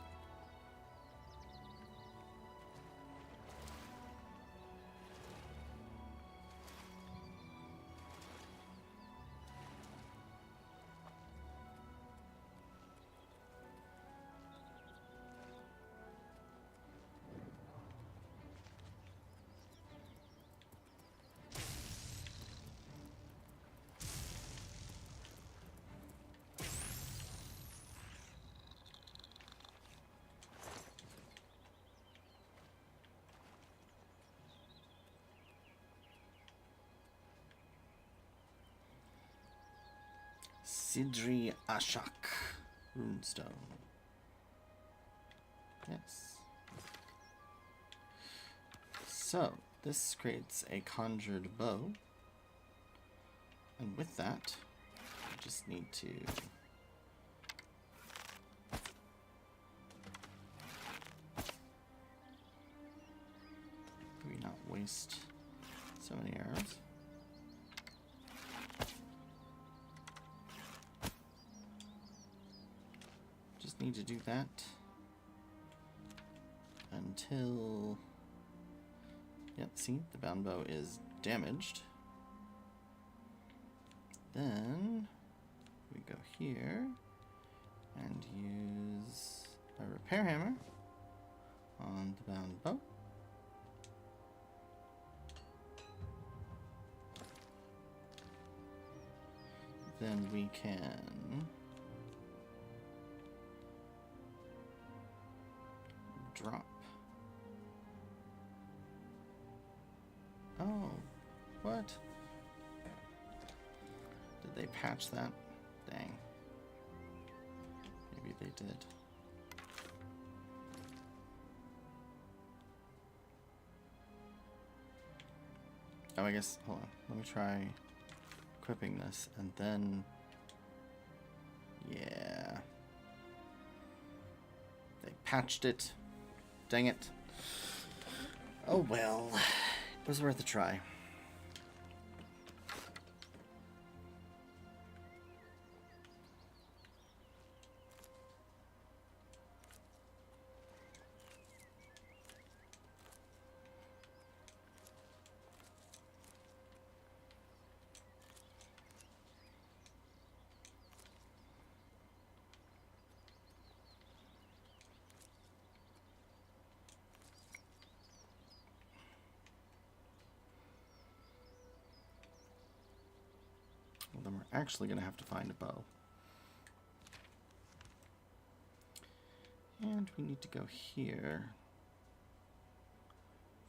Sidri Ashak runestone. Yes. So, this creates a conjured bow. And with that, I just need to maybe not waste so many arrows. Just need to do that until, yep, see, the bound bow is damaged. Then we go here and use a repair hammer on the bound bow. Then we can drop. Oh, what? Did they patch that? Dang. Maybe they did. Oh, I guess, hold on. Let me try equipping this and then, yeah. They patched it. Dang it. Oh well, it was worth a try. Well, then we're actually going to have to find a bow. And we need to go here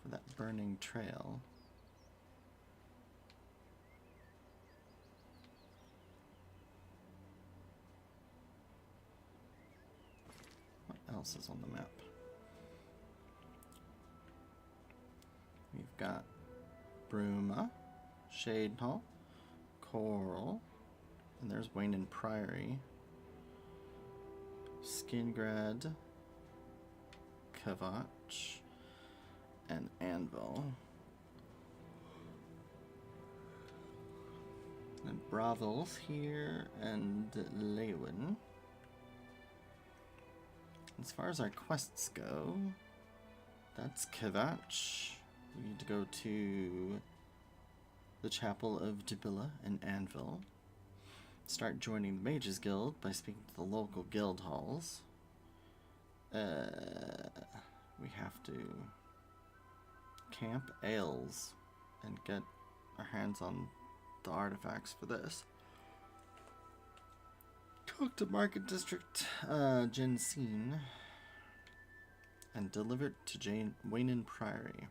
for that burning trail. What else is on the map? We've got Bruma, Shadenhall, Coral, and there's Wayne Priory, Skingrad, Khajiit, and Anvil. And Bravil's here, and Lewin. As far as our quests go, that's Khajiit. We need to go to the Chapel of Dibilla in Anvil. Start joining the Mages Guild by speaking to the local guild halls. We have to camp ales and get our hands on the artifacts for this. Talk to Market District Jensine and deliver it to Wayne Priory.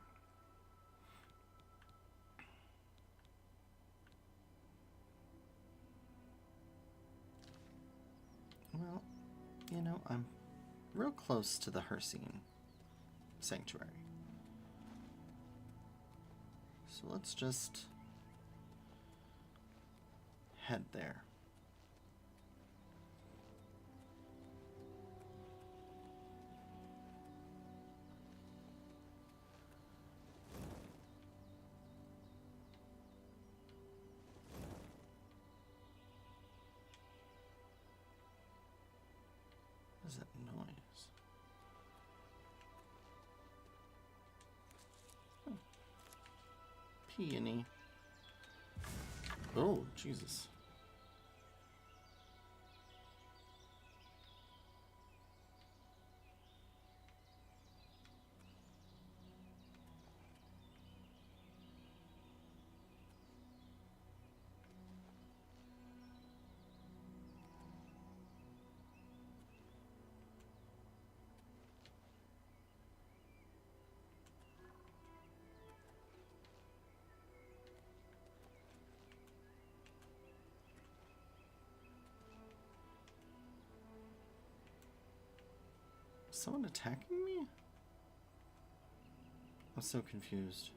Well, you know, I'm real close to the Hersine Sanctuary. So let's just head there. What is that noise? Oh. Peony. Oh, Jesus. Is someone attacking me? I'm so confused.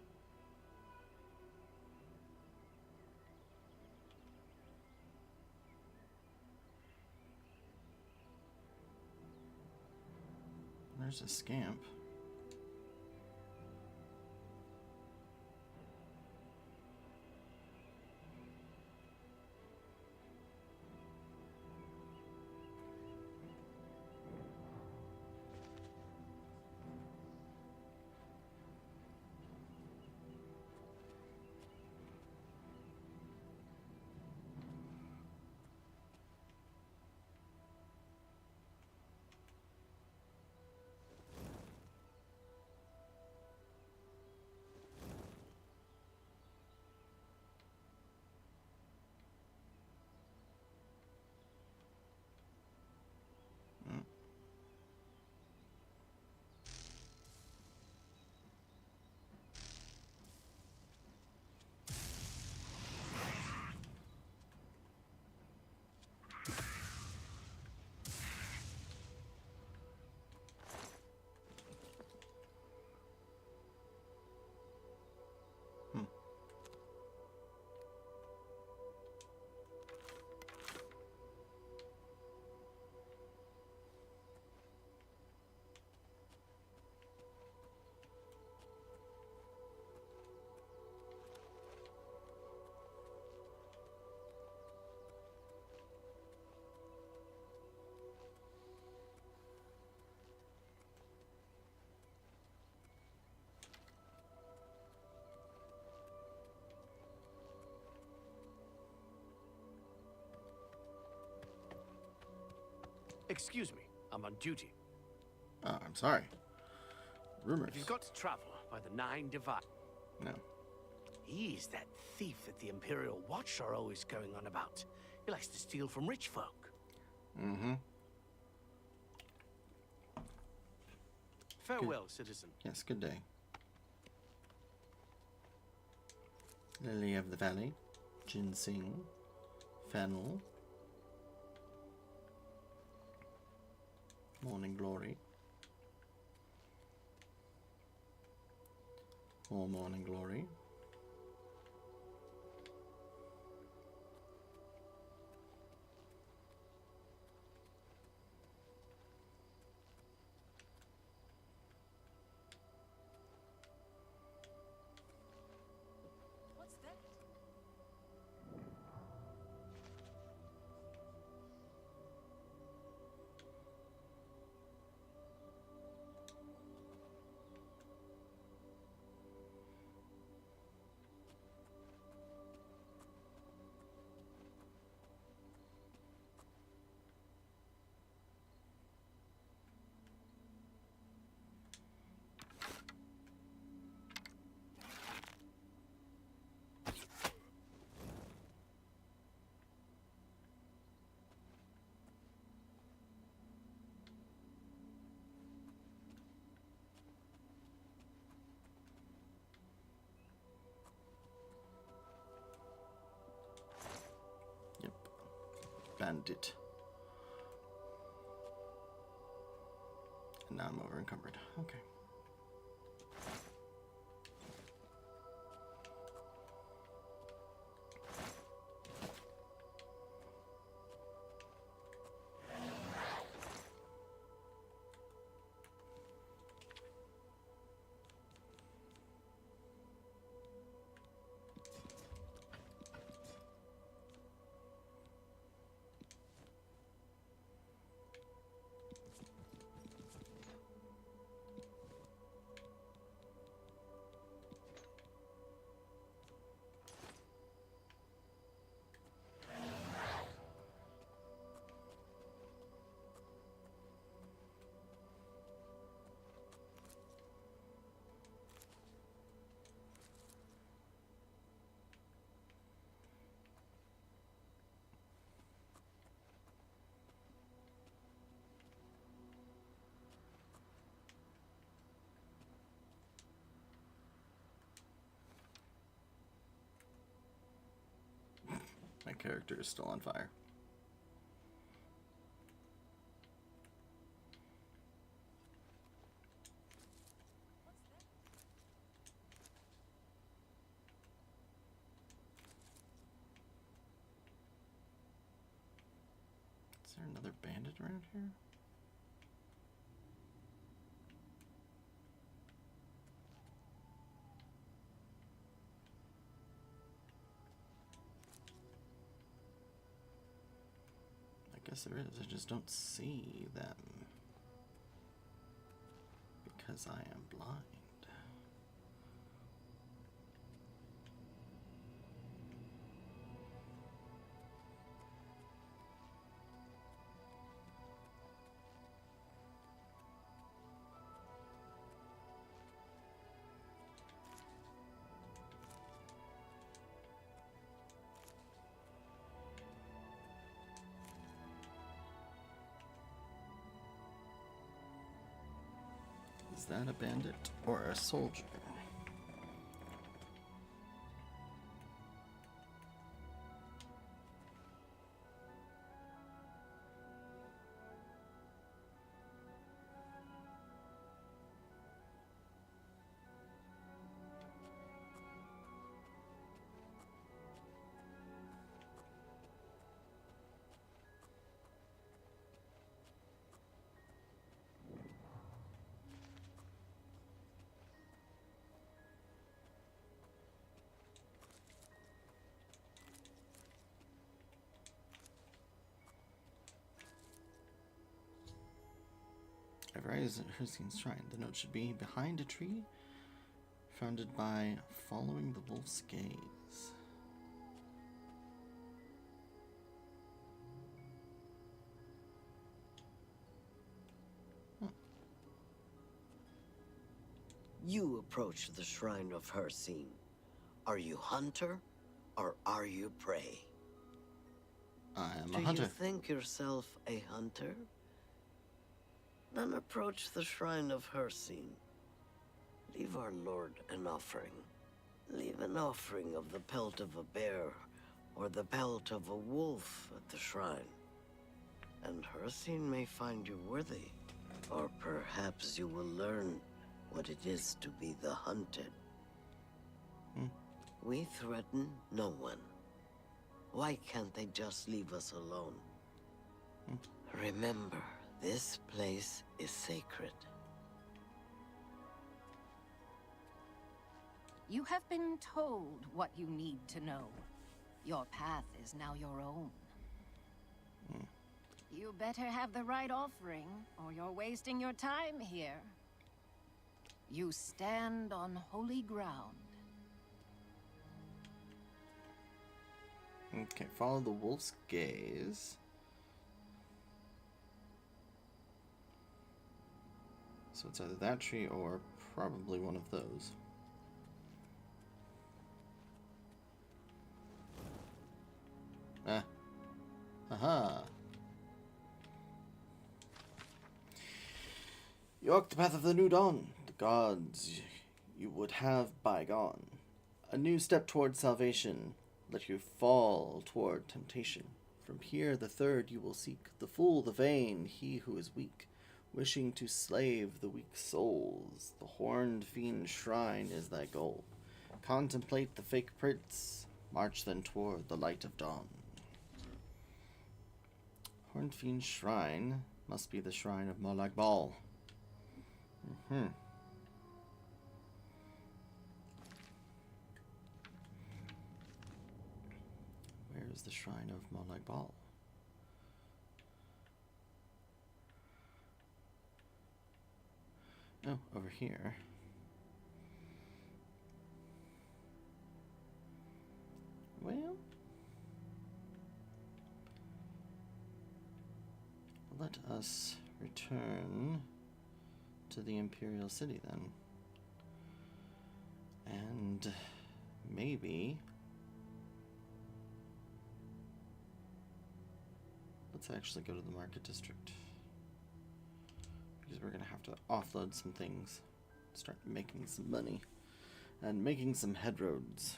There's a scamp. Excuse me, I'm on duty. Oh, I'm sorry. Rumors. If you've got to travel by the 9 Divide... No. He's that thief that the Imperial Watch are always going on about. He likes to steal from rich folk. Mm-hmm. Farewell, citizen. Yes, good day. Lily of the Valley, ginseng, fennel, morning glory, more morning glory. What's that? Yep. Bandit. And now I'm over encumbered. Okay. My character is still on fire. Is there another bandit around here? I guess there is. I just don't see them because I am blind. Is that a bandit or a soldier? Rise at Hersine's shrine. The note should be behind a tree, founded by following the wolf's gaze. You approach the shrine of Hersine. Are you hunter, or are you prey? I am a Do hunter. you think yourself a hunter? Then approach the shrine of Cersea. Leave our lord an offering. Leave an offering of the pelt of a bear, or the pelt of a wolf at the shrine. And Cersea may find you worthy. Or perhaps you will learn what it is to be the hunted. We threaten no one. Why can't they just leave us alone? Remember, this place is sacred. You have been told what you need to know. Your path is now your own. You better have the right offering, or you're wasting your time here. You stand on holy ground. Okay, follow the wolf's gaze. So it's either that tree or probably one of those. Ah. Aha. You walk the path of the new dawn. The gods you would have bygone. A new step toward salvation. Let you fall toward temptation. From here the third you will seek. The fool, the vain, he who is weak, wishing to slave the weak souls. The horned fiend shrine is thy goal. Contemplate the fake prince. March then toward the light of dawn. Horned fiend shrine must be the shrine of Molag Bal. Where is the shrine of Molag Bal? Oh, over here. Well, let us return to the Imperial City then. And maybe let's actually go to the Market District, because we're going to have to offload some things, start making some money, and making some head roads.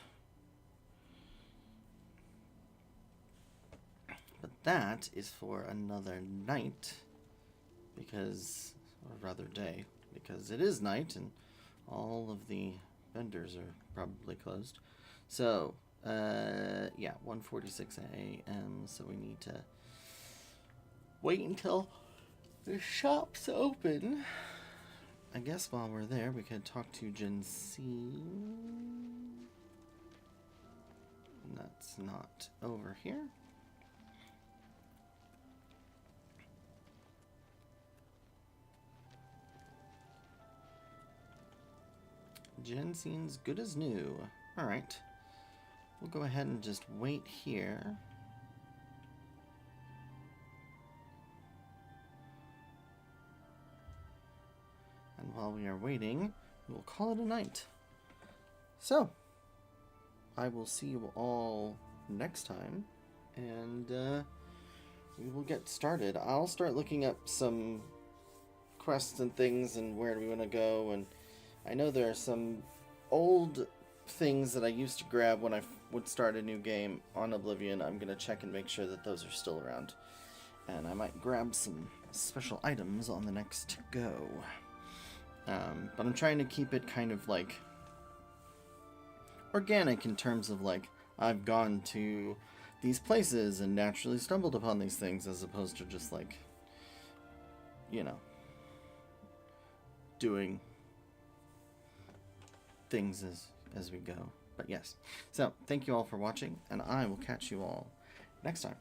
But that is for another night, because, or rather day, because it is night and all of the vendors are probably closed. So, yeah, 1:46 a.m., so we need to wait until the shop's open. I guess while we're there, we could talk to Gen C. That's not over here. Gen seems good as new. Alright. We'll go ahead and just wait here. And while we are waiting, we'll call it a night. So, I will see you all next time, and we will get started. I'll start looking up some quests and things and where we want to go, and I know there are some old things that I used to grab when I would start a new game on Oblivion. I'm going to check and make sure that those are still around. And I might grab some special items on the next go. But I'm trying to keep it kind of like organic in terms of like I've gone to these places and naturally stumbled upon these things, as opposed to just like, you know, doing things as we go. But yes, so thank you all for watching, and I will catch you all next time.